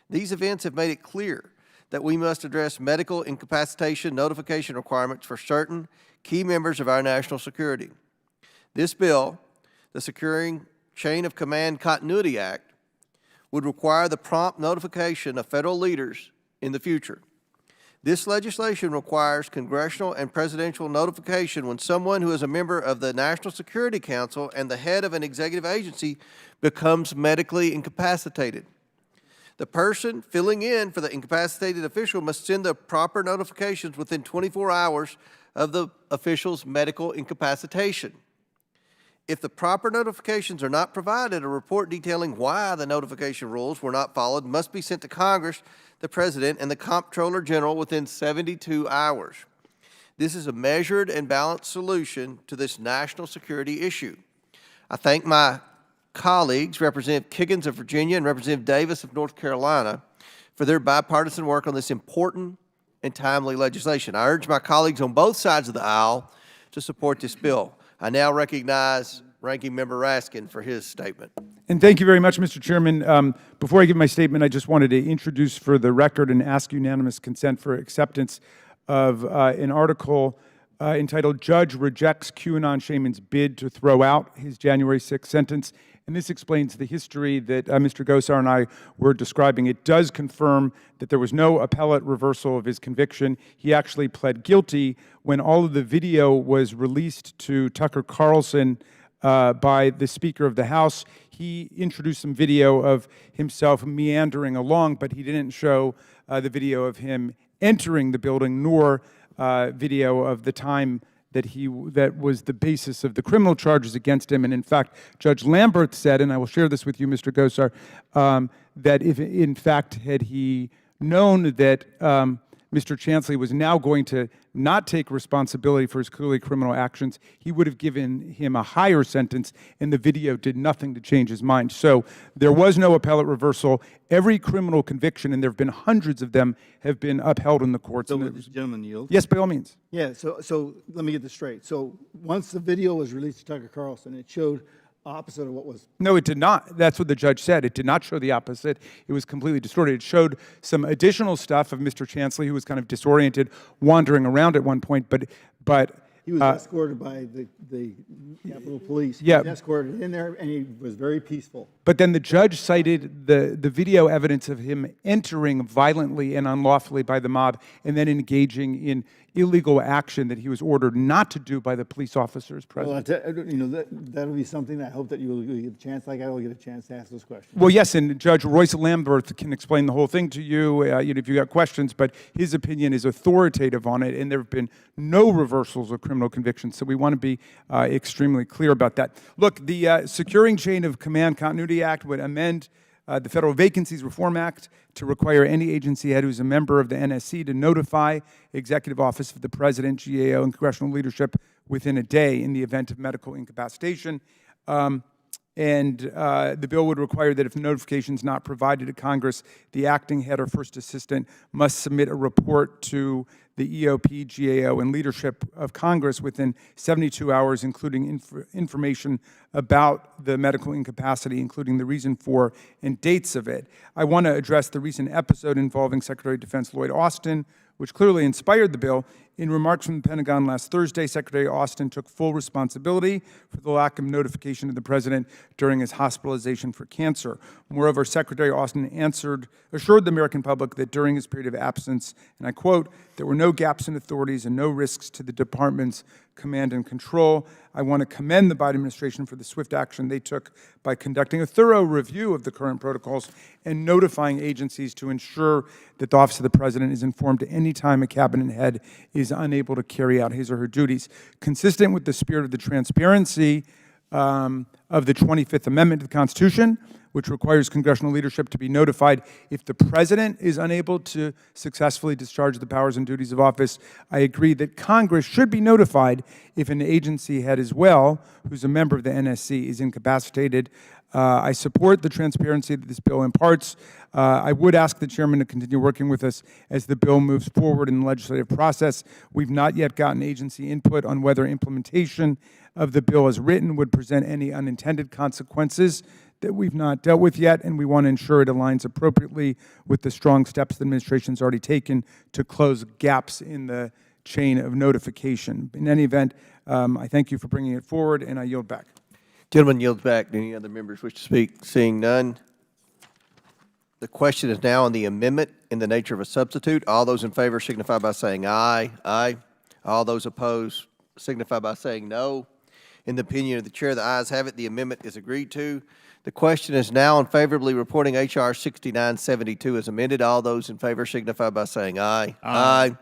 These events have made it clear that we must address medical incapacitation notification requirements for certain key members of our national security. This bill, the Securing Chain of Command Continuity Act, would require the prompt notification of federal leaders in the future. This legislation requires congressional and presidential notification when someone who is a member of the National Security Council and the head of an executive agency becomes medically incapacitated. The person filling in for the incapacitated official must send the proper notifications within 24 hours of the official's medical incapacitation. If the proper notifications are not provided, a report detailing why the notification rules were not followed must be sent to Congress, the President, and the Comptroller General within 72 hours. This is a measured and balanced solution to this national security issue. I thank my colleagues, Representative Kiggins of Virginia and Representative Davis of North Carolina, for their bipartisan work on this important and timely legislation. I urge my colleagues on both sides of the aisle to support this bill. I now recognize Ranking Member Raskin for his statement. And thank you very much, Mr. Chairman. Before I give my statement, I just wanted to introduce for the record and ask unanimous consent for acceptance of an article entitled "Judge Rejects QAnon Shaman's Bid to Throw Out His January 6th Sentence." And this explains the history that Mr. Gosar and I were describing. It does confirm that there was no appellate reversal of his conviction. He actually pled guilty when all of the video was released to Tucker Carlson by the Speaker of the House. He introduced some video of himself meandering along, but he didn't show the video of him entering the building, nor video of the time that was the basis of the criminal charges against him. And in fact, Judge Lamberth said, and I will share this with you, Mr. Gosar, that if in fact had he known that Mr. Chansley was now going to not take responsibility for his clearly criminal actions, he would have given him a higher sentence, and the video did nothing to change his mind. So there was no appellate reversal. Every criminal conviction, and there have been hundreds of them, have been upheld in the courts. So would this gentleman yield? Yes, by all means. Yeah, so let me get this straight. So once the video was released to Tucker Carlson, it showed opposite of what was... No, it did not. That's what the judge said. It did not show the opposite. It was completely distorted. It showed some additional stuff of Mr. Chansley, who was kind of disoriented, wandering around at one point, but He was escorted by the Capitol Police. He Yeah. was escorted in there, and he was very peaceful. But then the judge cited the video evidence of him entering violently and unlawfully by the mob and then engaging in illegal action that he was ordered not to do by the police officers present. Well, that'll be something I hope that you will get a chance, like I will get a chance to ask those questions. Well, yes, and Judge Royce Lamberth can explain the whole thing to you, if you got questions, but his opinion is authoritative on it, and there have been no reversals of criminal convictions, so we want to be extremely clear about that. Look, the Securing Chain of Command Continuity Act would amend the Federal Vacancies Reform Act to require any agency head who's a member of the NSC to notify Executive Office of the President, GAO, and congressional leadership within a day in the event of medical incapacitation. The bill would require that if the notification is not provided to Congress, the acting head or first assistant must submit a report to the EOP, GAO, and leadership of Congress within 72 hours, including information about the medical incapacity, including the reason for and dates of it. I want to address the recent episode involving Secretary of Defense Lloyd Austin, which clearly inspired the bill. In remarks from the Pentagon last Thursday, Secretary Austin took full responsibility for the lack of notification of the President during his hospitalization for cancer. Moreover, Secretary Austin assured the American public that during his period of absence, and I quote, "there were no gaps in authorities and no risks to the department's command and control. I want to commend the Biden administration for the swift action they took by conducting a thorough review of the current protocols and notifying agencies to ensure that the Office of the President is informed any time a cabinet head is unable to carry out his or her duties." Consistent with the spirit of the transparency of the 25th Amendment to the Constitution, which requires congressional leadership to be notified if the President is unable to successfully discharge the powers and duties of office, I agree that Congress should be notified if an agency head as well, who's a member of the NSC, is incapacitated. I support the transparency that this bill imparts. I would ask the chairman to continue working with us as the bill moves forward in the legislative process. We've not yet gotten agency input on whether implementation of the bill as written would present any unintended consequences that we've not dealt with yet, and we want to ensure it aligns appropriately with the strong steps the administration's already taken to close gaps in the chain of notification. In any event, I thank you for bringing it forward, and I yield back. Gentleman yields back. Do any other members wish to speak? Seeing none, the question is now on the amendment in the nature of a substitute. All those in favor signify by saying aye. Aye. All those opposed signify by saying no. In the opinion of the chair, the ayes have it. The amendment is agreed to. The question is now on favorably reporting H.R. 6972 as amended. All those in favor signify by saying aye. Aye.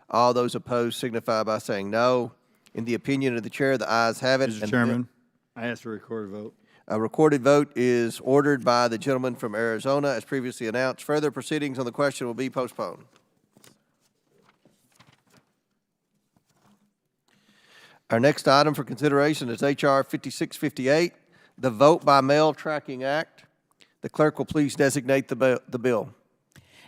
All those opposed signify by saying no. In the opinion of the chair, the ayes have it. Mr. Chairman, I ask for a recorded vote. A recorded vote is ordered by the gentleman from Arizona, as previously announced. Further proceedings on the question will be postponed. Our next item for consideration is H.R. 5658, the Vote by Mail Tracking Act. The clerk will please designate the bill.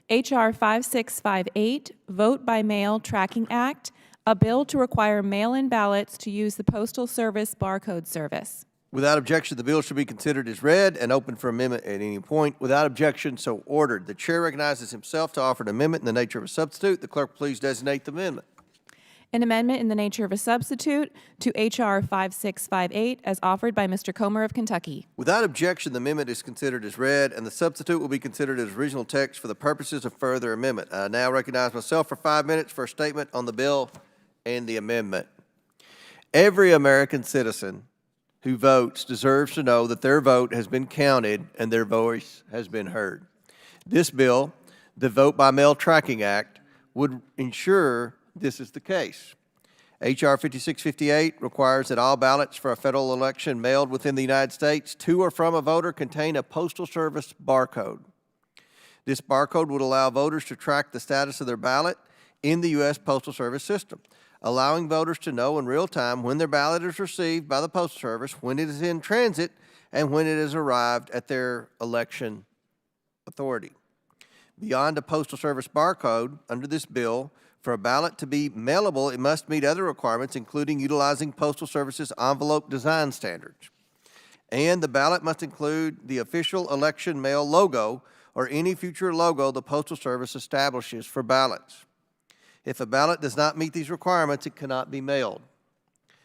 H.R. 5658, Vote by Mail Tracking Act, a bill to require mail-in ballots to use the Postal Service barcode service. Without objection, the bill shall be considered as read and open for amendment at any point. Without objection, so ordered. The chair recognizes himself to offer an amendment in the nature of a substitute. The clerk please designate the amendment. An amendment in the nature of a substitute to H.R. 5658 as offered by Mr. Comer of Kentucky. Without objection, the amendment is considered as read, and the substitute will be considered as original text for the purposes of further amendment. I now recognize myself for 5 minutes for a statement on the bill and the amendment. Every American citizen who votes deserves to know that their vote has been counted and their voice has been heard. This bill, the Vote by Mail Tracking Act, would ensure this is the case. H.R. 5658 requires that all ballots for a federal election mailed within the United States to or from a voter contain a Postal Service barcode. This barcode would allow voters to track the status of their ballot in the U.S. Postal Service system, allowing voters to know in real time when their ballot is received by the Postal Service, when it is in transit, and when it has arrived at their election authority. Beyond a Postal Service barcode, under this bill, for a ballot to be mailable, it must meet other requirements, including utilizing Postal Service's envelope design standards. And the ballot must include the official election mail logo or any future logo the Postal Service establishes for ballots. If a ballot does not meet these requirements, it cannot be mailed.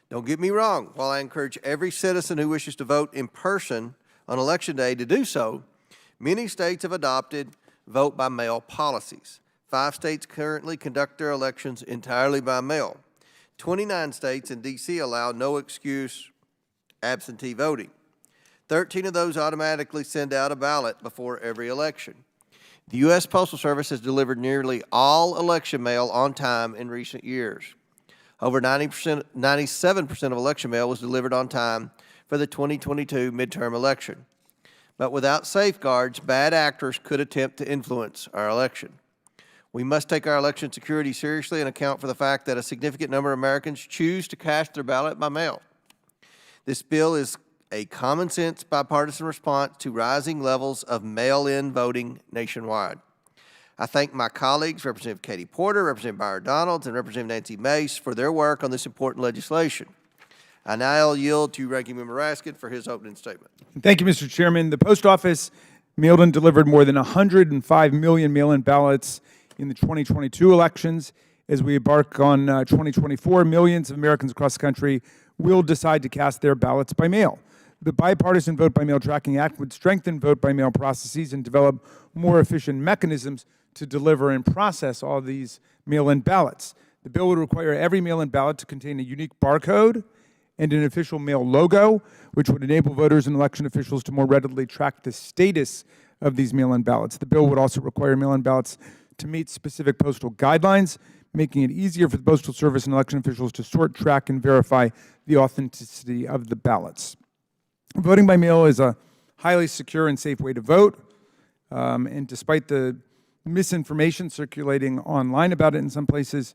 Don't get me wrong, while I encourage every citizen who wishes to vote in person on Election Day to do so, many states have adopted vote by mail policies. 5 states currently conduct their elections entirely by mail. 29 states and D.C. allow no excuse absentee voting. 13 of those automatically send out a ballot before every election. The U.S. Postal Service has delivered nearly all election mail on time in recent years. Over 97% of election mail was delivered on time for the 2022 midterm election. But without safeguards, bad actors could attempt to influence our election. We must take our election security seriously and account for the fact that a significant number of Americans choose to cast their ballot by mail. This bill is a common-sense bipartisan response to rising levels of mail-in voting nationwide. I thank my colleagues, Representative Katie Porter, Representative Byron Donalds, and Representative Nancy Mace for their work on this important legislation. I now yield to Ranking Member Raskin for his opening statement. Thank you, Mr. Chairman. The Post Office mailed and delivered more than 105 million mail-in ballots in the 2022 elections. As we embark on 2024, millions of Americans across the country will decide to cast their ballots by mail. The bipartisan Vote by Mail Tracking Act would strengthen vote by mail processes and develop more efficient mechanisms to deliver and process all these mail-in ballots. The bill would require every mail-in ballot to contain a unique barcode and an official mail logo, which would enable voters and election officials to more readily track the status of these mail-in ballots. The bill would also require mail-in ballots to meet specific postal guidelines, making it easier for the Postal Service and election officials to sort, track, and verify the authenticity of the ballots. Voting by mail is a highly secure and safe way to vote, and despite the misinformation circulating online about it in some places,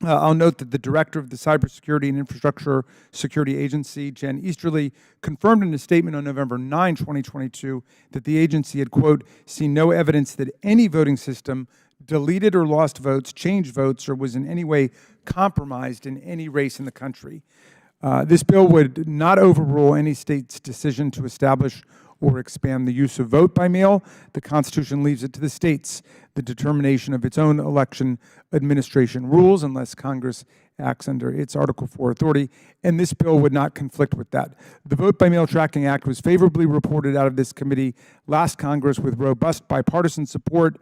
I'll note that the director of the Cybersecurity and Infrastructure Security Agency, Jen Easterly, confirmed in a statement on November 9, 2022, that the agency had, quote, seen no evidence that any voting system deleted or lost votes, changed votes, or was in any way compromised in any race in the country. This bill would not overrule any state's decision to establish or expand the use of vote by mail. The Constitution leaves it to the states the determination of its own election administration rules unless Congress acts under its Article 4 authority, and this bill would not conflict with that. The Vote by Mail Tracking Act was favorably reported out of this committee last Congress with robust bipartisan support.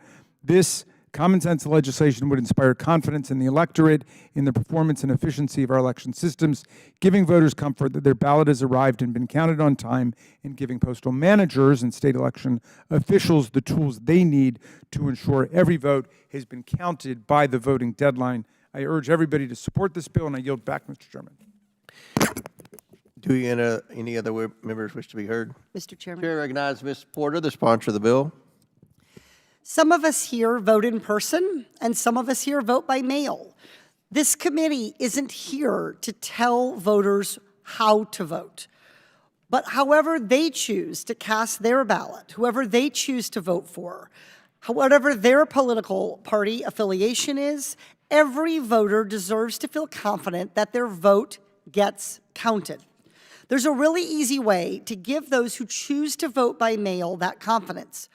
This Common sense legislation would inspire confidence in the electorate, in the performance and efficiency of our election systems, giving voters comfort that their ballot has arrived and been counted on time, and giving postal managers and state election officials the tools they need to ensure every vote has been counted by the voting deadline. I urge everybody to support this bill, and I yield back, Mr. Chairman. Do any other members wish to be heard? Mr. Chairman. Chair recognizes Ms. Porter, the sponsor of the bill. Some of us here vote in person, and some of us here vote by mail. This committee isn't here to tell voters how to vote. But however they choose to cast their ballot, whoever they choose to vote for, whatever their political party affiliation is, every voter deserves to feel confident that their vote gets counted. There's a really easy way to give those who choose to vote by mail that confidence.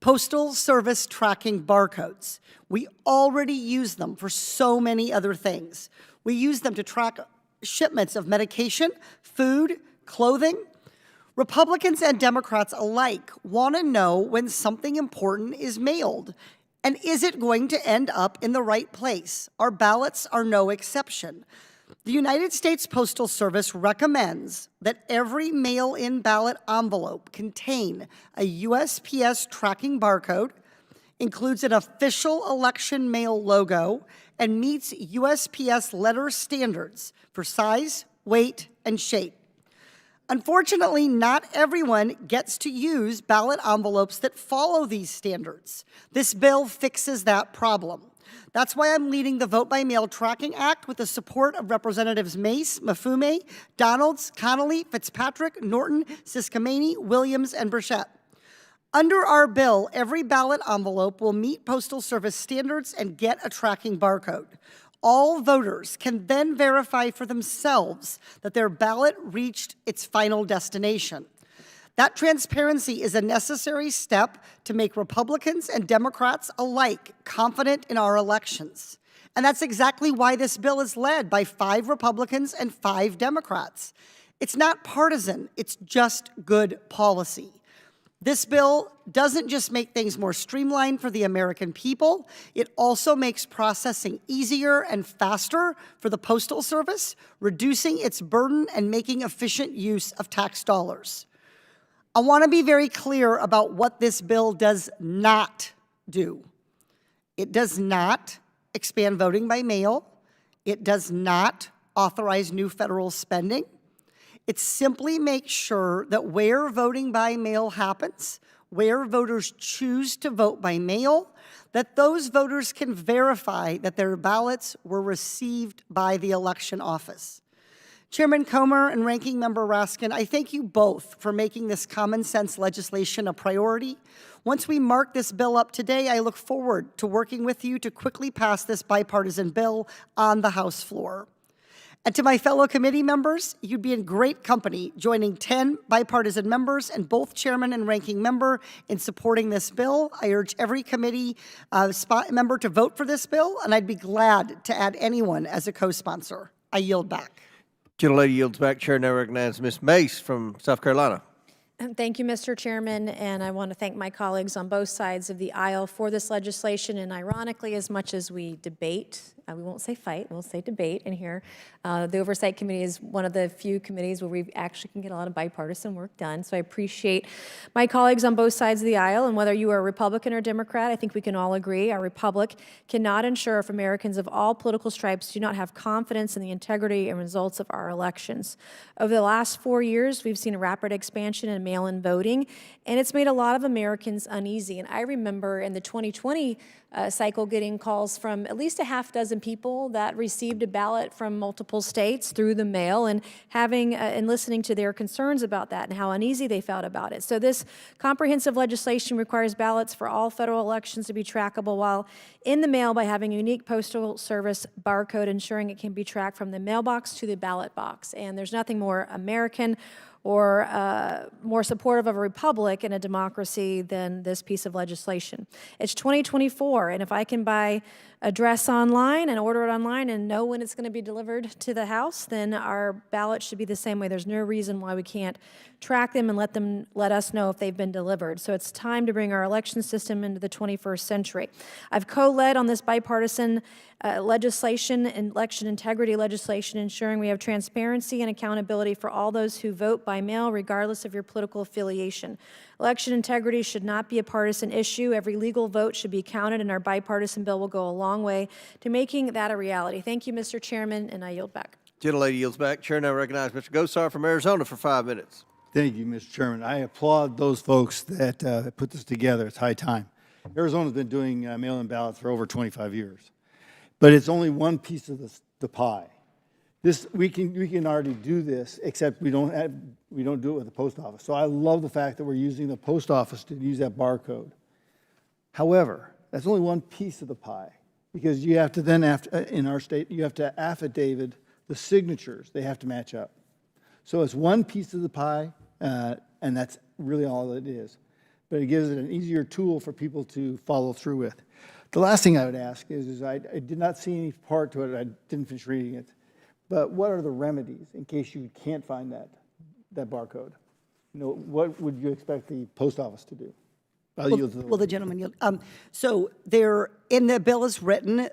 Postal Service tracking barcodes. We already use them for so many other things. We use them to track shipments of medication, food, clothing. Republicans and Democrats alike want to know when something important is mailed. And is it going to end up in the right place? Our ballots are no exception. The United States Postal Service recommends that every mail-in ballot envelope contain a USPS tracking barcode, includes an official election mail logo, and meets USPS letter standards for size, weight, and shape. Unfortunately, not everyone gets to use ballot envelopes that follow these standards. This bill fixes that problem. That's why I'm leading the Vote by Mail Tracking Act with the support of Representatives Mace, Mafume, Donalds, Connolly, Fitzpatrick, Norton, Siskamani, Williams, and Burchett. Under our bill, every ballot envelope will meet Postal Service standards and get a tracking barcode. All voters can then verify for themselves that their ballot reached its final destination. That transparency is a necessary step to make Republicans and Democrats alike confident in our elections. And that's exactly why this bill is led by 5 Republicans and 5 Democrats. It's not partisan, it's just good policy. This bill doesn't just make things more streamlined for the American people, it also makes processing easier and faster for the Postal Service, reducing its burden and making efficient use of tax dollars. I want to be very clear about what this bill does not do. It does not expand voting by mail. It does not authorize new federal spending. It simply makes sure that where voting by mail happens, where voters choose to vote by mail, that those voters can verify that their ballots were received by the election office. Chairman Comer and Ranking Member Raskin, I thank you both for making this common sense legislation a priority. Once we mark this bill up today, I look forward to working with you to quickly pass this bipartisan bill on the House floor. And to my fellow committee members, you'd be in great company joining 10 bipartisan members and both chairman and ranking member in supporting this bill. I urge every committee member to vote for this bill, and I'd be glad to add anyone as a co-sponsor. I yield back. Gentlelady yields back. Chair now recognizes Ms. Mace from South Carolina. Thank you, Mr. Chairman, and I want to thank my colleagues on both sides of the aisle for this legislation. And ironically, as much as we debate, we won't say fight, we'll say debate in here, the Oversight Committee is one of the few committees where we actually can get a lot of bipartisan work done. So I appreciate my colleagues on both sides of the aisle, and whether you are a Republican or Democrat, I think we can all agree our republic cannot ensure if Americans of all political stripes do not have confidence in the integrity and results of our elections. Over the last 4 years, we've seen a rapid expansion in mail-in voting, and it's made a lot of Americans uneasy. And I remember in the 2020 cycle getting calls from at least a half dozen people that received a ballot from multiple states through the mail, and having and listening to their concerns about that and how uneasy they felt about it. So this comprehensive legislation requires ballots for all federal elections to be trackable while in the mail by having a unique Postal Service barcode, ensuring it can be tracked from the mailbox to the ballot box. And there's nothing more American or more supportive of a republic and a democracy than this piece of legislation. It's 2024, and if I can buy a dress online and order it online and know when it's going to be delivered to the house, then our ballot should be the same way. There's no reason why we can't track them and let us know if they've been delivered. So it's time to bring our election system into the 21st century. I've co-led on this bipartisan legislation and election integrity legislation, ensuring we have transparency and accountability for all those who vote by mail, regardless of your political affiliation. Election integrity should not be a partisan issue. Every legal vote should be counted, and our bipartisan bill will go a long way to making that a reality. Thank you, Mr. Chairman, and I yield back. Gentlelady yields back. Chair now recognizes Mr. Gosar from Arizona for 5 minutes. Thank you, Mr. Chairman. I applaud those folks that put this together. It's high time. Arizona's been doing mail-in ballots for over 25 years. But it's only one piece of the pie. We can already do this, except we don't do it with the post office. So I love the fact that we're using the post office to use that barcode. However, that's only one piece of the pie, because you have to then, in our state, you have to affidavit the signatures. They have to match up. So it's one piece of the pie, and that's really all it is. But it gives it an easier tool for people to follow through with. The last thing I would ask is I did not see any part to it. I didn't finish reading it. But what are the remedies in case you can't find that barcode? You know, what would you expect the post office to do? Will the gentleman yield? So there, in the bill as written,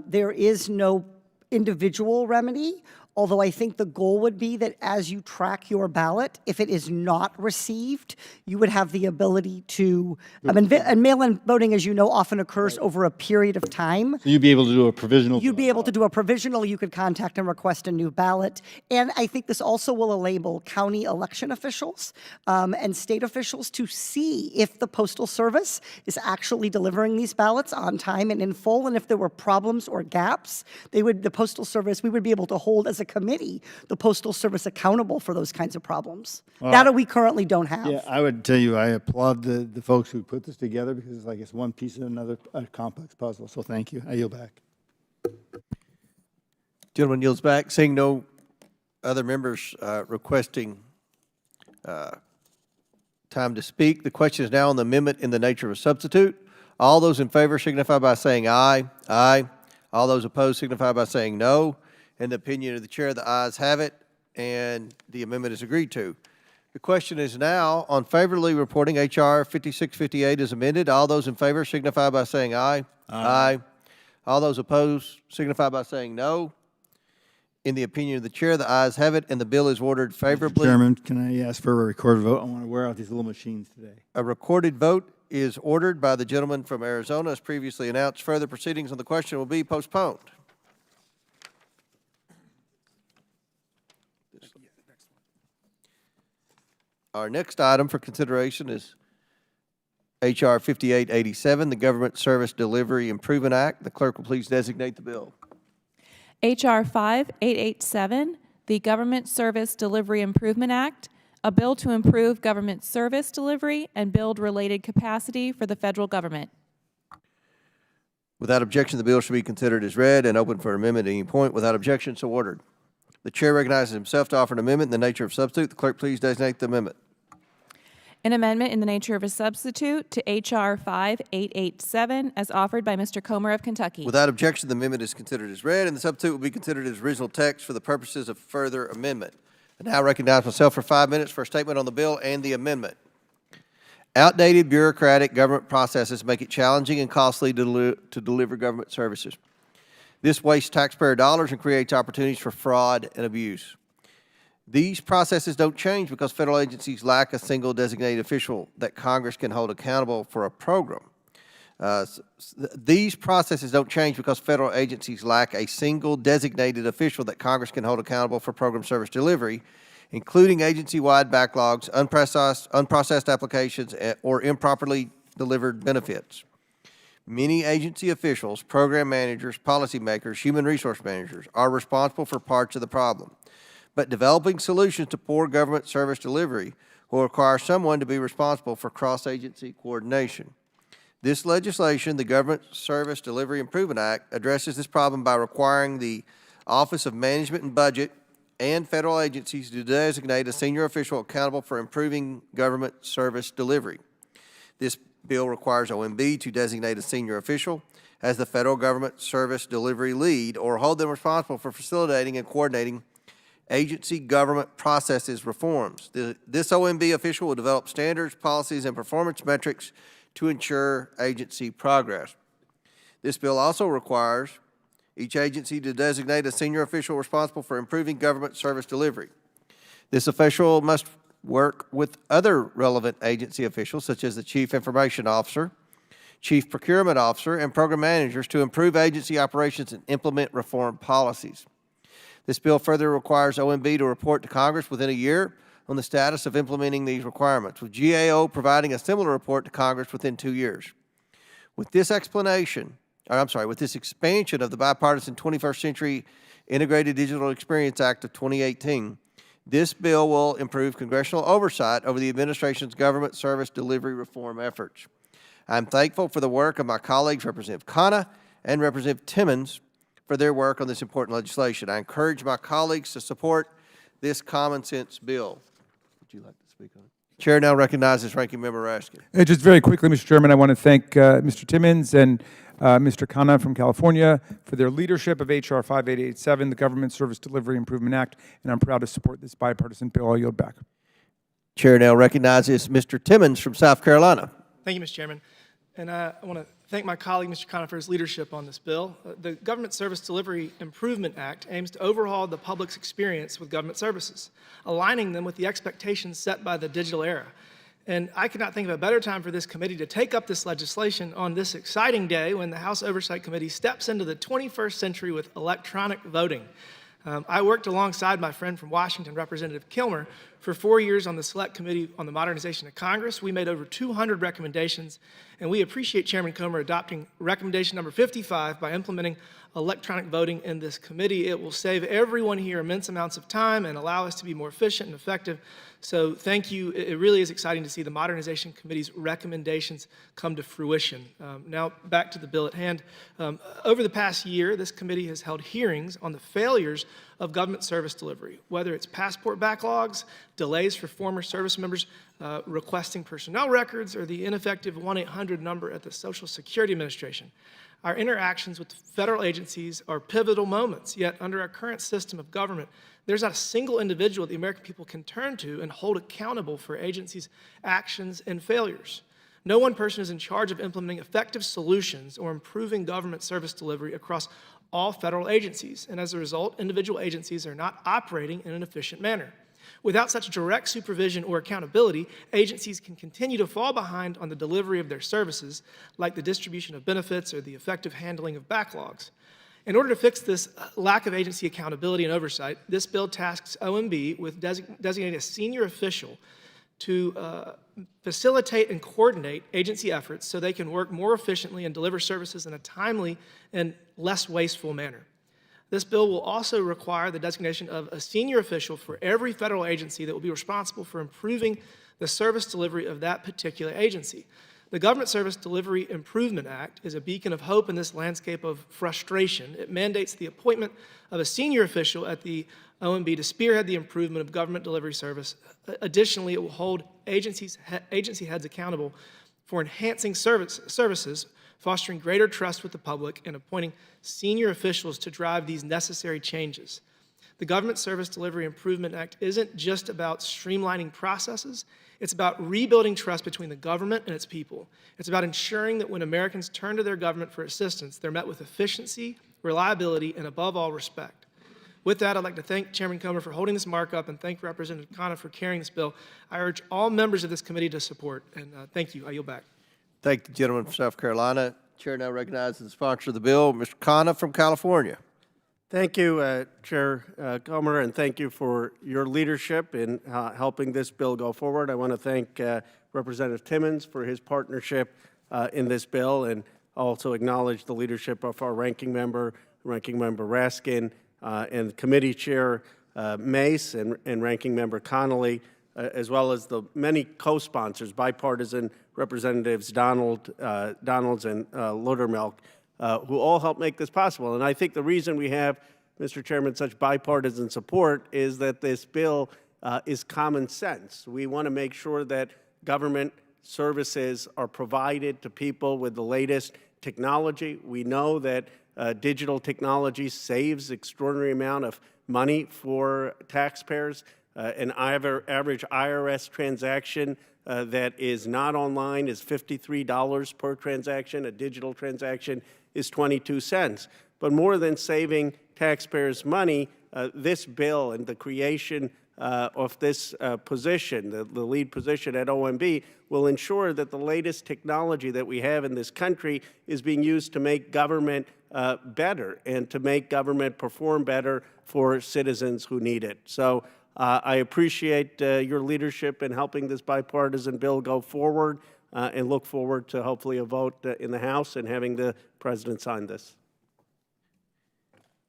there is no individual remedy, although I think the goal would be that as you track your ballot, if it is not received, you would have the ability to, and mail-in voting, as you know, often occurs over a period of time. So you'd be able to do a provisional? You'd be able to do a provisional, you could contact and request a new ballot. And I think this also will enable county election officials and state officials to see if the Postal Service is actually delivering these ballots on time and in full, and if there were problems or gaps, the Postal Service, we would be able to hold as a committee the Postal Service accountable for those kinds of problems. That we currently don't have. Yeah, I would tell you I applaud the folks who put this together, because it's one piece of another complex puzzle. So thank you. I yield back. Gentleman yields back. Seeing no other members requesting time to speak, the question is now on the amendment in the nature of a substitute. All those in favor signify by saying aye. Aye. All those opposed signify by saying no. In the opinion of the chair, the ayes have it, and the amendment is agreed to. The question is now on favorably reporting H.R. 5658 as amended. All those in favor signify by saying aye. Aye. All those opposed signify by saying no. In the opinion of the chair, the ayes have it, and the bill is ordered favorably. Mr. Chairman, can I ask for a recorded vote? I want to wear out these little machines today. A recorded vote is ordered by the gentleman from Arizona, as previously announced. Further proceedings on the question will be postponed. Our next item for consideration is H.R. 5887, the Government Service Delivery Improvement Act. The clerk will please designate the bill. H.R. 5887, the Government Service Delivery Improvement Act, a bill to improve government service delivery and build related capacity for the federal government. Without objection, the bill shall be considered as read and open for amendment at any point. Without objection, so ordered. The chair recognizes himself to offer an amendment in the nature of substitute. The clerk please designate the amendment. An amendment in the nature of a substitute to H.R. 5887 as offered by Mr. Comer of Kentucky. Without objection, the amendment is considered as read, and the substitute will be considered as original text for the purposes of further amendment. I now recognize myself for 5 minutes for a statement on the bill and the amendment. Outdated bureaucratic government processes make it challenging and costly to deliver government services. This wastes taxpayer dollars and creates opportunities for fraud and abuse. These processes don't change because federal agencies lack a single designated official that Congress can hold accountable for a program. These processes don't change because federal agencies lack a single designated official that Congress can hold accountable for program service delivery, including agency-wide backlogs, unprocessed applications, or improperly delivered benefits. Many agency officials, program managers, policymakers, human resource managers are responsible for parts of the problem. But developing solutions to poor government service delivery will require someone to be responsible for cross-agency coordination. This legislation, the Government Service Delivery Improvement Act, addresses this problem by requiring the Office of Management and Budget, and federal agencies to designate a senior official accountable for improving government service delivery. This bill requires OMB to designate a senior official as the federal government service delivery lead or hold them responsible for facilitating and coordinating agency government processes reforms. This OMB official will develop standards, policies, and performance metrics to ensure agency progress. This bill also requires each agency to designate a senior official responsible for improving government service delivery. This official must work with other relevant agency officials, such as the Chief Information Officer, Chief Procurement Officer, and Program Managers to improve agency operations and implement reform policies. This bill further requires OMB to report to Congress within a year on the status of implementing these requirements, with GAO providing a similar report to Congress within 2 years. With this with this expansion of the bipartisan 21st Century Integrated Digital Experience Act of 2018, this bill will improve congressional oversight over the administration's government service delivery reform efforts. I'm thankful for the work of my colleagues, Representative Khanna and Representative Timmons, for their work on this important legislation. I encourage my colleagues to support this common sense bill. Would you like to speak on it? Chair now recognizes Ranking Member Raskin. Just very quickly, Mr. Chairman, I want to thank Mr. Timmons and Mr. Khanna from California for their leadership of H.R. 5887, the Government Service Delivery Improvement Act, and I'm proud to support this bipartisan bill. I'll yield back. Chair now recognizes Mr. Timmons from South Carolina. Thank you, Mr. Chairman. And I want to thank my colleague, Mr. Khanna, for his leadership on this bill. The Government Service Delivery Improvement Act aims to overhaul the public's experience with government services, aligning them with the expectations set by the digital era. And I could not think of a better time for this committee to take up this legislation on this exciting day when the House Oversight Committee steps into the 21st century with electronic voting. I worked alongside my friend from Washington, Representative Kilmer, for 4 years on the Select Committee on the Modernization of Congress. We made over 200 recommendations, and we appreciate Chairman Comer adopting recommendation number 55 by implementing electronic voting in this committee. It will save everyone here immense amounts of time and allow us to be more efficient and effective. So thank you. It really is exciting to see the Modernization Committee's recommendations come to fruition. Now back to the bill at hand. Over the past year, this committee has held hearings on the failures of government service delivery, whether it's passport backlogs, delays for former service members requesting personnel records, or the ineffective 1-800 number at the Social Security Administration. Our interactions with federal agencies are pivotal moments, yet under our current system of government, there's not a single individual the American people can turn to and hold accountable for agencies' actions and failures. No one person is in charge of implementing effective solutions or improving government service delivery across all federal agencies, and as a result, individual agencies are not operating in an efficient manner. Without such direct supervision or accountability, agencies can continue to fall behind on the delivery of their services, like the distribution of benefits or the effective handling of backlogs. In order to fix this lack of agency accountability and oversight, this bill tasks OMB with designating a senior official to facilitate and coordinate agency efforts so they can work more efficiently and deliver services in a timely and less wasteful manner. This bill will also require the designation of a senior official for every federal agency that will be responsible for improving the service delivery of that particular agency. The Government Service Delivery Improvement Act is a beacon of hope in this landscape of frustration. It mandates the appointment of a senior official at the OMB to spearhead the improvement of government delivery service. Additionally, it will hold agency heads accountable for enhancing services, fostering greater trust with the public, and appointing senior officials to drive these necessary changes. The Government Service Delivery Improvement Act isn't just about streamlining processes, it's about rebuilding trust between the government and its people. It's about ensuring that when Americans turn to their government for assistance, they're met with efficiency, reliability, and above all, respect. With that, I'd like to thank Chairman Comer for holding this markup and thank Representative Khanna for carrying this bill. I urge all members of this committee to support, and thank you. I yield back. Thank the gentleman from South Carolina. Chair now recognizes the sponsor of the bill, Mr. Khanna from California. Thank you, Chair Comer, and thank you for your leadership in helping this bill go forward. I want to thank Representative Timmons for his partnership in this bill, and also acknowledge the leadership of our Ranking Member Raskin, and Committee Chair Mace and Ranking Member Connolly, as well as the many co-sponsors, bipartisan Representatives Donalds and Loudermilk, who all helped make this possible. And I think the reason we have Mr. Chairman, such bipartisan support is that this bill is common sense. We want to make sure that government services are provided to people with the latest technology. We know that digital technology saves extraordinary amount of money for taxpayers. An average IRS transaction that is not online is $53 per transaction. A digital transaction is 22 cents. But more than saving taxpayers money, this bill and the creation of this position, the lead position at OMB, will ensure that the latest technology that we have in this country is being used to make government better and to make government perform better for citizens who need it. So I appreciate your leadership in helping this bipartisan bill go forward and look forward to hopefully a vote in the House and having the President sign this.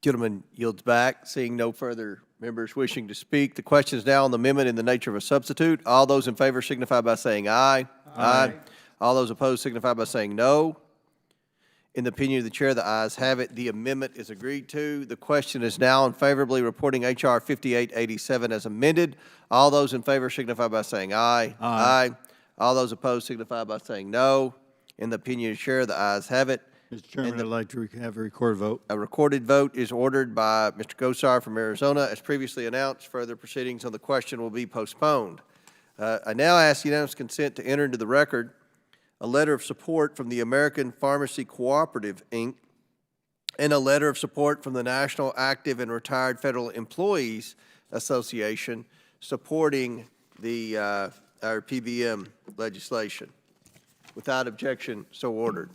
Gentleman yields back. Seeing no further members wishing to speak, the question is now on the amendment in the nature of a substitute. All those in favor signify by saying aye. Aye. All those opposed signify by saying no. In the opinion of the chair, the ayes have it. The amendment is agreed to. The question is now on favorably reporting H.R. 5887 as amended. All those in favor signify by saying aye. Aye. All those opposed signify by saying no. In the opinion of the chair, the ayes have it. Mr. Chairman, I'd like to have a recorded vote. A recorded vote is ordered by Mr. Gosar from Arizona. As previously announced, further proceedings on the question will be postponed. I now ask unanimous consent to enter into the record a letter of support from the American Pharmacy Cooperative, Inc., and a letter of support from the National Active and Retired Federal Employees Association supporting the our PBM legislation. Without objection, so ordered.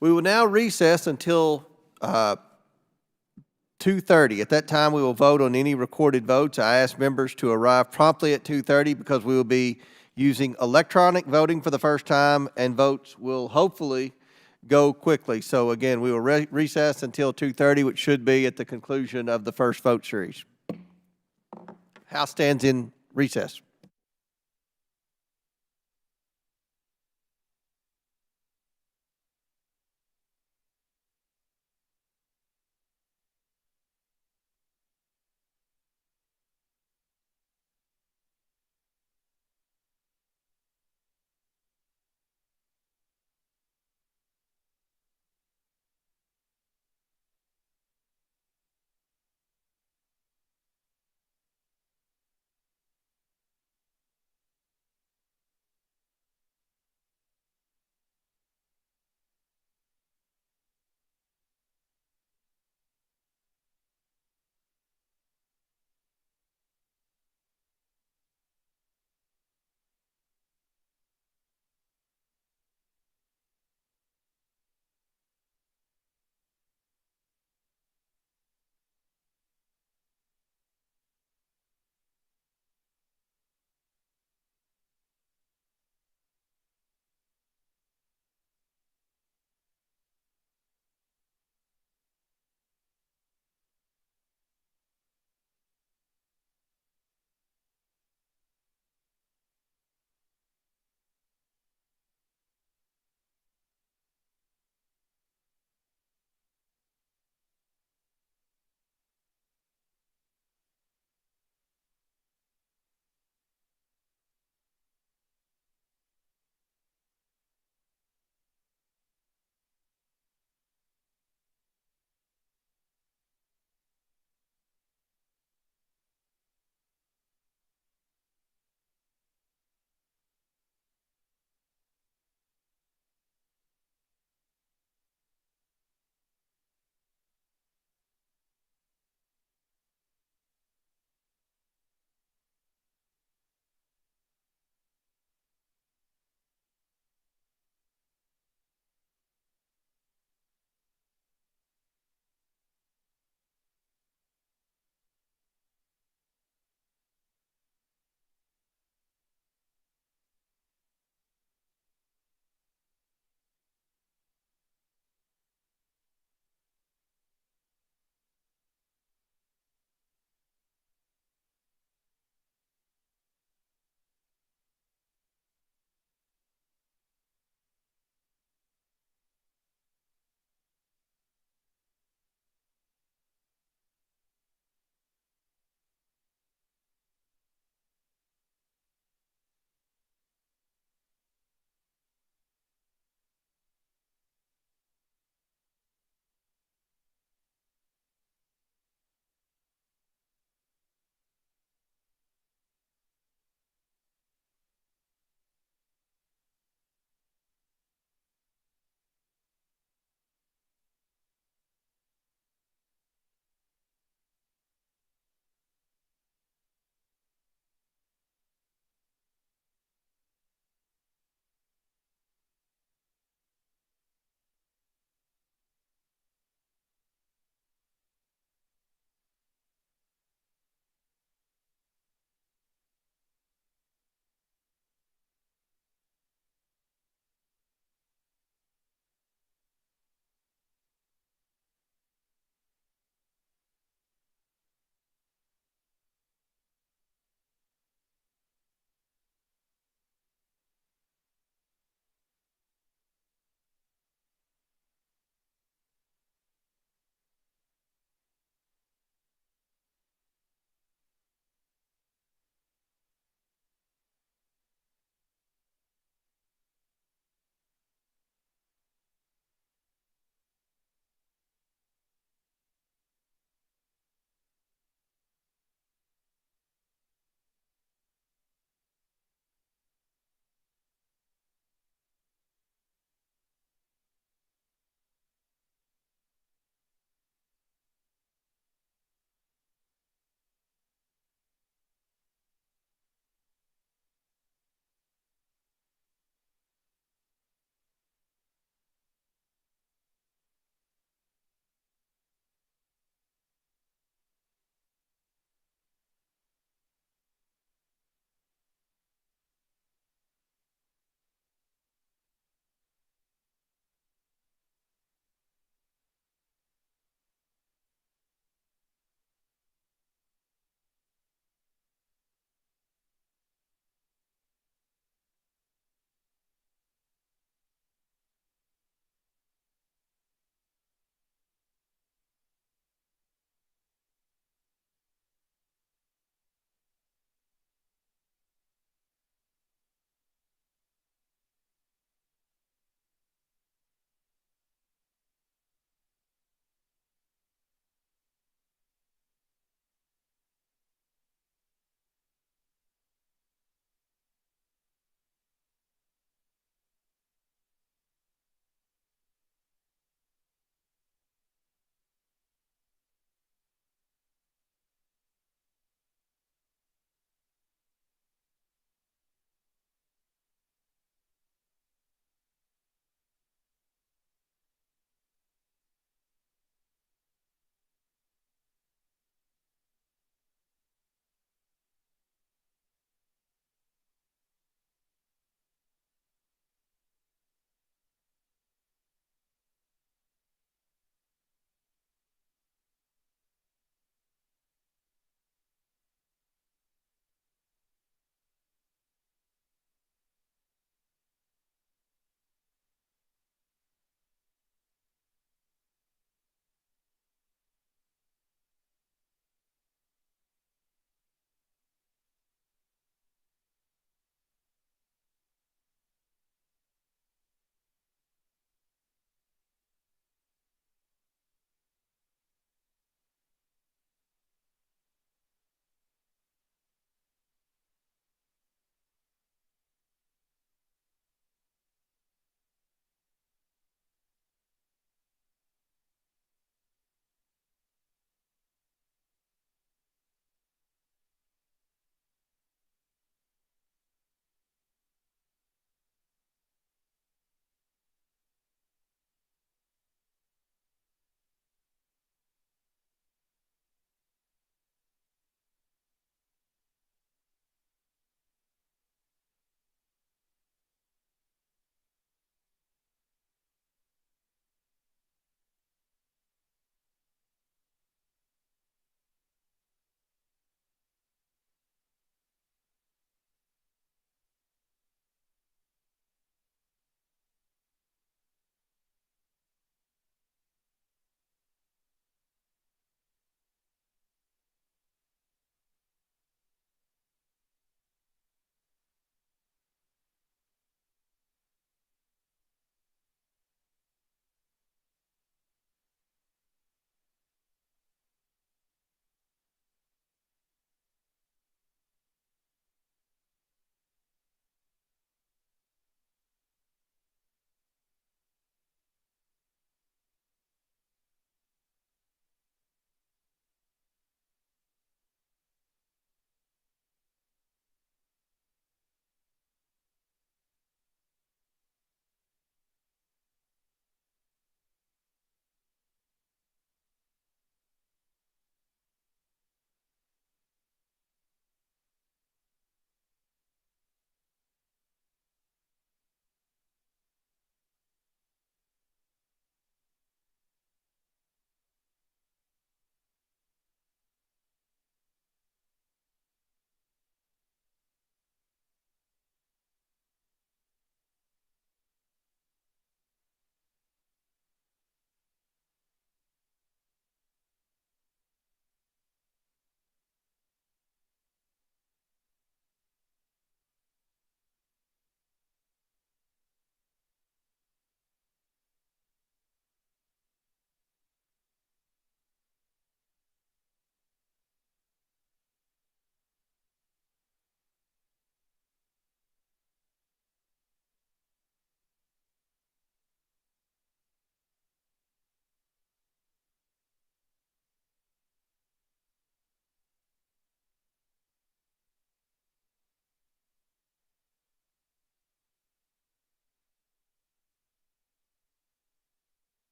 We will now recess until 2:30. At that time, we will vote on any recorded votes. I ask members to arrive promptly at 2:30 because we will be using electronic voting for the first time, and votes will hopefully go quickly. So again, we will recess until 2:30, which should be at the conclusion of the first vote series. House stands in recess.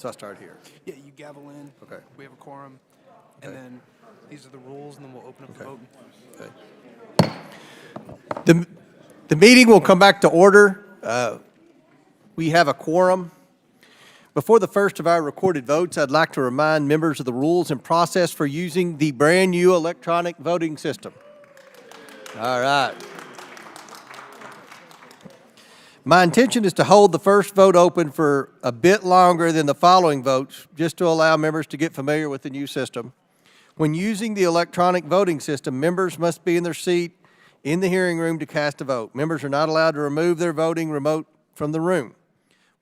So I start here. Yeah, you gavel in. Okay. We have a quorum. Okay. And then these are the rules, and then we'll open up the vote. Okay. The meeting will come back to order. We have a quorum. Before the first of our recorded votes, I'd like to remind members of the rules and process for using the brand-new electronic voting system. All right. My intention is to hold the first vote open for a bit longer than the following votes, just to allow members to get familiar with the new system. When using the electronic voting system, members must be in their seat in the hearing room to cast a vote. Members are not allowed to remove their voting remote from the room.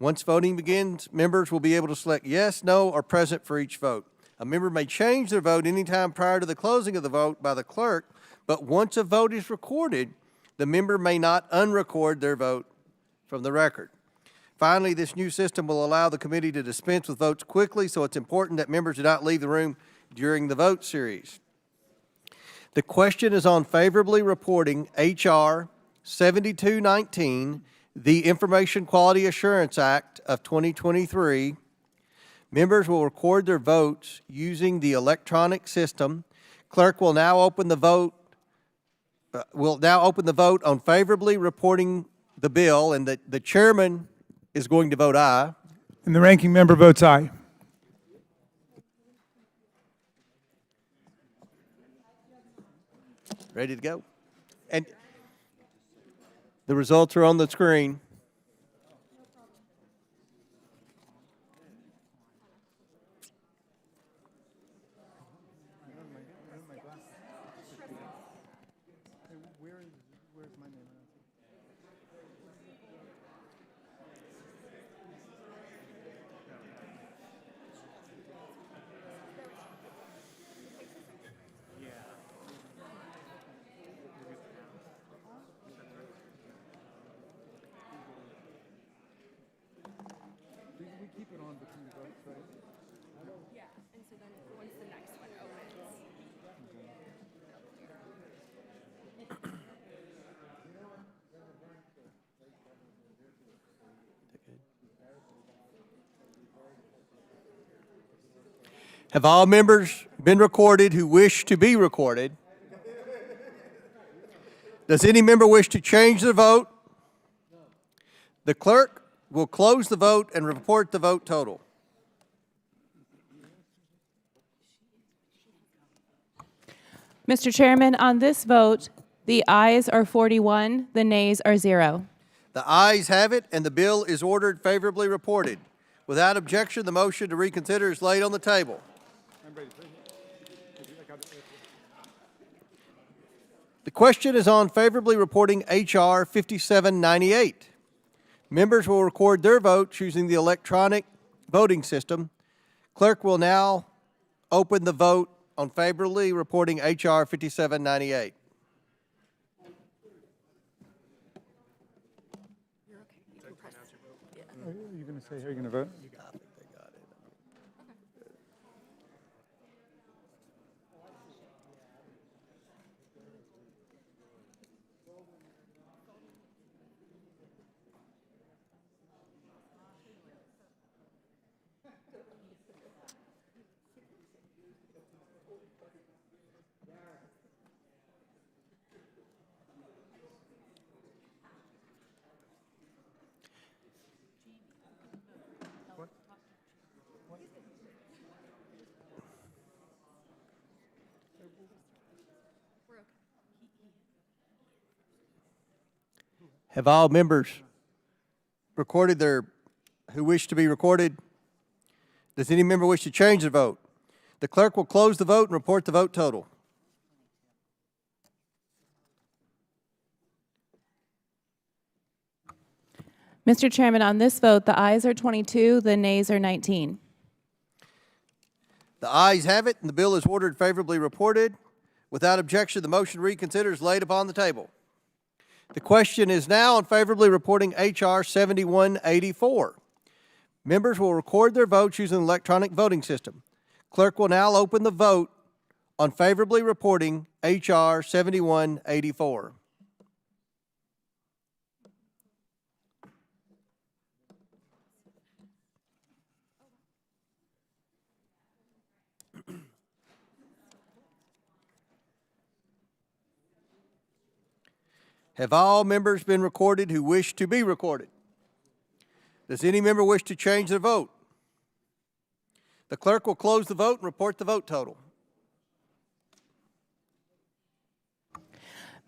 Once voting begins, members will be able to select yes, no, or present for each vote. A member may change their vote anytime prior to the closing of the vote by the clerk, but once a vote is recorded, the member may not unrecord their vote from the record. Finally, this new system will allow the committee to dispense with votes quickly, so it's important that members do not leave the room during the vote series. The question is on favorably reporting H.R. 7219, the Information Quality Assurance Act of 2023. Members will record their votes using the electronic system. Clerk will now open the vote. On favorably reporting the bill, and the chairman is going to vote aye. And the ranking member votes aye. Ready to go? And the results are on the screen. Have all members been recorded who wish to be recorded? Does any member wish to change their vote? The clerk will close the vote and report the vote total. Mr. Chairman, on this vote, the ayes are 41, the nays are 0. The ayes have it, and the bill is ordered favorably reported. Without objection, the motion to reconsider is laid on the table. The question is on favorably reporting H.R. 5798. Members will record their vote using the electronic voting system. Clerk will now open the vote on favorably reporting H.R. 5798. Are you going to say how you're going to vote? Have all members recorded who wish to be recorded? Does any member wish to change their vote? The clerk will close the vote and report the vote total. Mr. Chairman, on this vote, the ayes are 22, the nays are 19. The ayes have it, and the bill is ordered favorably reported. Without objection, the motion to reconsider is laid upon the table. The question is now on favorably reporting H.R. 7184. Members will record their votes using an electronic voting system. Clerk will now open the vote on favorably reporting H.R. 7184. Have all members been recorded who wish to be recorded? Does any member wish to change their vote? The clerk will close the vote and report the vote total.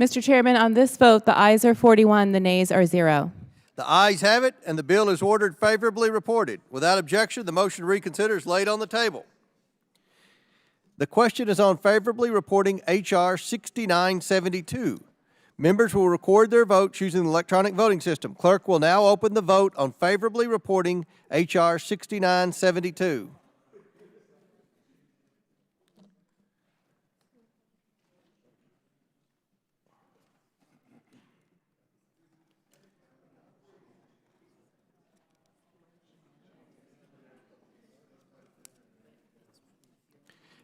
Mr. Chairman, on this vote, the ayes are 41, the nays are 0. The ayes have it, and the bill is ordered favorably reported. Without objection, the motion to reconsider is laid on the table. The question is on favorably reporting H.R. 6972. Members will record their votes using the electronic voting system. Clerk will now open the vote on favorably reporting H.R. 6972.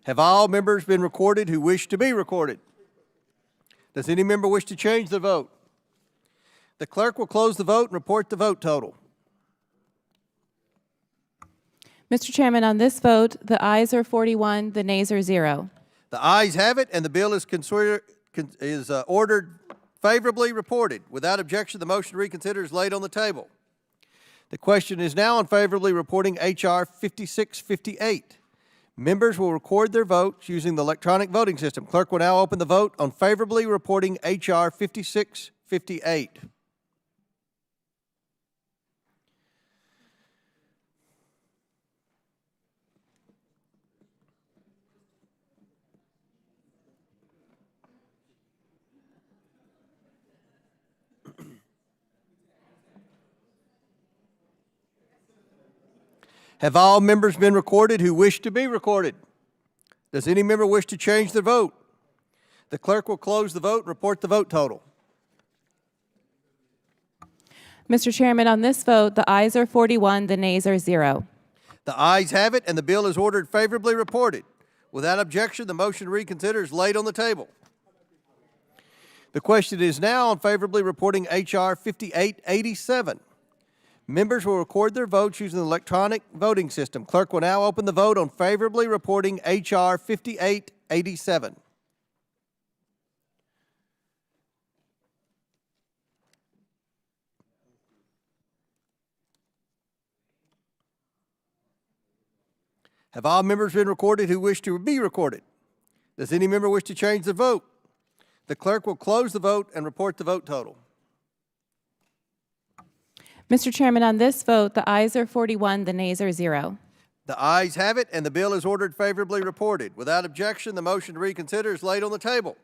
Have all members been recorded who wish to be recorded? Does any member wish to change their vote? The clerk will close the vote and report the vote total. Mr. Chairman, on this vote, the ayes are 41, the nays are 0. The ayes have it, and the bill is ordered favorably reported. Without objection, the motion to reconsider is laid on the table. The question is now on favorably reporting H.R. 5658. Members will record their votes using the electronic voting system. Clerk will now open the vote on favorably reporting H.R. 5658. Have all members been recorded who wish to be recorded? Does any member wish to change their vote? The clerk will close the vote and report the vote total. Mr. Chairman, on this vote, the ayes are 41, the nays are 0. The ayes have it, and the bill is ordered favorably reported. Without objection, the motion to reconsider is laid on the table. The question is now on favorably reporting H.R. 5887. Members will record their votes using the electronic voting system. Clerk will now open the vote on favorably reporting H.R. 5887. Have all members been recorded who wish to be recorded? Does any member wish to change their vote? The clerk will close the vote and report the vote total. Mr. Chairman, on this vote, the ayes are 41, the nays are 0. The ayes have it, and the bill is ordered favorably reported. Without objection, the motion to reconsider is laid on the table.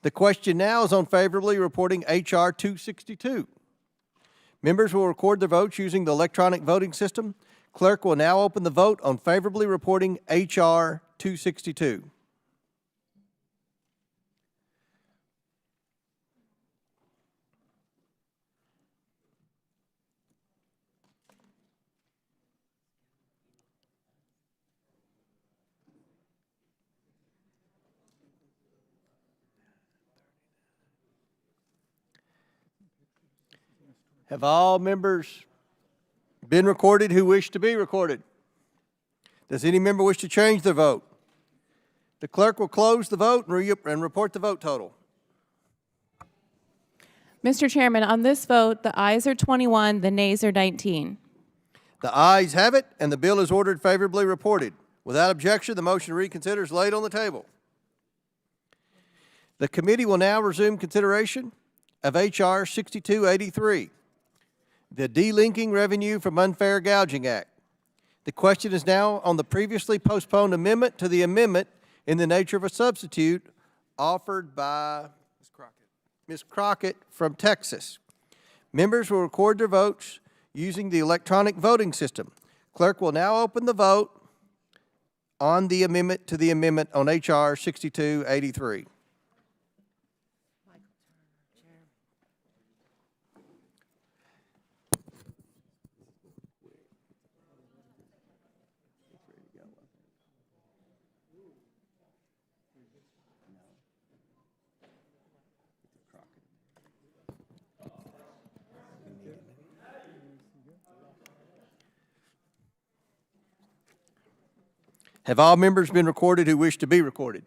The question now is on favorably reporting H.R. 262. Members will record their votes using the electronic voting system. Clerk will now open the vote on favorably reporting H.R. 262. Have all members been recorded who wish to be recorded? Does any member wish to change their vote? The clerk will close the vote and report the vote total. Mr. Chairman, on this vote, the ayes are 21, the nays are 19. The ayes have it, and the bill is ordered favorably reported. Without objection, the motion to reconsider is laid on the table. The committee will now resume consideration of H.R. 6283, the Delinking Revenue from Unfair Gouging Act. The question is now on the previously postponed amendment to the amendment in the nature of a substitute offered by Ms. Crockett from Texas. Members will record their votes using the electronic voting system. Clerk will now open the vote on the amendment to the amendment on H.R. 6283. Have all members been recorded who wish to be recorded?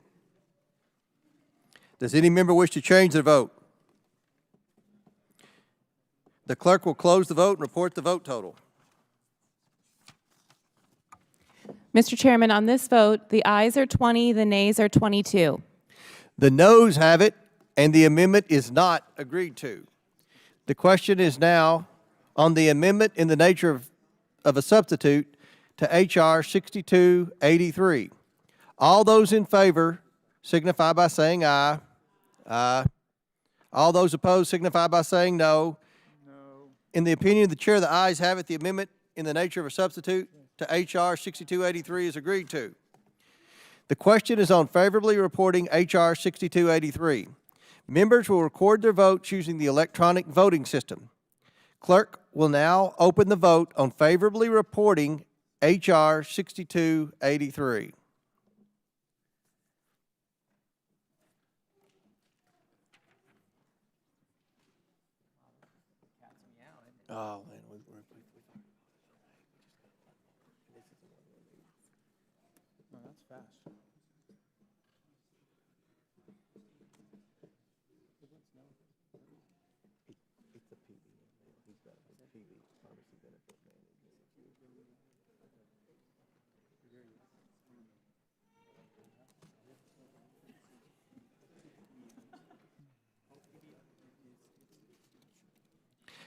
Does any member wish to change their vote? The clerk will close the vote and report the vote total. Mr. Chairman, on this vote, the ayes are 20, the nays are 22. The noes have it, and the amendment is not agreed to. The question is now on the amendment in the nature of a substitute to H.R. 6283. All those in favor signify by saying aye. Aye. All those opposed signify by saying no. No. In the opinion of the chair, the ayes have it. The amendment in the nature of a substitute to H.R. 6283 is agreed to. The question is on favorably reporting H.R. 6283. Members will record their votes using the electronic voting system. Clerk will now open the vote on favorably reporting H.R. 6283. Oh, man. That's fast.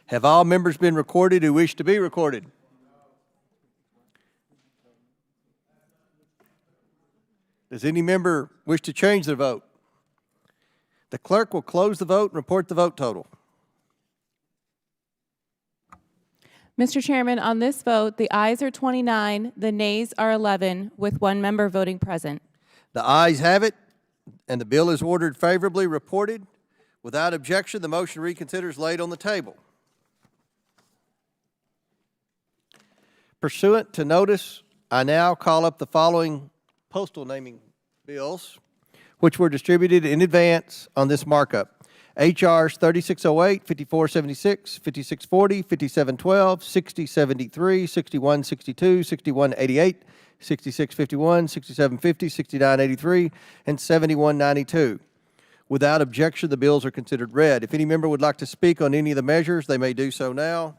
Have all members been recorded who wish to be recorded? Does any member wish to change their vote? The clerk will close the vote and report the vote total. Mr. Chairman, on this vote, the ayes are 29, the nays are 11, with one member voting present. The ayes have it, and the bill is ordered favorably reported. Without objection, the motion to reconsider is laid on the table. Pursuant to notice, I now call up the following postal naming bills, which were distributed in advance on this markup. H.R.s 3608, 5476, 5640, 5712, 6073, 6162, 6188, 6651, 6750, 6983, and 7192. Without objection, the bills are considered read. If any member would like to speak on any of the measures, they may do so now.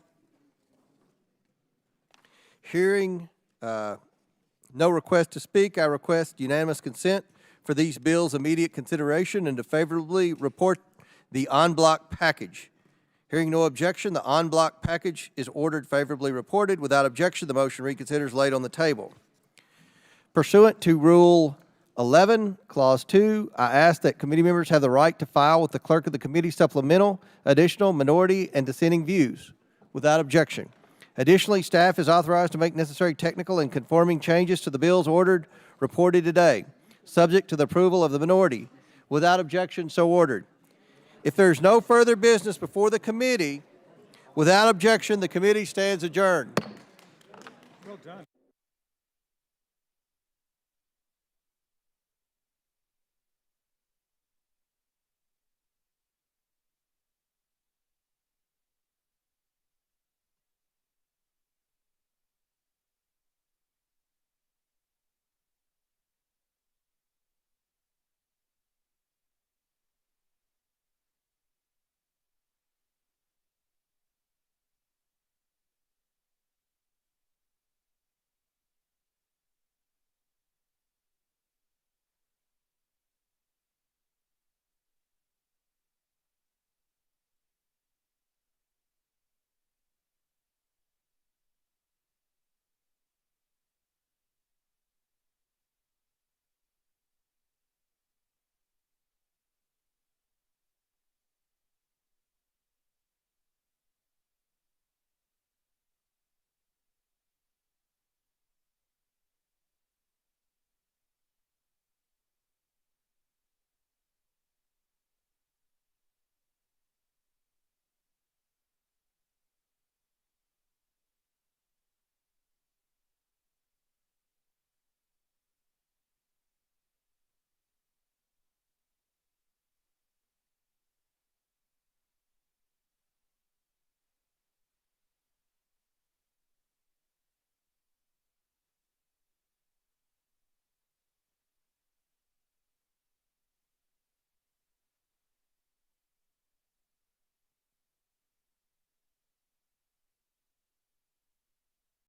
Hearing no request to speak, I request unanimous consent for these bills' immediate consideration and to favorably report the en bloc package. Hearing no objection, the en bloc package is ordered favorably reported. Without objection, the motion reconsiders laid on the table. Pursuant to Rule 11, Clause 2, I ask that committee members have the right to file with the clerk of the committee supplemental, additional, minority, and dissenting views. Without objection. Additionally, staff is authorized to make necessary technical and conforming changes to the bills ordered reported today, subject to the approval of the minority. Without objection, so ordered. If there's no further business before the committee, without objection, the committee stands adjourned. Well done.